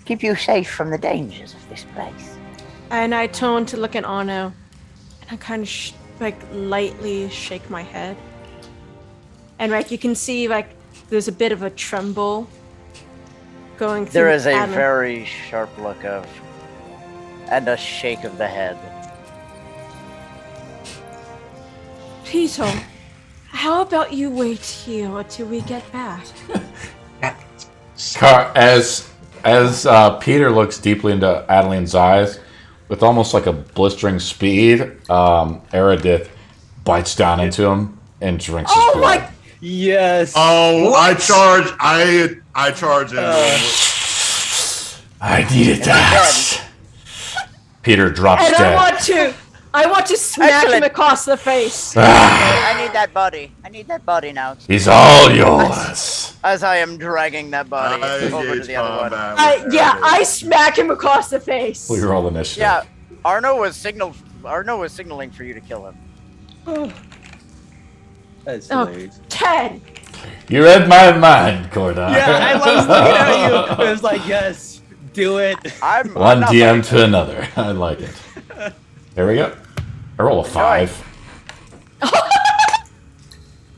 Keep you safe from the dangers of this place. And I turn to look at Arno, and I kind of lightly shake my head. And you can see there's a bit of a tremble going through. There is a Adeline. very sharp look of, and a shake of the head. Peter, how about you wait here until we get back? As Peter looks deeply into Adeline's eyes, with almost like a blistering speed, Eredith bites down into him and drinks his blood. Yes. Oh, I charge him. I needed that. Peter drops And dead. I want to smack him Excellent. across the face. I need that body. I need that body now. He's all yours. As I am dragging that body over to the other one. I smack him across the face. We roll initiative. Yeah, Arno was signaling for you to kill him. That's Oh, hilarious. 10. You read my mind, Corda. Yeah, I was looking at you. It was like, yes, do it. I'm One not DM letting to another. I like it. There we go. I roll a 5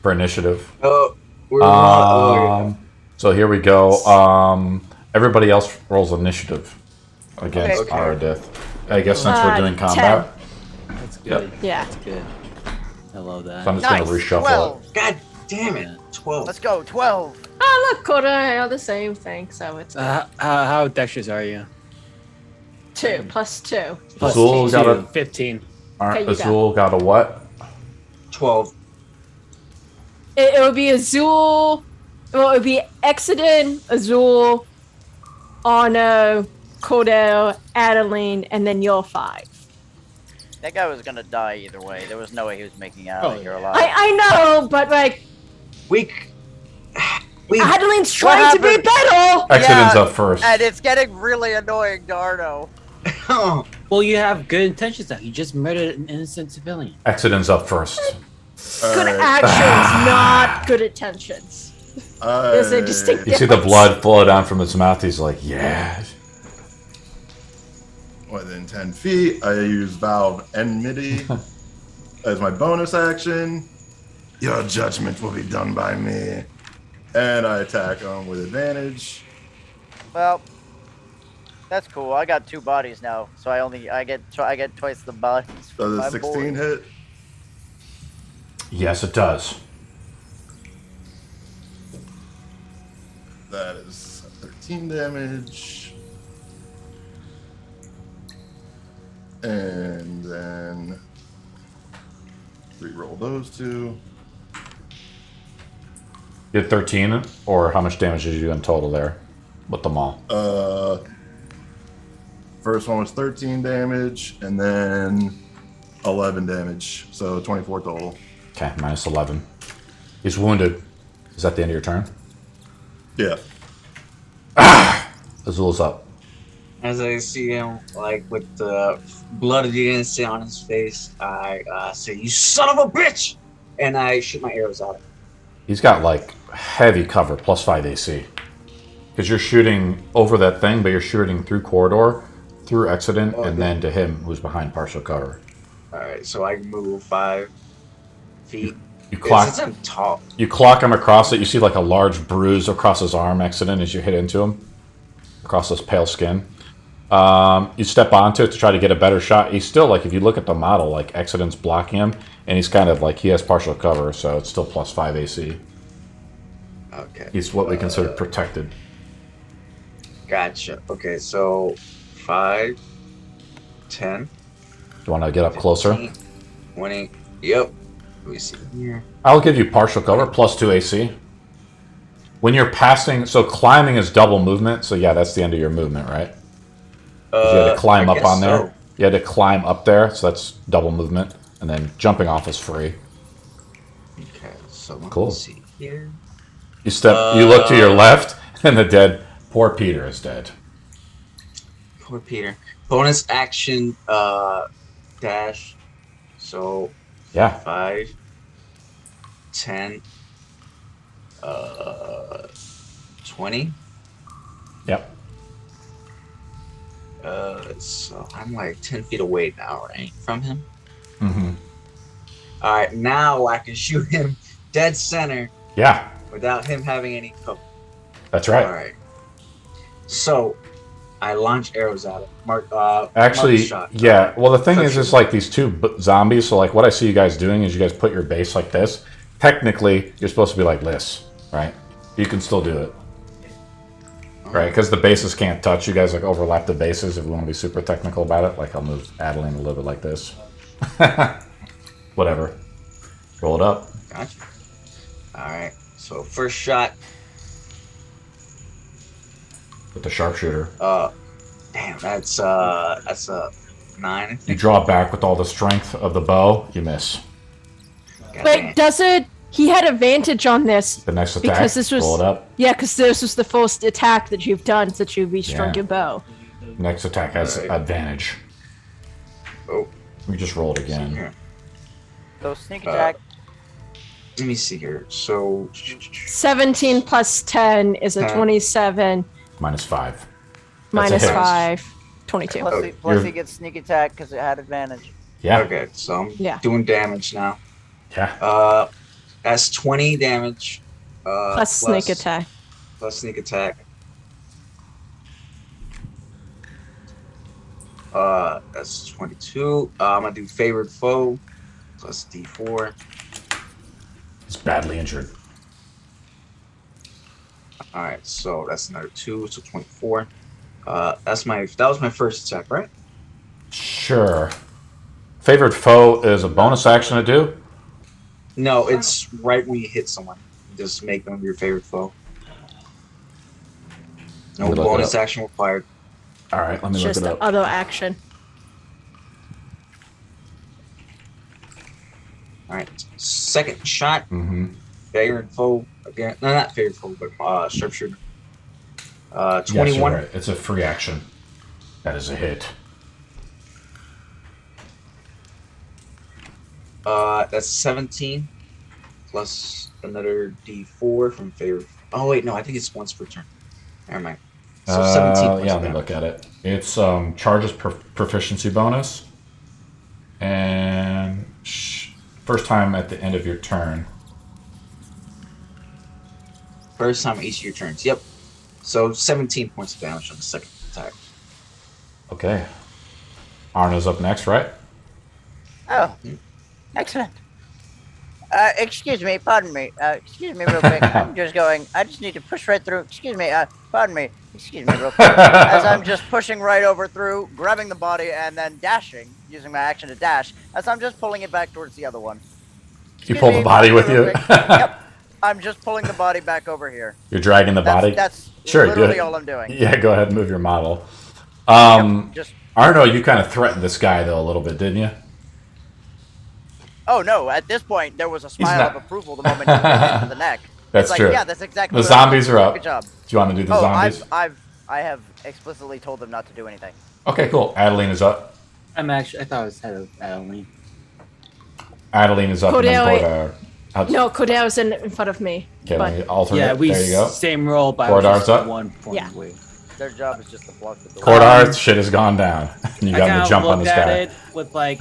for initiative. Oh, we're not. So here we go. Everybody else rolls initiative against Okay. Aradith. I guess since we're doing 10. combat, That's good. Yeah. That's good. I love that. so I'm just Nice. gonna reshuffle 12. God damn it. 12. Let's go. 12. Oh, look, Coda and I are the same thing, so it's How dexterous are you? 2 plus 2. Plus Azul got a 15. Okay, you Azul got a what? 12. It would be Azul. Well, it would be Exodin, Azul, Arno, Cordell, Adeline, and then your 5. That guy was gonna die either way. There was no way he was making it out of here alive. I know, but We. Adeline's trying to be happened? better. Exodus up first. And it's getting really annoying to Arno. Oh, Well, you have good intentions now. You just murdered an innocent civilian. Exodus up first. Good actions, not good intentions. There's a distinct You see the difference. blood flow down from his mouth. He's like, yeah. within 10 feet. I use Valve Enmity as my bonus action. Your judgment will be done by me. And I attack him with advantage. Well, that's cool. I got 2 bodies now, so I get twice the bodies. Does a 16 hit? Yes, it does. That is 13 damage. And then re-roll those 2. You did 13, or how much damage did you do in total there with them all? First one was 13 damage, and then 11 damage, so 24 total. Okay, minus 11. He's wounded. Is that the end of your turn? Yeah. Azul's up. As I see him, like with the blood of the innocent on his face, I say, "You son of a bitch!" and I shoot my arrows at him. He's got like heavy cover, plus 5 AC. Because you're shooting over that thing, but you're shooting through corridor, through accident, and then to him who's behind partial cover. All right, so I move 5 feet. You clock. Since I'm tall. You clock him across it. You see like a large bruise across his arm, accident, as you hit into him, across his pale skin. You step onto it to try to get a better shot. He's still like, if you look at the model, like accident's blocking him, and he's kind of like, he has partial cover, so it's still plus 5 AC. Okay. He's what we consider protected. Gotcha. Okay, so 5, 10. You want to get up closer? 15, 20. Yep. Let me see here. I'll give you partial cover, plus 2 AC. When you're passing, so climbing is double movement, so yeah, that's the end of your movement, right? You had to climb I up guess on there. so. You had to climb up there, so that's double movement. And then jumping off is free. Okay, so let Cool. me see here. You you look to your left, and the dead, poor Peter is dead. Poor Peter. Bonus action dash. So Yeah. 5, 10, 20. Yep. So I'm like 10 feet away now, right? From him. Mm-hmm. All right, now I can shoot him dead center Yeah, without him having any cover. that's right. All right. So I launch arrows at him. Actually, mark shot. yeah. Well, the thing is, Sharpshooter. it's like these 2 zombies. So, like, what I see you guys doing is you guys put your base like this. Technically, you're supposed to be like this, right? You can still do it, right? Because the bases can't touch. You guys like overlap the bases. If we want to be super technical about it, like I'll move Adeline a little bit like this. Whatever. Roll it up. Gotcha. All right. So first shot. With the sharpshooter. Damn, that's a 9. I You think. draw back with all the strength of the bow. You miss. God Wait, damn. does it? He had advantage on this. The next attack. Because this was- Roll it up. Yeah, because this was the first attack that you've done since you restrung Yeah. your bow. Next attack has Alright. advantage. Oh, We just rolled again. here. So sneak attack. Let me see here. So 17 plus 10 is a 10. 27. Minus 5. Minus hit. 5. 22. Plus, You're- he gets sneak attack because it had advantage. Yeah. okay, so I'm Yeah. doing damage now. Yeah. That's 20 damage. Plus sneak attack. Plus sneak attack. That's 22. I'm gonna do favored foe. Plus D4. He's badly injured. All right, so that's another 2, so 24. That was my first attack, right? Sure. Favored foe is a bonus action to do. No, it's right when you hit someone. Just make them your favorite foe. No Let me look it bonus up. action required. All right, let me It's look just it the up. other action. All right, second shot. Mm-hmm. Favorite foe again. No, not favorite foe, but sharpshooter. Yes, you're 21. right. It's a free action. That is a hit. That's 17 plus another D4 from favorite. Oh wait, no, I think it's once per turn. Never mind. So 17 points yeah, of let me damage. look at it. It's charges proficiency bonus, and first time at the end of your turn. First time each of your turns. Yep. So 17 points of damage on the second attack. Okay. Arna's up next, right? Oh, excellent. Excuse me, pardon me. Excuse me real quick. I'm just going. I just need to push right through. Excuse me. Pardon me. Excuse me real quick. As I'm just pushing right over through, grabbing the body, and then dashing, using my action to dash, as I'm just pulling it back towards the other one. You pull the body with you? Yep. I'm just pulling the body back over here. You're dragging the body? That's sure, literally all I'm doing. Yeah, go ahead and move your model. Just. Arno, you kind of threatened this guy, though, a little bit, didn't you? Oh, no. At this point, there was a smile of approval the moment he hit into the neck. That's it's true. Like, yeah, that's exactly the what zombies are up. Good job. Do you want to do the zombies? I have explicitly told them not to do anything. Okay, cool. Adeline is up. I thought I was head of Adeline. Adeline is up. Cordell- and then No, Cordell's in front of me. Okay, but let me alternate. Yeah, we there you go. same roll, but Cordar's I was just up. 1 point Yeah. away. Their job is just to block the door. Cordar, shit has gone down. You got I to jump on looked this at guy. it with like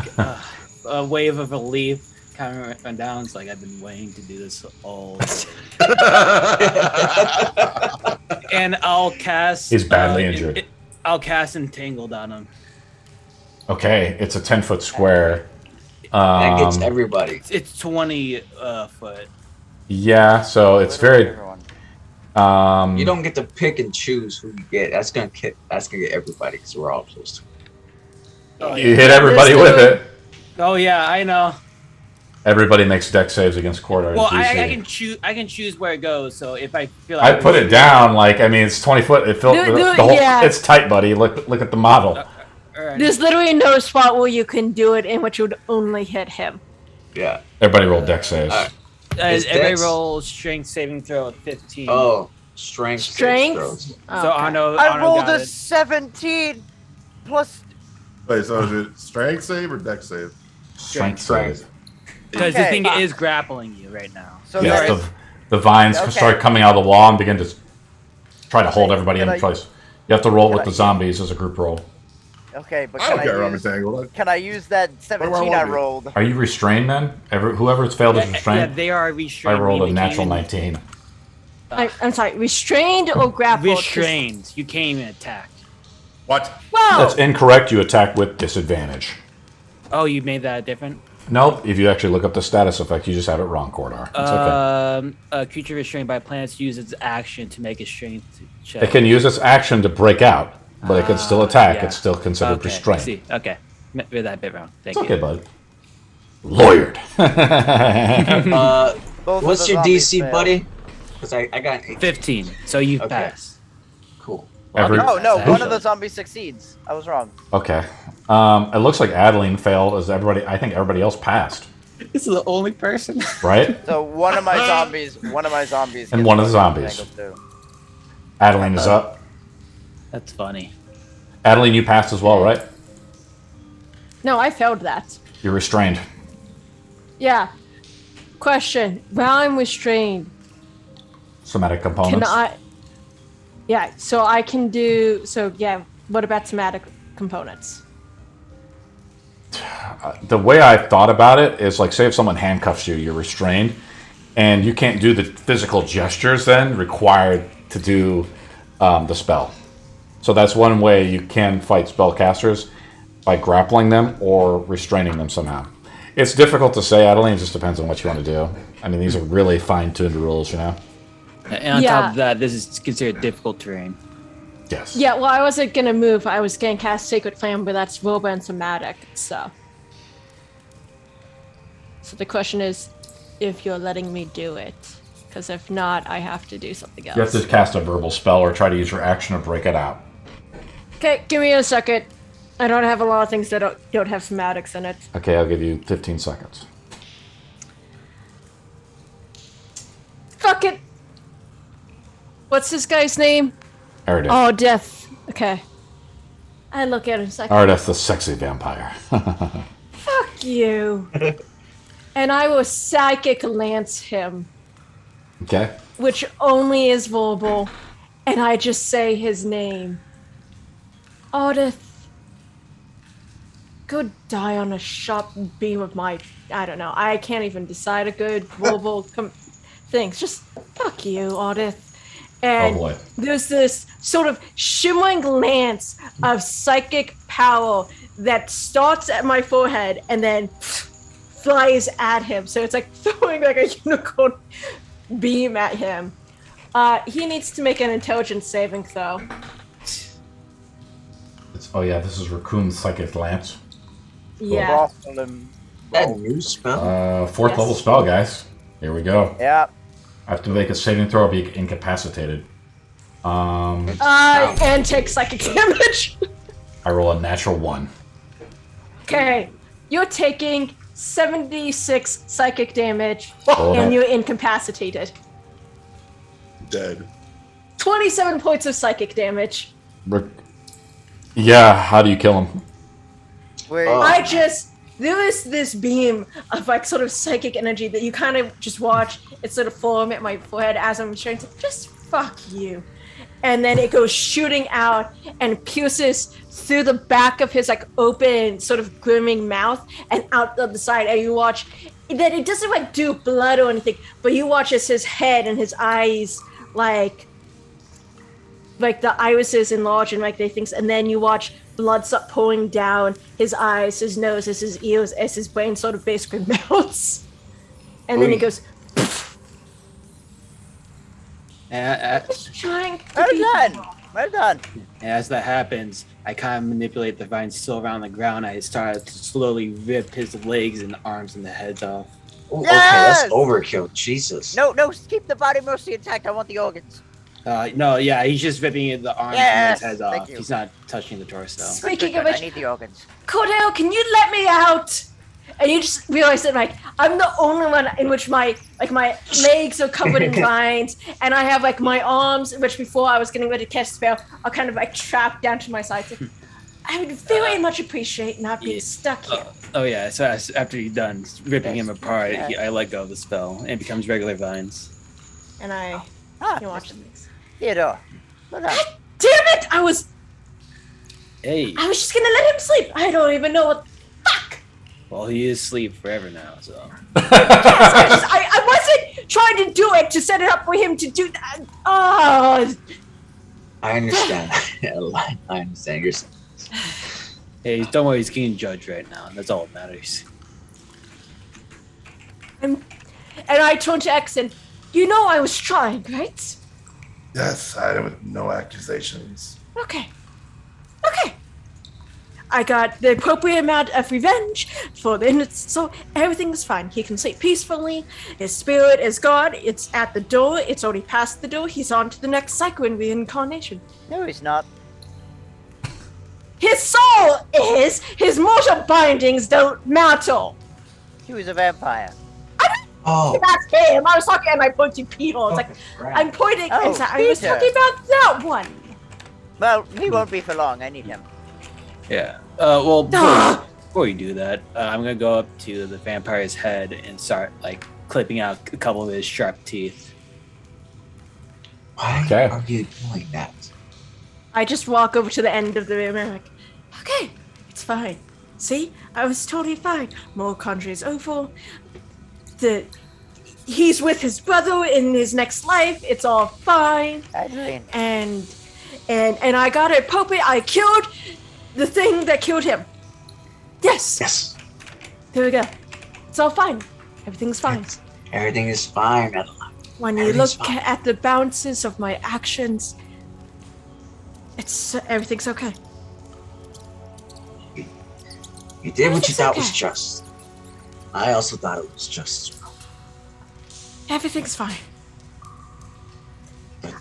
a wave of relief. Kind of went down. It's like I've been waiting to do this all day. And I'll cast. He's badly injured. I'll cast Entangled on him. Okay, it's a 10-foot square. That gets everybody. It's 20 foot. Yeah, so it's very. You don't get to pick and choose who you get. That's gonna get everybody because we're all close to it. Oh, You hit everybody with it. Oh yeah, I know. Everybody makes deck saves against Cordar. Well, I can choose. I can choose where it goes. So if I feel I like put it down like it's 20 foot. It felt the whole. Yeah. It's tight, buddy. Look at the model. Alright. There's literally no spot where you can do it in which would only hit him. Yeah. Everybody roll deck saves. It's every dex. roll strength saving throw at 15. Oh, strength. Strength? throws. Oh, So okay. Arno I rolled got a it. 17 plus. Wait, so is it strength save or deck save? Strength Strength. save. Because Okay. the thing is grappling you right now. So Yes, there's- the vines Okay. start coming out of the wall and begin to try to hold everybody Can in I- place. You have to roll can with I- the zombies as a group roll. Okay, but I can don't care. I'm use, entangled. can I use that 17 I rolled? Are you restrained then? Whoever's failed is Yeah, restrained. they are I restrained. rolled a meaning natural you 19. I'm sorry, restrained or grappled? 'Cause- Restrained. You can't even attack. What? Whoa! That's incorrect. You attack with disadvantage. Oh, you made that different? Nope. If you actually look up the status effect, you just have it wrong, Cordar. It's okay. A creature restrained by planets uses its action to make a strength check. It can use its action to break out, but it can still attack. yeah. It's still considered Okay, restrained. see, okay. Read that bit wrong. Thank It's you. okay, bud. Lawyered. Both of What's the your zombies DC, failed. buddy? Because I got an 18. 15. So you Okay. pass. Cool. Every- Oh, no, That's one of actually- the zombies succeeds. I was wrong. Okay. It looks like Adeline failed. As everybody, I think everybody else passed, This is the only person. right? So one of my zombies. And gets one of the fucking zombies. entangled too. Adeline is up. That's funny. Adeline, you passed as well, right? No, I failed that. You're restrained. Yeah. Question. While I'm restrained, Somatic can components. I... Yeah, so I can do... So, yeah, what about somatic components? The way I thought about it is like, say if someone handcuffs you, you're restrained, and you can't do the physical gestures then required to do the spell. So that's one way you can fight spellcasters, by grappling them or restraining them somehow. It's difficult to say, Adeline. It just depends on what you want to do. I mean, these are really fine-tuned rules, you know? And on Yeah. top of that, this is considered difficult terrain. Yes. Yeah, well, I wasn't going to move. I was going to cast Sacred Flame, but that's Roba and Somatic, so... So the question is if you're letting me do it. Because if not, I have to do something else. You have to cast a verbal spell or try to use your action to break it out. Okay, give me a second. I don't have a lot of things that don't have somatics in it. Okay, I'll give you 15 seconds. Fuck it! What's this guy's name? Ardeth. Oh, Death. Okay. I look at him a second. Ardeth, the sexy vampire. Fuck you. And I will Psychic Lance him, Okay. which only is vulnerable. and I just say his name. Ardith. Go die on a sharp beam of my... I don't know. I can't even decide a good verbal things. Just fuck you, Ardith. And boy. there's this sort of shimmering lance of psychic power that starts at my forehead and then flies at him. So it's like throwing like a unicorn beam at him. He needs to make an intelligence saving throw. This is Raccoon's Psychic Lance. Yeah. That new spell? Fourth level spell, guys. Here we go. Yeah. I have to make a saving throw or be incapacitated. And take psychic damage. I roll a natural 1. Okay. You're taking 76 psychic damage, Hold and on. you're incapacitated. Dead. 27 points of psychic damage. Yeah, how do you kill him? Wait. There is this beam of like sort of psychic energy that you kind of just watch it sort of form at my forehead as I'm trying to just fuck you. And then it goes shooting out and pierces through the back of his like open sort of grimacing mouth and out the side. And you watch that it doesn't like do blood or anything, but you watch as his head and his eyes like the irises enlarge and like they things, and then you watch blood start pouring down his eyes, his nose, as his ears, as his brain sort of basically melts. And then he goes, trying to Well be done. Well done. As that happens, I kind of manipulate the vines still around the ground. I start to slowly rip his legs and arms and the heads off. Ooh, Yes! Okay, that's overkill. Jesus. No, keep the body mostly intact. I want the organs. No, yeah, he's just ripping the arms Yes, and his heads thank off. you. He's not touching the torso. Speaking Good, of I which, need the organs. Cordell, can you let me out? And you just realize that like I'm the only one in which my legs are covered in vines, and I have like my arms, which before I was getting ready to cast a spell, are kind of like trapped down to my sides. Like, I would very much appreciate not being stuck here. Oh yeah, so after you're done ripping him apart, yeah. I let go of the spell, and it becomes regular vines. And I Ah, watch things. Theodore. Well done. Damn it! I was Hey, just gonna let him sleep. I don't even know what. Fuck! well, he is asleep forever now, so. Yes, I wasn't trying to do it to set it up for him to do that. Oh, I understand. I understand your sense. Hey, don't worry, he's King Judge right now, and that's all that matters. and I turned to X and, you know I was trying, right? Yes, I with no accusations. Okay. I got the appropriate amount of revenge for the innocent, so everything's fine. He can sleep peacefully. His spirit is gone. It's at the door. It's already past the door. He's on to the next cycle in reincarnation. No, he's not. His soul is. His mortal bindings don't matter. He was a vampire. Oh, That's him. I was talking and I pointed people. It's like, I'm pointing Oh, and I was Peter. talking about that one. Well, he won't be for long. I need him. Yeah. Well, Ah! before you do that, I'm gonna go up to the vampire's head and start like clipping out a couple of his sharp teeth. why Okay. are you doing that? I just walk over to the end of the room and I'm like, okay, it's fine. See, I was totally fine. More countries over. He's with his brother in his next life. It's all fine. Adeline. And I got it appropriate. I killed the thing that killed him. Yes. Yes. There we go. It's all fine. Everything's fine. Everything is fine, Adeline. When you Everything's look fine. at the bounces of my actions, everything's okay. You did what you It's thought was okay. just. I also thought it was just as well. Everything's fine.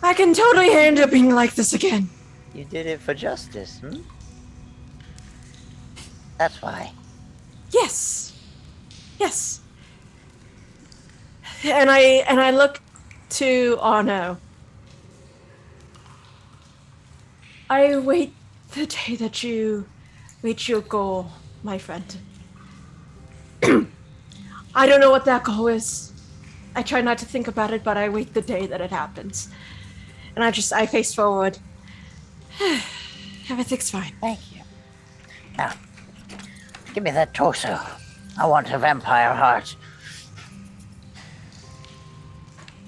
I can totally handle being like this again. You did it for justice, hmm? That's why. Yes. Yes. And I look to Arno. I await the day that you reach your goal, my friend. I don't know what that goal is. I try not to think about it, but I wait the day that it happens. And I face forward. Everything's fine. Thank you. Now, give me that torso. I want a vampire heart.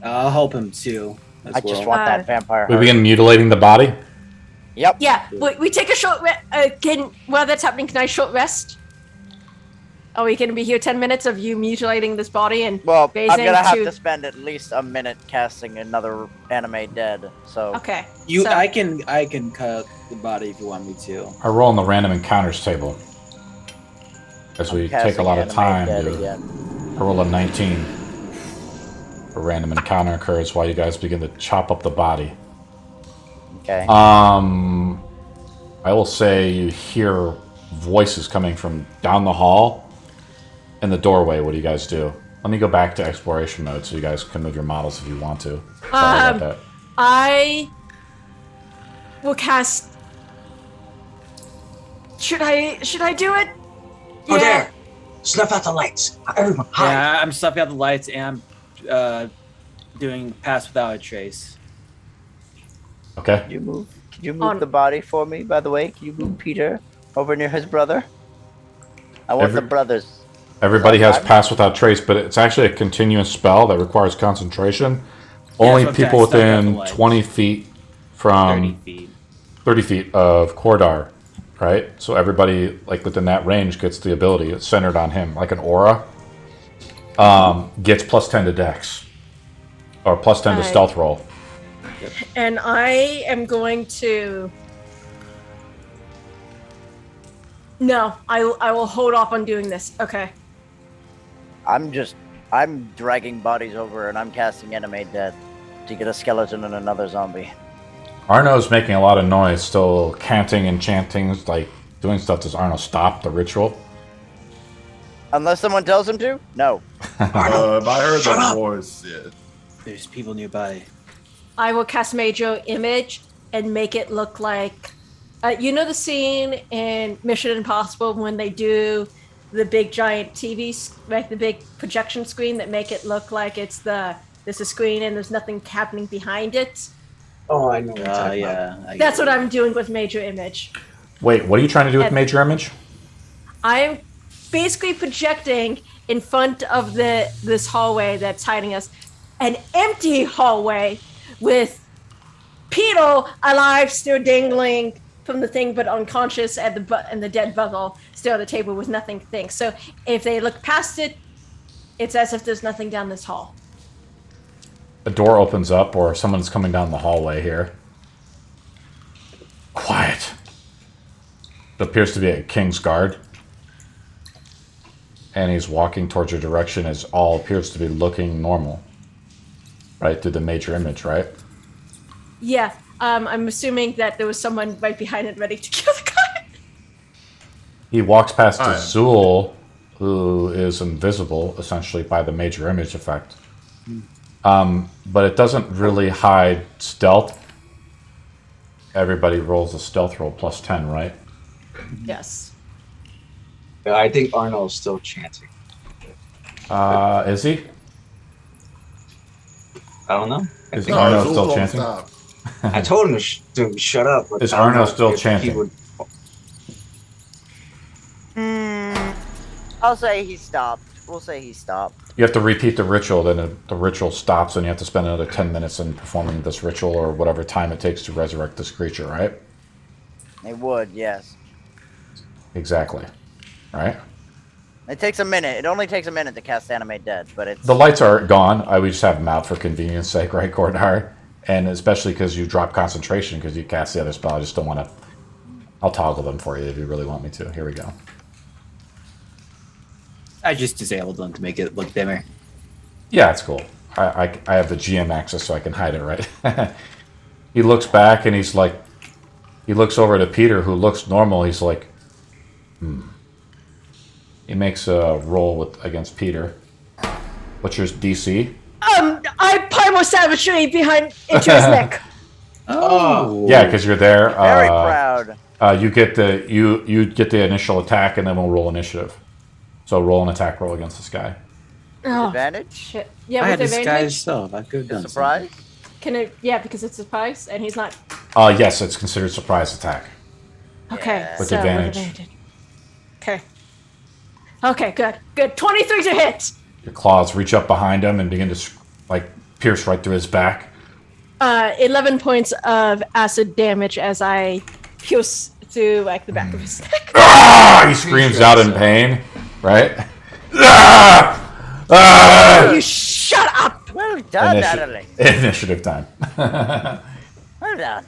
I'll help him too. I just want that vampire We heart. begin mutilating the body. Yep. Yeah, we take a short rest. While that's happening, can I short rest? Are we going to be here 10 minutes of you mutilating this body and Well, I'm phasing gonna have to spend at least a minute casting another anime dead. So Okay. You, so- I can cut the body if you want me to. I roll on the random encounters table. As we take a casting lot of anime time dead to again. I roll a 19. A random encounter occurs while you guys begin to chop up the body. Okay. I will say you hear voices coming from down the hall in the doorway. What do you guys do? Let me go back to exploration mode so you guys can move your models if you want to. Sorry about that. I will cast. Should I do it? Oh, there! Snuff out the lights. Everyone, hide. Yeah, I'm stuffing out the lights and I'm doing pass without a trace. Okay. Can you move the body for me, by the way? Can you move Peter over near his brother? I want the brothers. Everybody has pass without trace, but it's actually a continuous spell that requires concentration. Yeah, Only so people I stuck out the within lights. 20 feet 30 from feet. 30 feet of Kordar, right? So everybody like within that range gets the ability. It's centered on him, like an aura. Gets plus 10 to Dex, or plus 10 to Alright. stealth roll. And I am going to. No, I will hold off on doing this. Okay. I'm dragging bodies over and I'm casting anime dead to get a skeleton and another zombie. Arno's making a lot of noise, still canting and chanting, like doing stuff. Does Arno stop the ritual? Unless someone tells him to? No. If I heard that voice, yeah. There's people nearby. I will cast Major Image and make it look like. You know the scene in Mission Impossible when they do the big giant TVs, like the big projection screen that make it look like there's a screen and there's nothing happening behind it? Oh, I know what you're talking about. Yeah. That's what I'm doing with Major Image. Wait, what are you trying to do with And- Major Image? I'm basically projecting in front of this hallway that's hiding us, an empty hallway with Peter alive, still dangling from the thing, but unconscious, and the dead Buzzle still at the table with nothing to think. So if they look past it, it's as if there's nothing down this hall. A door opens up, or someone's coming down the hallway here. Quiet. It appears to be a King's Guard. And he's walking towards your direction as all appears to be looking normal. Right, through the Major Image, right? Yeah, I'm assuming that there was someone right behind it ready to kill the guy. He walks past Alright. Azul, who is invisible, essentially, by the Major Image effect. But it doesn't really hide stealth. Everybody rolls a stealth roll plus 10, right? Yes. Yeah, I think Arnold's still chanting. Is he? I don't know. Is No, Arno Azul still won't chanting? stop. I told him to shut up. But Is I don't Arno know still if he chanting? would- I'll say he stopped. We'll say he stopped. You have to repeat the ritual, then the ritual stops, and you have to spend another 10 minutes in performing this ritual, or whatever time it takes to resurrect this creature, right? It would, yes. Exactly. Right? It takes a minute. It only takes a minute to cast Animate Dead, but it's... The lights are gone. We just have them out for convenience sake, right, Gordar? And especially because you drop concentration because you cast the other spell. I just don't want to... I'll toggle them for you if you really want me to. Here we go. I just disabled them to make it look dimmer. Yeah, it's cool. I have the GM access so I can hide it, right? He looks back and he's like... He looks over to Peter, who looks normal. He's like... He makes a roll against Peter. What's your DC? I primal savagery behind into his neck. Oh. Yeah, because you're there. Very proud. You get the initial attack, and then we'll roll initiative. So roll an attack roll against this guy. Oh, Advantage? shit. Yeah, I had with this advantage. guy's self. I could have done Surprise? Can it? Yeah, because it's surprise, and he's not. Yes, it's considered surprise attack. Okay, With so advantage. Okay. Okay, good. 23 to hit. Your claws reach up behind him and begin to like pierce right through his back. 11 points of acid damage as I pierce through like the back of his neck. Ah! He screams out in pain, right? Ah! Ah! You shut up! Well done, Natalie. Initiative time. Well done.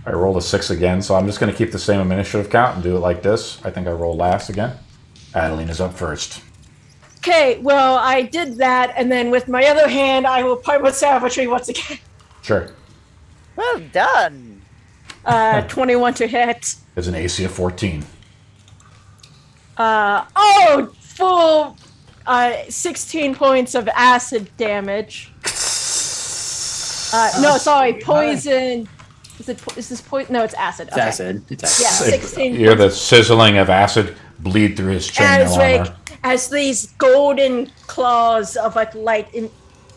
I rolled a 6 again, so I'm just going to keep the same initiative count and do it like this. I think I roll last again. Adeline is up first. Okay, well, I did that, and then with my other hand, I will point with savagery once again. Sure. Well done. 21 to hit. There's an AC of 14. Full 16 points of acid damage. No, sorry, poison. Is this poison? No, it's acid. It's Okay. acid. It's acid. Yeah, 16 You hear the sizzling of acid bleed through his chainmail armor. As these golden claws of like light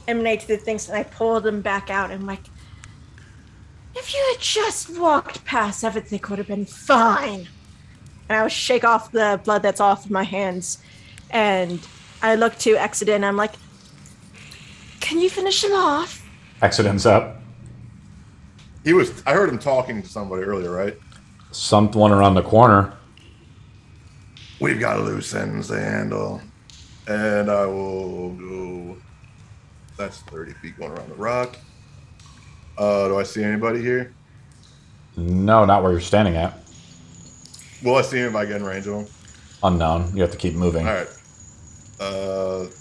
emanate through things, and I pull them back out, and I'm like, if you had just walked past, everything would have been fine. And I would shake off the blood that's off of my hands, and I look to Exodus, and I'm like, can you finish him off? Accident's up. I heard him talking to somebody earlier, right? Someone around the corner. We've got loose ends to handle. And I will go. That's 30 feet going around the rock. Do I see anybody here? No, not where you're standing at. Will I see him if I get in range of him? Unknown. You have to keep moving. All right.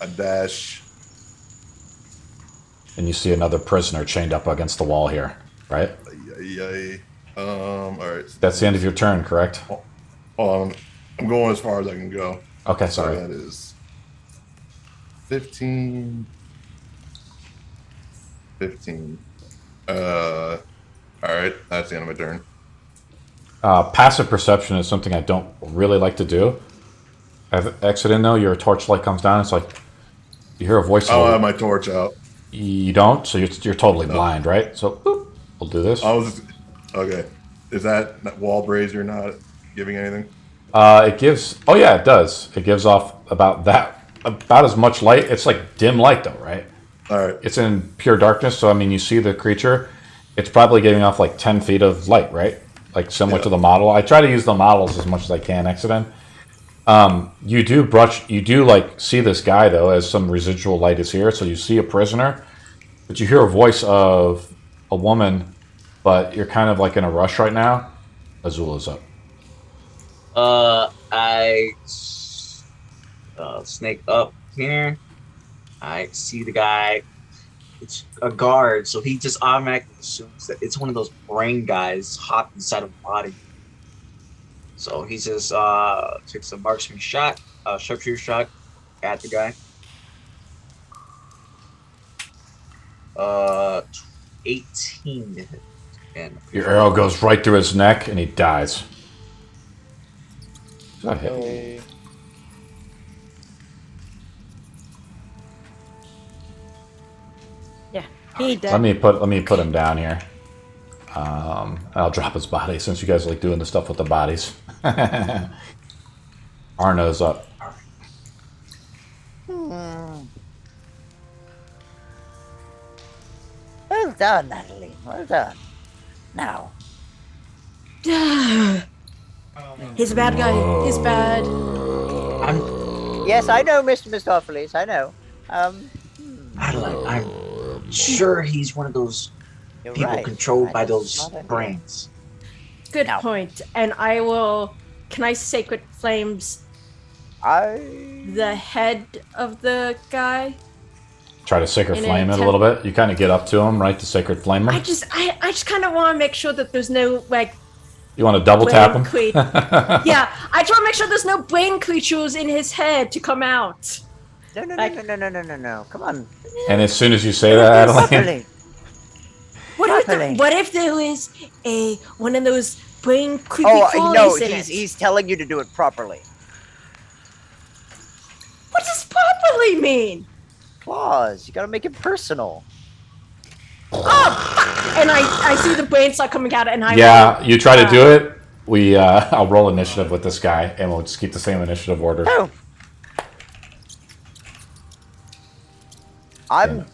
A dash. And you see another prisoner chained up against the wall here, right? Yay. All right. That's the end of your turn, correct? I'm going as far as I can go. Okay, So sorry. that is 15. 15. All right. That's the end of my turn. Passive perception is something I don't really like to do. Exit in though, your torchlight comes down. It's like you hear a voice. I'll have my torch out. You don't, so you're totally blind, right? So boop, we'll do this. Okay. Is that wall brazier not giving anything? It gives. Oh yeah, it does. It gives off about as much light. It's like dim light though, right? All right. It's in pure darkness, so I mean, you see the creature. It's probably giving off like 10 feet of light, right? Like similar to the model. I try to use the models as much as I can. Accident. You do like see this guy though, as some residual light is here. So you see a prisoner, but you hear a voice of a woman, but you're kind of like in a rush right now. Azula's up. I snake up here. I see the guy. It's a guard, so he just automatically assumes that it's one of those brain guys hopped inside of a body. So he just takes a marksman shot, sharpshooter shot at the guy. 18 to hit. And Your arrow goes right through his neck, and he dies. Does that hit? Yeah, he did. Let me put him down here. I'll drop his body since you guys like doing the stuff with the bodies. Arno's up. Well done, Natalie. Well done. Now, He's a bad guy. He's bad. yes, I know, Mr. Mistopheles. I know. Madeline, I'm sure he's one of those You're people right. controlled I by just those saw that. brains. Good Now. point. And I will. Can I sacred flames the head of the guy? Try to sacred In flame an it a little bit. You kind of get up to him, right? To sacred flame him. I just kind of want to make sure that there's no like You want to double tap him? brain yeah, I just want to make sure there's no brain creatures in his head to come out. No. Come on. And as soon as you say that, Adeline, Properly. Properly. What if there is one of those brain creepy Oh, crawlies no, in it? he's telling you to do it properly. What does properly mean? Claws. You gotta make it personal. Oh, and I see the brain start coming out, and I Yeah, you try to do it. I'll roll initiative with this guy, and we'll just keep the same initiative order. Oh. I'm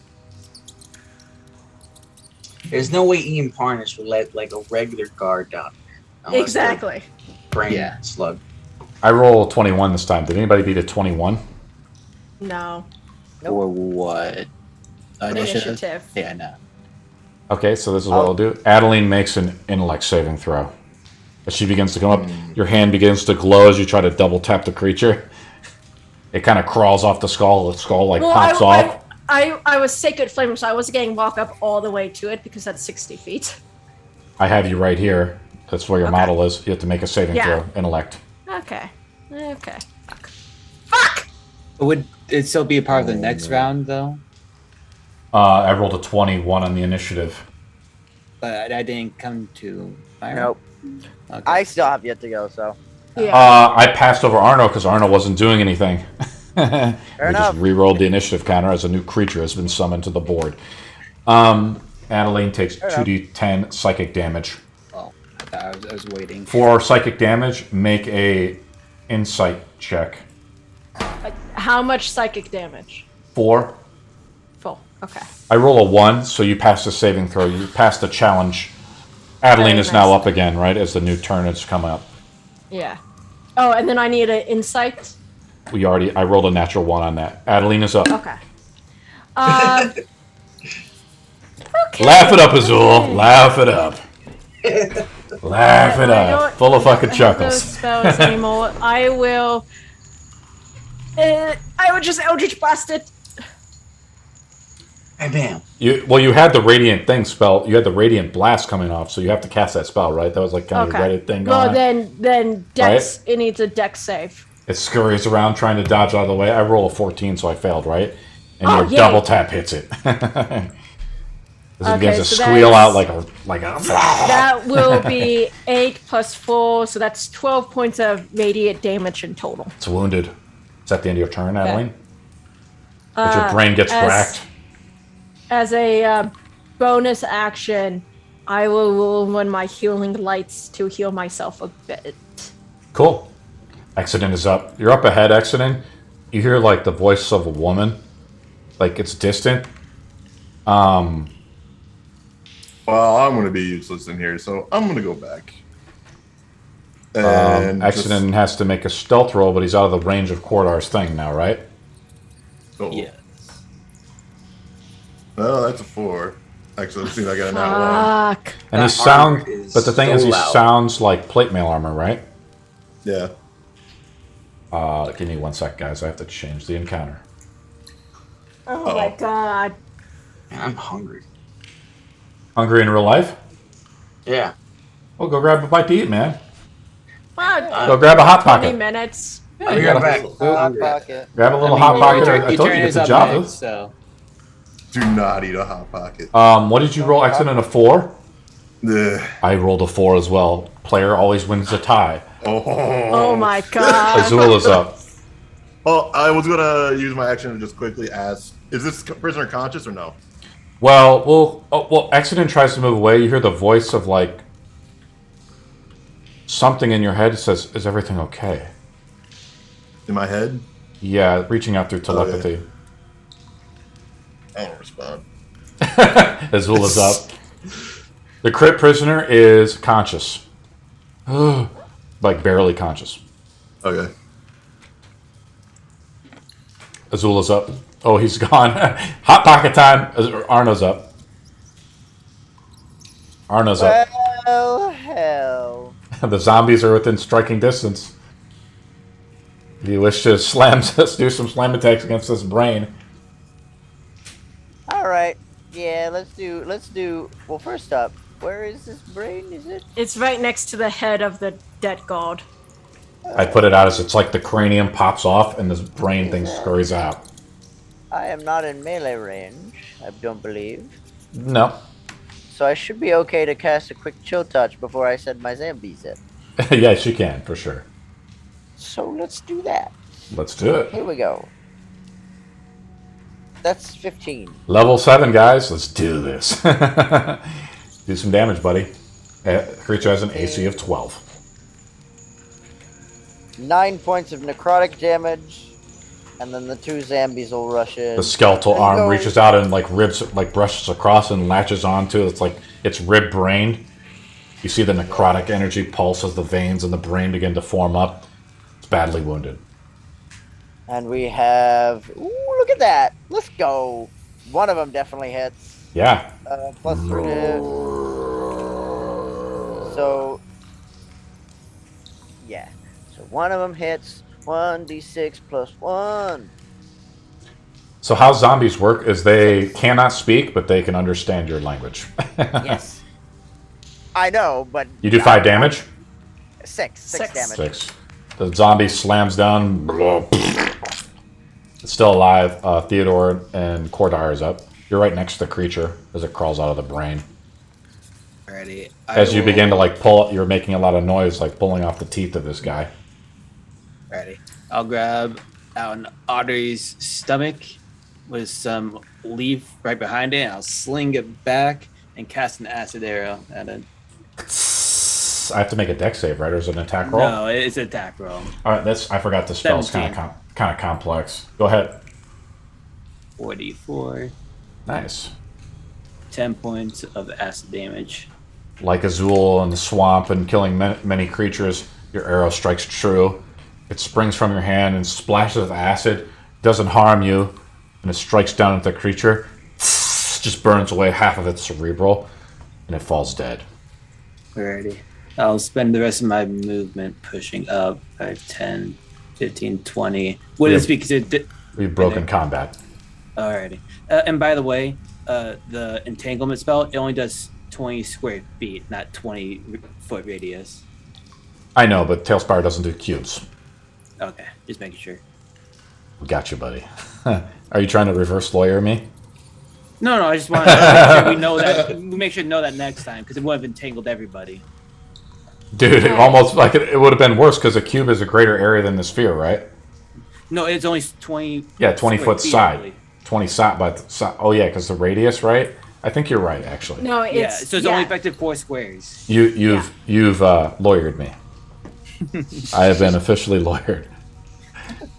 There's no way Ian Parnish would let like a regular guard down. Unless exactly. they're Brain Yeah. slug. I roll 21 this time. Did anybody beat a 21? No. Nope. Or what? Initiative. Yeah, no. Okay, so this is what I'll do. Adeline makes an intellect saving throw. As she begins to come up, your hand begins to glow as you try to double tap the creature. It kind of crawls off the skull. The skull pops off. I was Sacred Flame, so I wasn't getting walk up all the way to it because that's 60 feet. I have you right here. That's where your model is. You have to make a saving Yeah. throw. Intellect. Okay. Fuck! Would it still be a part of the next round, though? I rolled a 21 on the initiative. But I didn't come to my nope. Okay. I still have yet to go, so Yeah. I passed over Arno because Arno wasn't doing anything. We enough. just re-rolled the initiative counter as a new creature has been summoned to the board. Adeline takes Fair enough. 2d10 psychic damage. Oh, I was waiting. For psychic damage, make a insight check. How much psychic damage? 4. Full. Okay. I roll a 1, so you pass the saving throw. You pass the challenge. Adeline Very is now nice. up again, right? As the new turn has come up. Yeah. Oh, and then I need an insight. I rolled a natural 1 on that. Adeline is up. Okay. Okay. Laugh it up, Azul. Laugh it up. Laugh it I up. don't Full of fucking have those chuckles. spells anymore. I will just Eldritch Blast it. Hey, bam. You had the radiant thing spell. You had the radiant blast coming off, so you have to cast that spell, right? That was like kind of a Reddit thing going Well, on. then Dex. It needs a Dex save. It scurries around trying to dodge out of the way. I roll a 14, so I failed, right? And Oh, your yay. double tap hits it. As it Okay, begins to so squeal that's- out like a. That will be 8 plus 4, so that's 12 points of radiant damage in total. It's wounded. Is that the end of your turn, Adeline? But your brain gets as- cracked. As a bonus action, I will roll one of my healing lights to heal myself a bit. Cool. Accident is up. You're up ahead, Accident. You hear like the voice of a woman. Like it's distant. Well, I'm going to be useless in here, so I'm going to go back. And Accident has to make a stealth roll, but he's out of the range of Cordar's thing now, right? Oh, Yes. well, that's a 4. Actually, let's see if I got a nat 1. Fuck. And he That armor sounds, is but the thing so is, he loud. sounds like plate mail armor, right? Yeah. Give me 1 sec, guys. I have to change the encounter. Oh my god. Man, I'm hungry. Hungry in real life? Yeah. Well, go grab a bite to eat, man. Fuck. Go grab a hot 20 pocket. minutes. I'll be right back. Hot pocket. Grab a little I mean, hot pocket. your I told you turn to is get the up job. next, so Do not eat a Hot Pocket. What did you roll? Accident a 4? Ugh. I rolled a 4 as well. Player always wins the tie. Oh my god. Azul is up. Well, I was going to use my action to just quickly ask, is this prisoner conscious or no? Well, Accident tries to move away. You hear the voice of like something in your head. It says, "Is everything okay?" In my head? Yeah, reaching out through telepathy. I don't respond. Azul is up. The crit prisoner is conscious. Like barely conscious. Okay. Azul is up. Oh, he's gone. Hot pocket time. Arno's up. Arno's up. Well, hell. The zombies are within striking distance. If you wish to do some slam attacks against this brain. All right. Yeah, let's do. Well, first up, where is this brain? Is it? It's right next to the head of the dead god. I put it out as it's like the cranium pops off and this brain thing scurries out. I am not in melee range. I don't believe. No. So I should be okay to cast a quick chill touch before I send my zombies in. Yes, you can, for sure. So let's do that. Let's do it. Here we go. That's 15. Level 7, guys. Let's do this. Do some damage, buddy. Creature has an AC of 12. 9 points of necrotic damage, and then the 2 zombies will rush in. The skeletal And arm go- reaches out and like ribs, like brushes across and latches onto it. It's like it's rib brain. You see the necrotic energy pulse as the veins in the brain begin to form up. It's badly wounded. And we have... Ooh, look at that! Let's go! One of them definitely hits. Yeah. Plus 3 to hit. So... Yeah. So one of them hits. 1d6 plus 1. So how zombies work is they cannot speak, but they can understand your language. Yes. I know, but... You do 5 damage? 6 Six. damage. 6. The zombie slams down. It's still alive. Theodore and Cordire is up. You're right next to the creature as it crawls out of the brain. Alrighty. As you begin to like pull, you're making a lot of noise, like pulling off the teeth of this guy. Ready. I'll grab out an otter's stomach with some leaf right behind it. I'll sling it back and cast an acid arrow at it. I have to make a dex save, right? Or is it an attack roll? No, it's an attack roll. All right, I forgot the spell's kind 17. of complex. Go ahead. 44. Nice. 10 points of acid damage. Like Azul in the swamp and killing many creatures, your arrow strikes true. It springs from your hand and splashes with acid. Doesn't harm you, and it strikes down at the creature. Just burns away half of its cerebral, and it falls dead. Alrighty. I'll spend the rest of my movement pushing up 5, 10, 15, 20. What is because it... We've broken combat. Alrighty. And by the way, the entanglement spell, it only does 20 square feet, not 20 foot radius. I know, but Tailspire doesn't do cubes. Okay, just making sure. Got you, buddy. Are you trying to reverse lawyer me? No, I just want to make sure we know that. We make sure to know that next time, because it would have entangled everybody. Dude, it almost like it would have been worse because a cube is a greater area than the sphere, right? No, it's only 20. Yeah, 20 square foot feet, I side. believe. 20 side, but oh yeah, because the radius, right? I think you're right, actually. No, it's Yeah, so it's only effective 4 squares. You've lawyered me. I have been officially lawyered.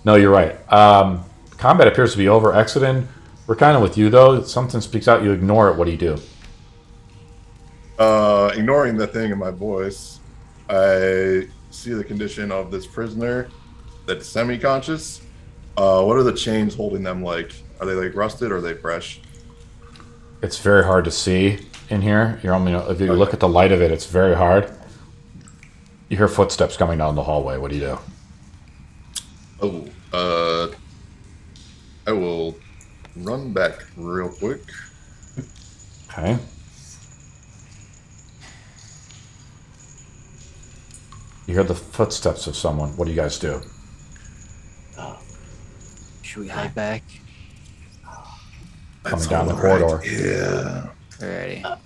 No, you're right. Combat appears to be over. Exodin, we're kind of with you though. If something speaks out, you ignore it. What do you do? Ignoring the thing in my voice, I see the condition of this prisoner that's semi-conscious. What are the chains holding them like? Are they like rusted or are they fresh? It's very hard to see in here. If you look at the light of it, it's very hard. You hear footsteps coming down the hallway. What do you do? I will run back real quick. Okay. You hear the footsteps of someone. What do you guys do? Should we hide back? Coming down the corridor. Yeah. Alrighty.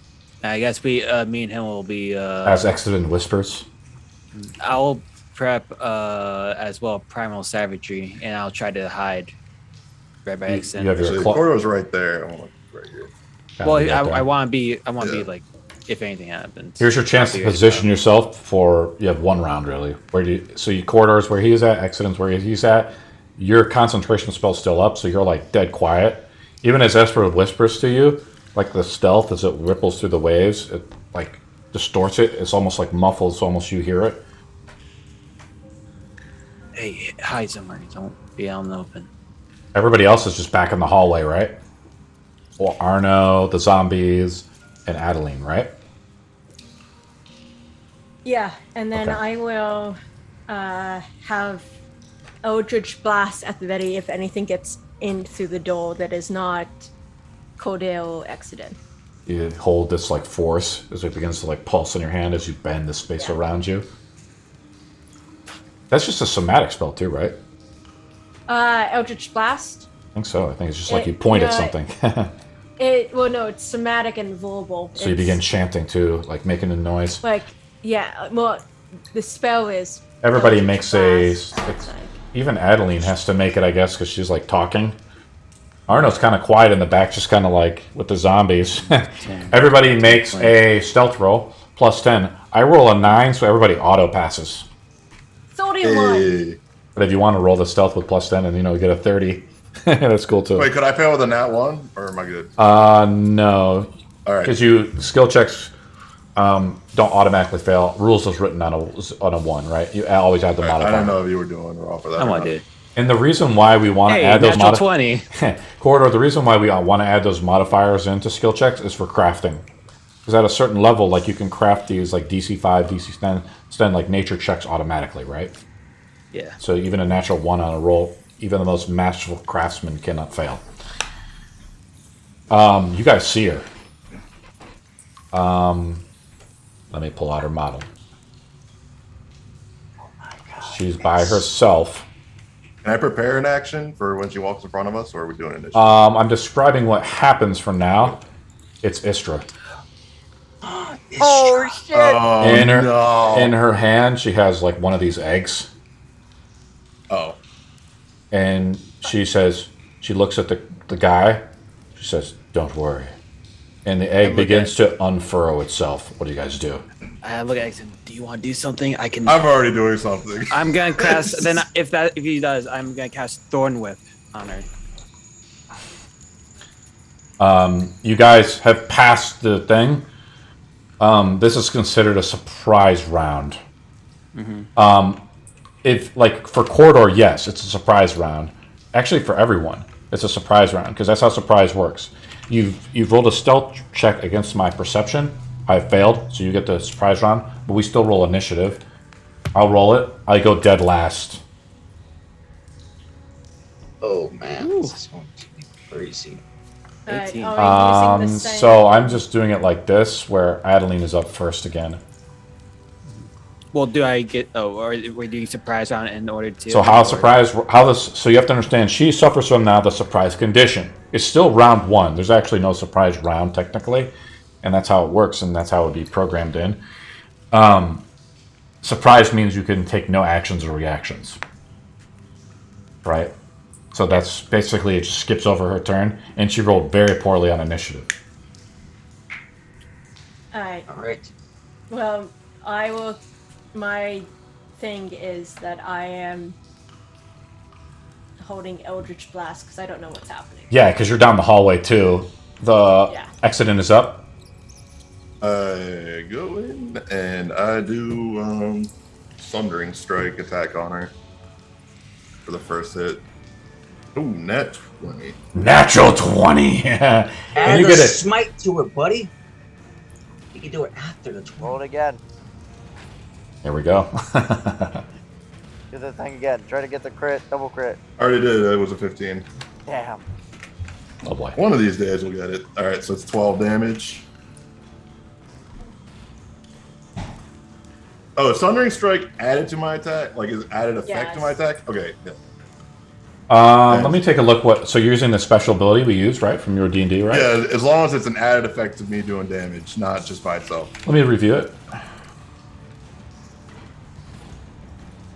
I guess me and him will be. As Exodin whispers. I'll prep as well primal savagery, and I'll try to hide right by You Exodin. have So your the claw. corridor's right there. I want right here. Well, Right there. I want to be. I want to Yeah. be like, if anything happens. Here's your chance to position yourself for. You have 1 round really. So your corridor's where he is at. Exodin's where he's at. Your concentration spell's still up, so you're like dead quiet. Even as Esper whispers to you, like the stealth as it ripples through the waves, it like distorts it. It's almost like muffled, so almost you hear it. Hey, hide somewhere. Don't be out in the open. Everybody else is just back in the hallway, right? Well, Arno, the zombies, and Adeline, right? Yeah, and then Okay. I will have Eldritch Blast at the ready if anything gets in through the door that is not Cordell Exodin. You hold this like force as it begins to like pulse in your hand as you bend the space around you. That's just a somatic spell too, right? Eldritch Blast. I think so. I think it's just like you point at something. No, it's somatic and verbal. So you begin chanting too, like making a noise. Like, yeah, well, the spell is. Everybody Eldritch makes a. Blast. Even Adeline has to make it, I guess, because she's like talking. Arno's kind of quiet in the back, just kind of like with the zombies. Everybody makes a stealth roll, plus 10. I roll a 9, so everybody auto passes. So do you want. Hey. But if you want to roll the stealth with plus 10 and, you get a 30, that's cool too. Wait, could I fail with a nat 1? Or am I good? No. All right. Because skill checks don't automatically fail. Rules is written on a 1, right? You always add the I modifier. don't know if you were doing roll for that. I or want not. to. And the reason why we want to Hey, add those natural 20. Corridor, the reason why we want to add those modifiers into skill checks is for crafting. Because at a certain level, like you can craft these like DC5, DC10, like nature checks automatically, right? Yeah. So even a natural 1 on a roll, even the most masterful craftsman cannot fail. You guys see her. Let me pull out her model. She's by herself. Can I prepare an action for when she walks in front of us, or are we doing initiative? I'm describing what happens for now. It's Istra. Oh shit! Oh, in her no. in her hand, she has like one of these eggs, Oh. and she says, she looks at the guy. She says, "Don't worry," and the egg begins to unfurrow itself. What do you guys do? I look at it and do you want to do something? I can. I'm already doing something. I'm gonna cast. Then if he does, I'm gonna cast Thorn Whip on her. You guys have passed the thing. This is considered a surprise round. If like for Corridor, yes, it's a surprise round. Actually, for everyone, it's a surprise round because that's how surprise works. You've rolled a stealth check against my perception. I failed, so you get the surprise round. But we still roll initiative. I'll roll it. I go dead last. Oh man, this is going to be crazy. Alright, 18. are we using the same? So I'm just doing it like this, where Adeline is up first again. Well, do I get? Oh, or we're doing surprise round in order to. So so you have to understand, she suffers from now the surprise condition. It's still round 1. There's actually no surprise round technically, and that's how it works, and that's how it would be programmed in. Surprise means you can take no actions or reactions, right? So that's basically, it just skips over her turn, and she rolled very poorly on initiative. Alright. All right. Well, I will. My thing is that I am holding Eldritch Blast because I don't know what's happening. Yeah, because you're down the hallway too. The Yeah. accident is up. I go in and I do Sundering Strike attack on her for the first hit. Ooh, net 20. Natural 20. And Add you a get it. smite to it, buddy. You can do it after the 20. Roll it again. Here we go. Do the thing again. Try to get the crit, double crit. I already did. It was a 15. Damn. Oh boy. One of these days we'll get it. All right, so it's 12 damage. Oh, is Sundering Strike added to my attack? Like, is it added effect to my Yes. attack? Okay. Yeah. Let me take a look. So you're using the special ability we use, right, from your D&D, right? Yeah, as long as it's an added effect to me doing damage, not just by itself. Let me review it.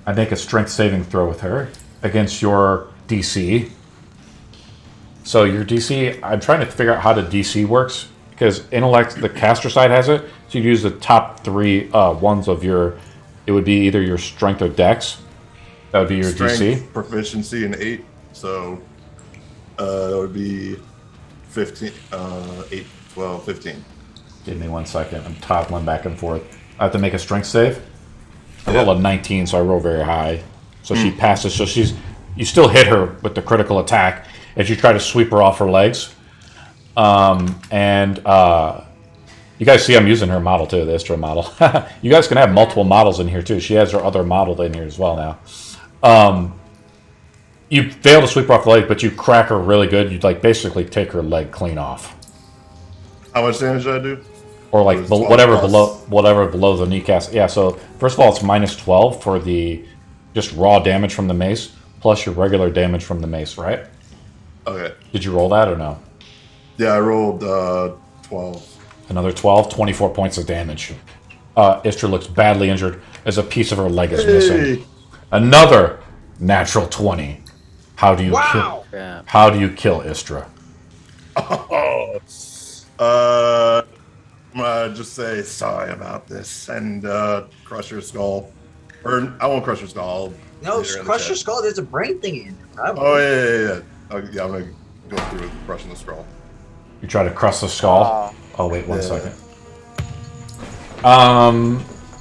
I make a strength saving throw with her against your DC. So your DC, I'm trying to figure out how the DC works, because Intellect, the caster side has it. So you use the top 3 ones of your, it would be either your strength or dex. That would be your Strength, DC. proficiency, and 8. So it would be 15, 8, 12, 15. Give me 1 second. I'm toggling back and forth. I have to make a strength save. I roll a 19, so I roll very high. So she passes. So you still hit her with the critical attack as you try to sweep her off her legs. You guys see I'm using her model too, the Istra model. You guys can have multiple models in here too. She has her other model in here as well now. You fail to sweep her off the leg, but you crack her really good. You like basically take her leg clean off. How much damage did I do? Or like It's 12 whatever below the kneecap. Yeah, so first of all, it's minus 12 for the just raw damage from the mace, plus your regular damage from the mace, right? Okay. Did you roll that or no? Yeah, I rolled 12. Another 12, 24 points of damage. Istra looks badly injured as a piece of her leg is missing. Another natural 20. How do you kill? crap. How do you kill Istra? Oh, I'm gonna just say sorry about this and crush your skull. Or I won't crush your skull. No, Hit her in the crush your chest. skull. There's a brain thing in it. Probably. Oh yeah. Oh, yeah, I'm gonna go through with crushing the skull. You try to crush the skull. Oh wait, one Yeah. second.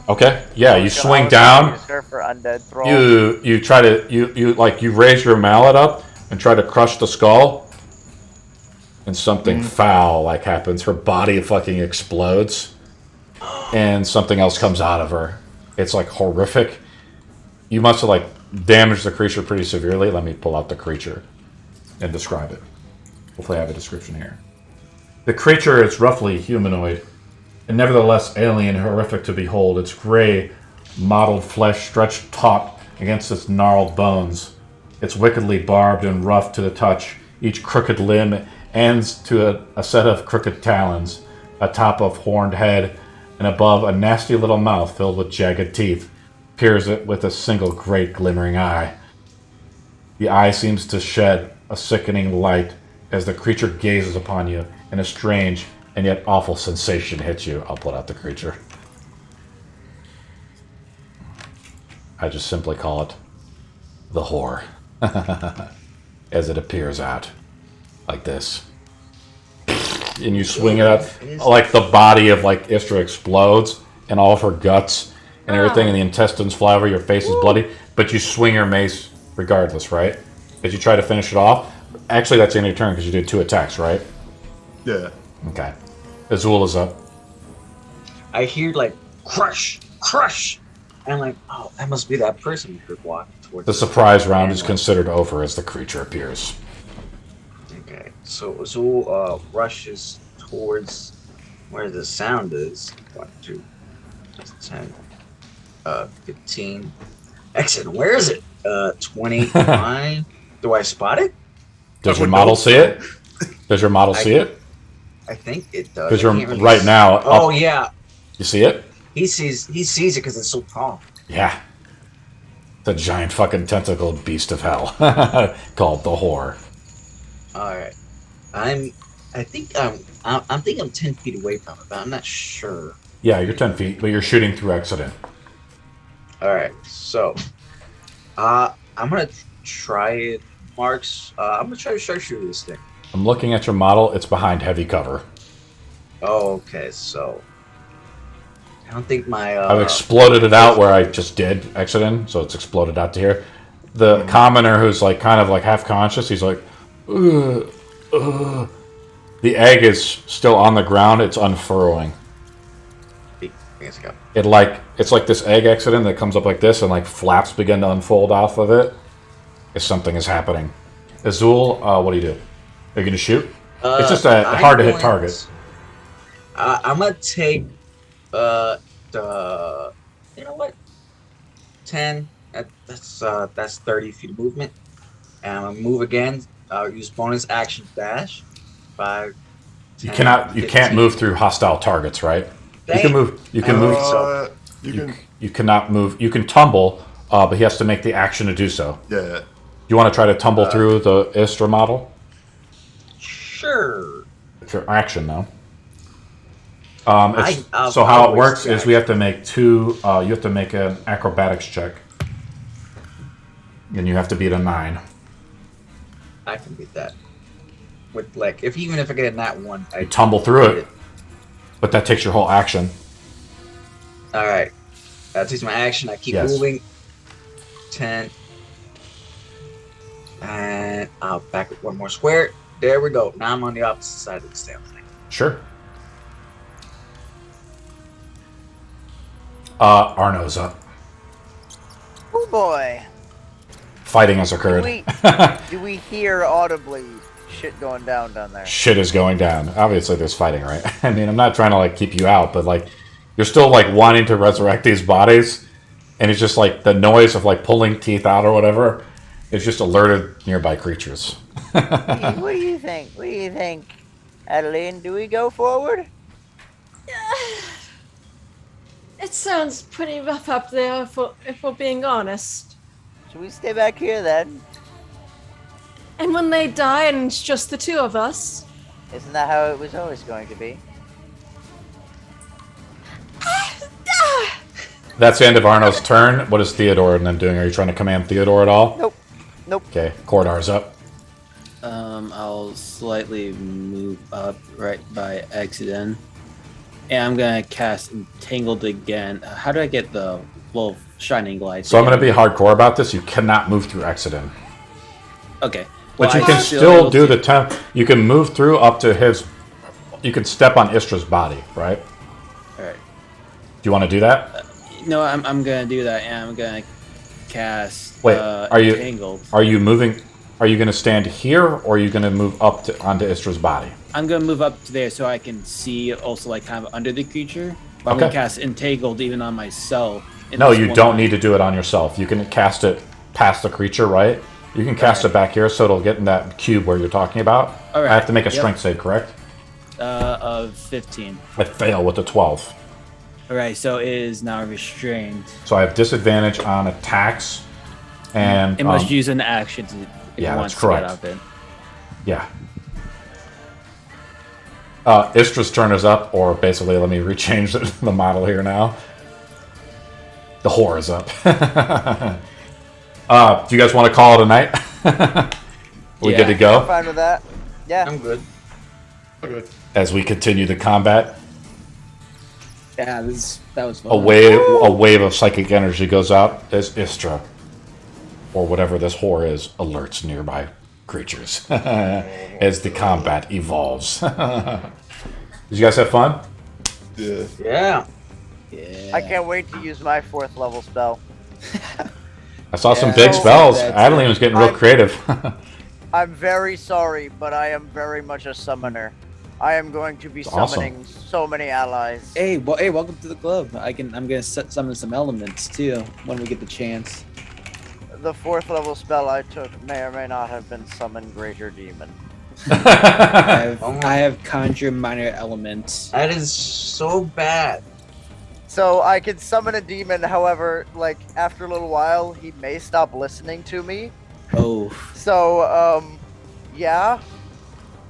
Okay. Yeah, you Can swing always down. use her for undead throw. You try to you raise your mallet up and try to crush the skull, and something foul happens. Her body fucking explodes, and something else comes out of her. It's horrific. You must have damaged the creature pretty severely. Let me pull out the creature and describe it. Hopefully I have a description here. The creature is roughly humanoid, and nevertheless alien and horrific to behold. Its gray, mottled flesh stretched taut against its gnarled bones. It's wickedly barbed and rough to the touch. Each crooked limb ends to a set of crooked talons, atop of horned head, and above a nasty little mouth filled with jagged teeth. Peers it with a single great glimmering eye. The eye seems to shed a sickening light as the creature gazes upon you, and a strange and yet awful sensation hits you. I'll put out the creature. I just simply call it the whore. As it appears out. Like this. And you swing it up, the body of Istra explodes, and all of her guts and everything, and the intestines fly over, your face is bloody, but you swing your mace regardless, right? As you try to finish it off. Actually, that's the end of your turn because you did 2 attacks, right? Yeah. Okay. Azul is up. I hear crush, crush, and oh, that must be that person who could walk towards. The surprise round is considered over as the creature appears. Okay, so Azul rushes towards where the sound is. 1, 2, 10, 15. Excellent. Where is it? 29. Do I spot it? Does your model see it? Does your model see it? I think it does. Because I you're can't really right see- now. Oh up. yeah, You see it? he sees it because it's so tall. Yeah. The giant fucking tentacled beast of hell called the whore. All right, I think I'm 10 feet away from it, but I'm not sure. Yeah, you're 10 feet, but you're shooting through accident. All right, so I'm gonna try it, Marks. I'm gonna try to sharpshooter this thing. I'm looking at your model. It's behind heavy cover. Oh, okay, so I don't think my I've exploded it out where I just did accident, so it's exploded out to here. The commoner who's kind of half conscious, he's like, ugh, ugh. The egg is still on the ground. It's unfurrowing. It's like this egg accident that comes up like this, and flaps begin to unfold off of it. If something is happening. Azul, what do you do? Are you gonna shoot? It's just a hard to hit target. I'm gonna take the you know what 10 that's 30 feet of movement, and I'm gonna move again. Use bonus action dash 5 10, You 15. can't move through hostile targets, right? You can move. You cannot move. You can tumble, but he has to make the action to do so. Yeah. You want to try to tumble through the Istra model? Sure. It's your action, though. I'll So how it always works is action. we have to make 2. You have to make an acrobatics check, and you have to beat a 9. I can beat that with even if I get a nat 1, I You tumble through beat it, but that takes your whole action. All right, that takes my action. I keep Yes. moving. 10. And I'll back up 1 more square. There we go. Now I'm on the opposite side of the damn thing. Sure. Arno's up. Oh boy. Fighting has occurred. Do we hear audibly shit going down there? Shit is going down. Obviously, there's fighting, right? I mean, I'm not trying to keep you out, but you're still wanting to resurrect these bodies, and it's just the noise of pulling teeth out or whatever. It's just alerted nearby creatures. What do you think? What do you think, Adeline? Do we go forward? It sounds pretty rough up there, if we're being honest. Should we stay back here then? And when they die and it's just the two of us. Isn't that how it was always going to be? That's the end of Arno's turn. What is Theodore and them doing? Are you trying to command Theodore at all? Nope. Nope. Okay, Cordar's up. I'll slightly move up right by accident. And I'm gonna cast Entangled again. How do I get the little shining light? So I'm going to be hardcore about this. You cannot move through Exodus. Okay. But Well, you can still do the temp. You can move through up to his. You can step on Istra's body, right? All right. Do you want to do that? No, I'm gonna do that, and I'm gonna cast. Wait, are you Entangled. Are you moving? Are you going to stand here, or are you going to move up onto Istra's body? I'm gonna move up to there so I can see also like kind of under the creature. But I'm Okay. gonna cast Entangled even on myself. in No, this you one don't line. need to do it on yourself. You can cast it past the creature, right? You can cast it back here, so it'll get in that cube where you're talking about. All right. I have to make a Yep. strength save, correct? Of 15. I fail with a 12. All right, so it is now restrained. So I have disadvantage on attacks, and It must use an action to. If yeah, it that's wants correct. To get out of it. yeah. Istra's turn is up, or basically, let me rechange the model here now. The whore is up. Do you guys want to call it a night? We Yeah. good to go? Fine with that. Yeah. I'm good. Okay. As we continue the combat, Yeah, that was fun. a wave of psychic energy goes out as Istra, or whatever this whore is, alerts nearby creatures as the combat evolves. Did you guys have fun? Yeah. Yeah. Yeah. I can't wait to use my 4th level spell. I saw some Yeah. big So- spells. That's Adeline was getting real I'm- creative. I'm very sorry, but I am very much a summoner. I am going to be Awesome. summoning so many allies. Hey, welcome to the club. I'm gonna summon some elements too when we get the chance. The 4th level spell I took may or may not have been summon greater demon. I have conjure minor elements. That is so bad. So I can summon a demon, however, like after a little while, he may stop listening to me. Oh, So, yeah.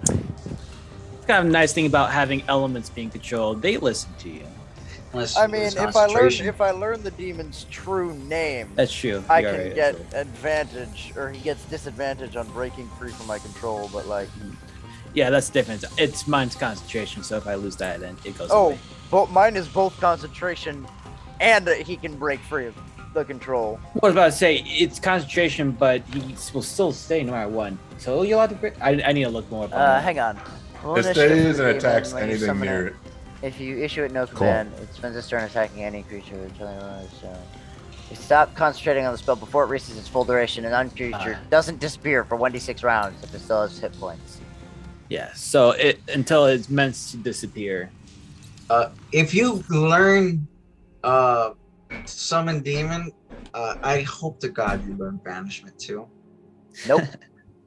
it's kind of a nice thing about having elements being controlled. They listen to you. Unless I mean, it's if I concentration. learn the demon's true name, That's true. I You're can right, get so- advantage, or he gets disadvantage on breaking free from my control. But like, Yeah, that's different. It's mine's concentration, so if I lose that, then it goes oh, away. but mine is both concentration, and he can break free of the control. I was about to say it's concentration, but he will still stay no matter what. So you'll have to break. I need to look more. Up on that. Hang on. Full It initiative stays for and demon attacks when you anything summon near it. it. If you issue it no command, it spends its turn attacking any creature until you stop concentrating on the spell before it reaches its full duration. An uncreature doesn't disappear for 1d6 rounds if it still has hit points. Yeah. So it until it's meant to disappear. If you learn summon demon, I hope to God you learn banishment too. Nope.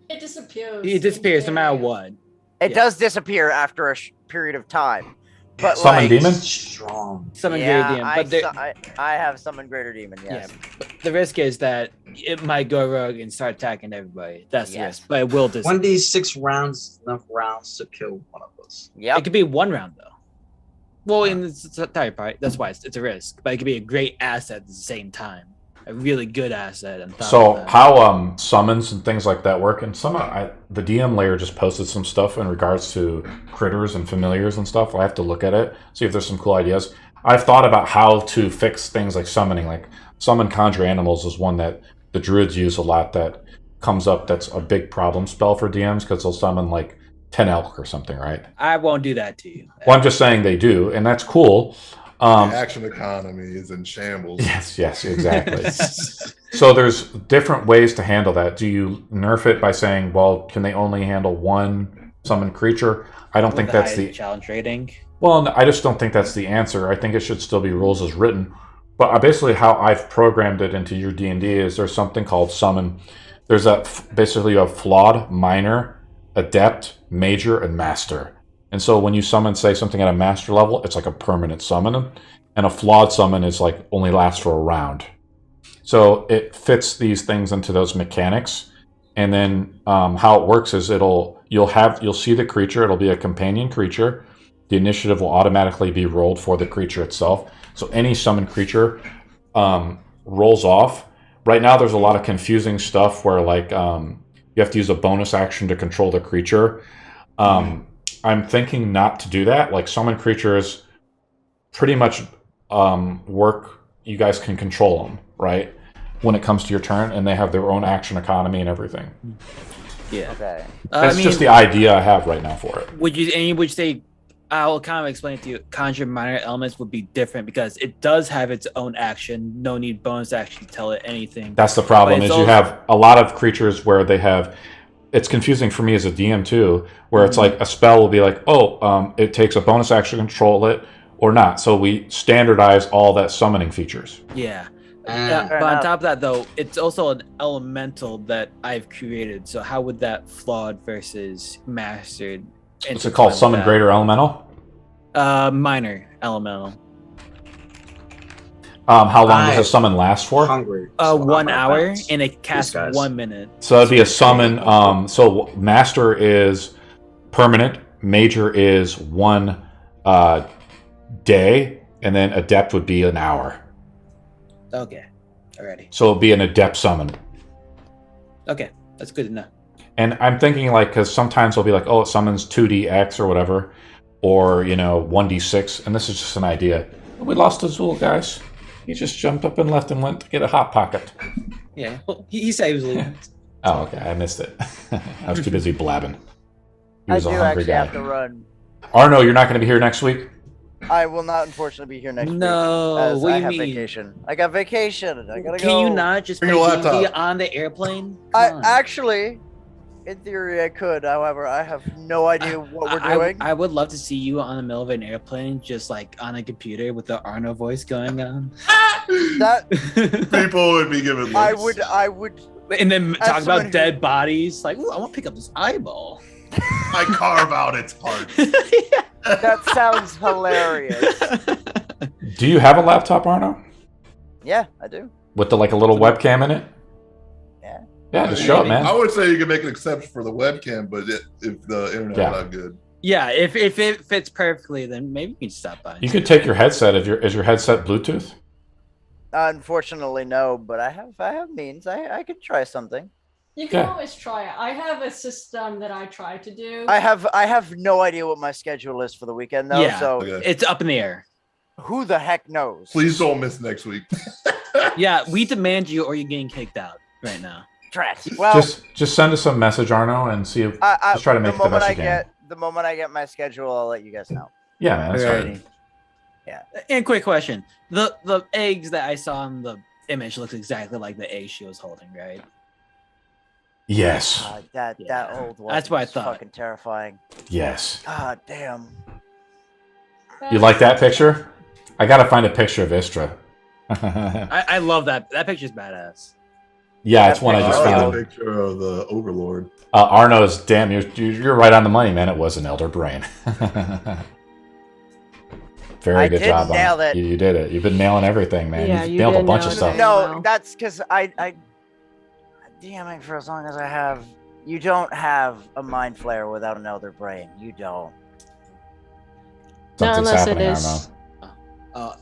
It disappears. It disappears no matter what. It Yeah. does disappear after a period of time. But Summon like, demon? Strong. Summon yeah, greater demon, but I have summoned greater demon. Yes. yeah, but the risk is that it might go rogue and start attacking everybody. That's the Yes. risk, but it will disappear. 1d6 rounds is enough rounds to kill one of us. It Yep. could be one round though. Well, in the entire part, that's why it's a risk. But it could be a great asset at the same time, a really good asset. On top So of that. how summons and things like that work? And the DM layer just posted some stuff in regards to critters and familiars and stuff. I have to look at it, see if there's some cool ideas. I've thought about how to fix things like summoning. Like summon conjure animals is one that the druids use a lot. That comes up. That's a big problem spell for DMs because they'll summon like 10 elk or something, right? I won't do that to you. Well, I'm just saying they do, and that's cool. The action economy is in shambles. Yes, exactly. So there's different ways to handle that. Do you nerf it by saying, well, can they only handle one summoned creature? I don't think With that's high the... challenge rating. Well, no, I just don't think that's the answer. I think it should still be rules as written. But basically how I've programmed it into your D&D is there's something called summon. There's basically you have flawed, minor, adept, major, and master. And so when you summon, say, something at a master level, it's like a permanent summon. And a flawed summon is like only lasts for a round. So it fits these things into those mechanics. and then how it works is you'll see the creature. It'll be a companion creature. The initiative will automatically be rolled for the creature itself. So any summoned creature rolls off. Right now, there's a lot of confusing stuff where like you have to use a bonus action to control the creature. I'm thinking not to do that. Like summoned creatures, pretty much work. You guys can control them, right? When it comes to your turn, and they have their own action economy and everything. Yeah. Okay. That's just the idea I have right now for it. Would you say? I'll kind of explain it to you. Conjure minor elements would be different because it does have its own action. No need bonus action to tell it anything. That's the problem. Is you have a lot of creatures where they have. It's confusing for me as a DM too, where it's like a spell will be like, it takes a bonus action to control it or not. So we standardize all that summoning features. Yeah. But on top of that, though, it's also an elemental that I've created. So how would that flawed versus mastered? What's it called? Summon Greater Elemental? Minor elemental. How long does a summon last for? Hungry. 1 hour, and it casts 1 minute. So that'd be a summon. So Master is permanent. Major is 1 day, and then Adept would be an hour. Okay. Alrighty. So it'd be an Adept summon. Okay, that's good enough. And I'm thinking like, because sometimes it'll be like, it summons 2dx or whatever, or 1d6, and this is just an idea. We lost Azul, guys. He just jumped up and left and went to get a hot pocket. Yeah, well, he said he was leaving. Oh, okay, I missed it. I was too busy blabbing. He I was do a hungry actually guy. have to run. Arno, you're not going to be here next week? I will not, unfortunately, be here next week. No, As what do I you have mean? vacation. I got vacation. I gotta go. Can you not just play Bring your laptop. D&D on the airplane? I Come on. actually, in theory, I could. However, I have no idea what we're doing. I would love to see you on the middle of an airplane, just like on a computer with the Arno voice going on. That People would be giving looks. I would. And then As talk someone about dead bodies. Like, ooh, I want to pick up this eyeball. I carve out its heart. That sounds hilarious. Do you have a laptop, Arno? Yeah, I do. With a little webcam in it? Yeah. Yeah, just show it, man. I would say you can make an exception for the webcam, but if the internet's not good. Yeah, if it fits perfectly, then maybe you can stop by. You could take your headset. Is your headset Bluetooth? Unfortunately, no. But I have means. I could try something. You can Yeah. always try it. I have a system that I try to do. I have no idea what my schedule is for the weekend though. Yeah. So Okay. It's up in the air. who the heck knows? Please don't miss next week. Yeah, we demand you or you're getting kicked out right now. Drat. Well, Just send us a message, Arno, and see if just try to make it the best you can. The moment I get my schedule, I'll let you guys know. Yeah, man, that's Alrighty. right. Yeah. And quick question: the eggs that I saw in the image looks exactly like the egg she was holding, right? Yes. That old one. That's what I was thought. Fucking terrifying. Yes. God damn. You like that picture? I gotta find a picture of Istra. I love that. That picture's badass. Yeah, it's one I just I like found. a picture of the Overlord. Arno's, damn, you're right on the money, man. It was an elder brain. Very I good did job. nail on it. You did it. You've been nailing everything, man. Yeah, You've you nailed a did bunch nail of it. stuff. No. No, that's because I DMing for as long as I have. You don't have a mind flare without an elder brain. You don't. Something's unless it happening, is-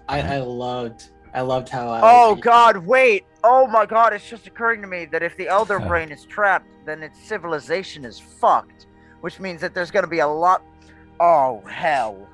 Arno. I loved how I. Oh God! Wait! Oh my God! It's just occurring to me that if the elder brain is trapped, then its civilization is fucked. Which means that there's gonna be a lot. Oh hell!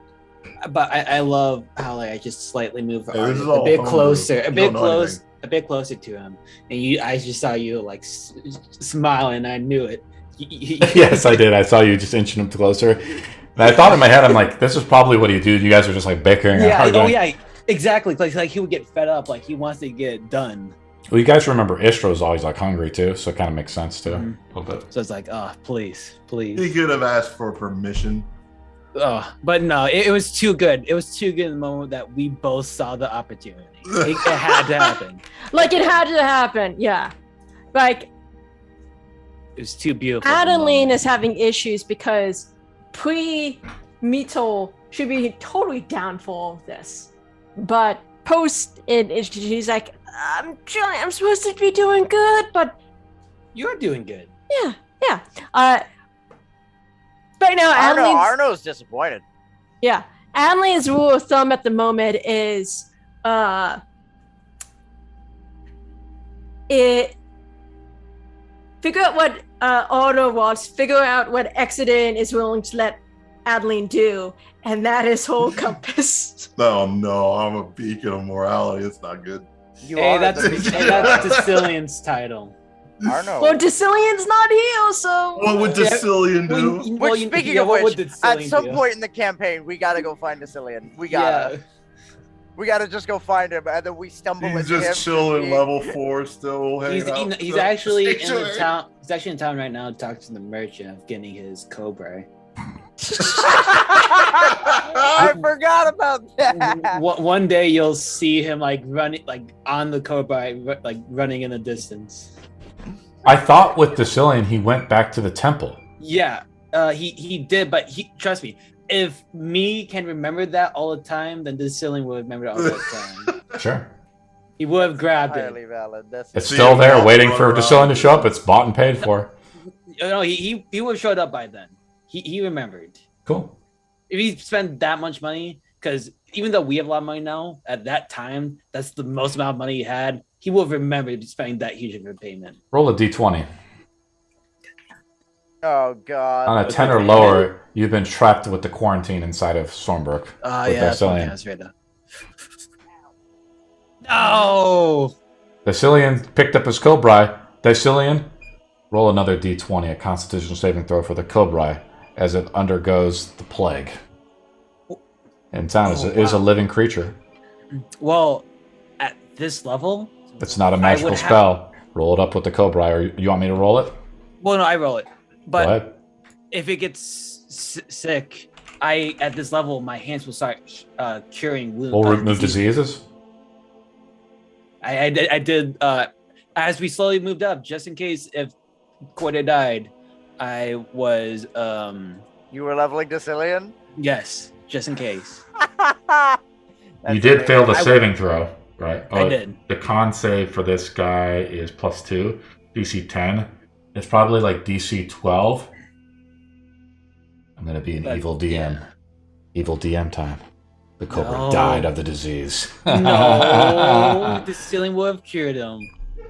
But I love how like I just slightly move Yeah, this is a all bit homebrew. closer, You don't know anything. a bit closer to him, and I just saw you like smile, and I knew it. Yes, I did. I saw you just inching him closer. And I thought in my head, I'm like, this is probably what you do. You guys are just like bickering. Yeah. How Oh you yeah. Exactly. Like he would get fed up. Like he wants to get it done. Well, you guys remember Istro's always like hungry too, so it kind of makes sense too. Mhm. A little bit. So it's like, oh, please. He could have asked for permission. Oh, but no, it was too good. It was too good in the moment that we both saw the opportunity. It had to happen. Like it had to happen. Yeah. Like It was too beautiful. Adeline is having issues because pre-Mito should be totally down for all of this. But post it, she's like, I'm supposed to be doing good, but You're doing good. Yeah. Right now, Arno's disappointed. Yeah. Adeline's rule of thumb at the moment is figure out what Arno wants, figure out what Exodin is willing to let Adeline do, and that is whole compass. Oh no, I'm a beacon of morality. It's not good. That's Decillian's title. Arno. Well, Decillian's not here, so What would Decillian do? Which, speaking of which, at some point in the campaign, we gotta go find Decillian. We gotta just go find him, and then we stumble He's into him. just chilling level 4 still hanging out. He's actually in the town. He's actually in town right now talking to the merchant of getting his cobra. I forgot about that. One day you'll see him like running, like on the cobra, like running in the distance. I thought with Decillian he went back to the temple. Yeah, he did, but trust me, if me can remember that all the time, then Decillian would remember it all the time. Sure. He would have grabbed Highly it. valid. It's still there, waiting for Decillian to show up. It's bought and paid for. No, he would have showed up by then. He remembered. Cool. If he spent that much money, because even though we have a lot of money now, at that time, that's the most amount of money he had. He would have remembered spending that huge of a payment. Roll a d20. Oh god. On a 10 or lower, you've been trapped with the quarantine inside of Stormbrook. Yeah, that's right now. No! Decillian picked up his Cobra. Decillian, roll another d20, a constitution saving throw for the Cobra as it undergoes the plague. And town is a living creature. Well, at this level... It's not a magical spell. Roll it up with the Cobra. Or you want me to roll it? Well, no, I roll it. But Go ahead. if it gets sick, at this level, my hands will start curing wounds. We'll remove diseases? I did as we slowly moved up, just in case if Quita died, I was You were leveling Decillian? yes, just in case. You did fail the saving throw, right? I did. The con save for this guy is +2, DC 10. It's probably like DC 12. I'm going to be an evil DM. Yeah. Evil DM time. The Cobra died of the disease. No, the ceiling would have cured him.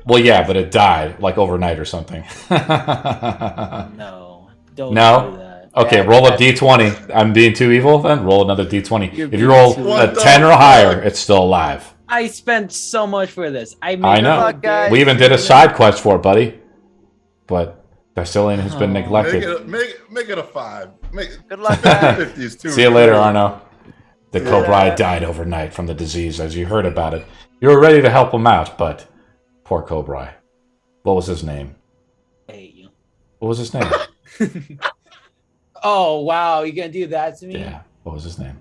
Well, yeah, but it died like overnight or something. No, don't No? do that. Okay, roll a d20. I'm being too evil then? Roll another d20. You're If you roll being too a evil. 10 or higher, it's still alive. I spent so much for this. I know. luck, guys. We even did a side quest for it, buddy. But Decillian has been neglected. Make it a 5. Good luck, guys. 50 is too See you later, Arno. The Cobra died overnight from the disease as you heard about it. You were ready to help him out, but poor Cobra. What was his name? I hate you. What was his name? Oh wow, you gonna do that to me? Yeah, what was his name?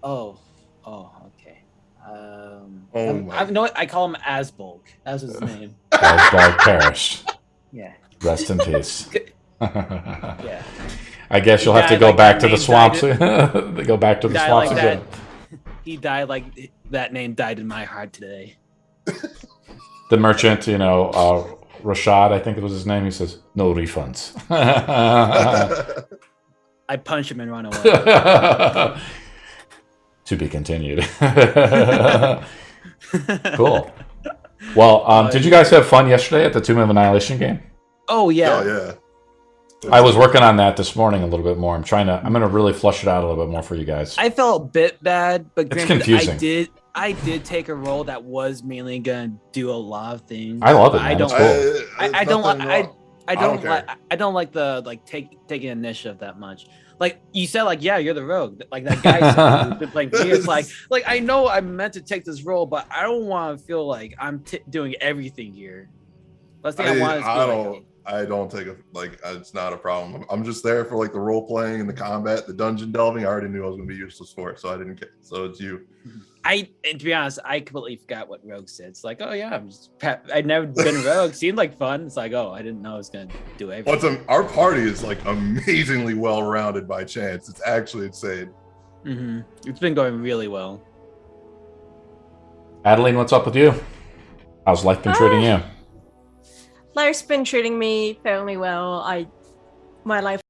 Oh, okay. my. I know what I call him Asbolg. That's his name. Asgard perished. Yeah. Rest in peace. Yeah. I guess you'll have to died go like back that to the name swamps. died Go back to the Died swamps like again. He died like that name died in my heart today. The merchant, Rashad, I think it was his name. He says, "No refunds." I punch him and run away. To be continued. Cool. Well, did you guys have fun yesterday at the Tomb of Annihilation game? Oh yeah. Oh yeah. I was working on that this morning a little bit more. I'm gonna really flush it out a little bit more for you guys. I felt a bit bad, but It's granted, confusing. I did take a role that was mainly gonna do a lot of things. I love it, I man. don't. It's cool. I don't like. I don't care. like. I don't like the taking initiative that much. Like you said, you're the rogue. Like that guy said, who's been playing for years. Like I know I'm meant to take this role, but I don't want to feel like I'm doing everything here. Last thing I want is I don't take it's not a problem. I'm just there for the role playing and the combat, the dungeon delving. I already knew I was gonna be useless for it, so I didn't care. So it's you. And to be honest, I completely forgot what rogue said. It's like, oh yeah, I'd never been rogue. Seemed like fun. It's like, oh, I didn't know I was gonna do everything. Our party is amazingly well rounded by chance. It's actually insane. Mm-hmm. It's been going really well. Adeline, what's up with you? How's life been treating you? Life's been treating me fairly well. My life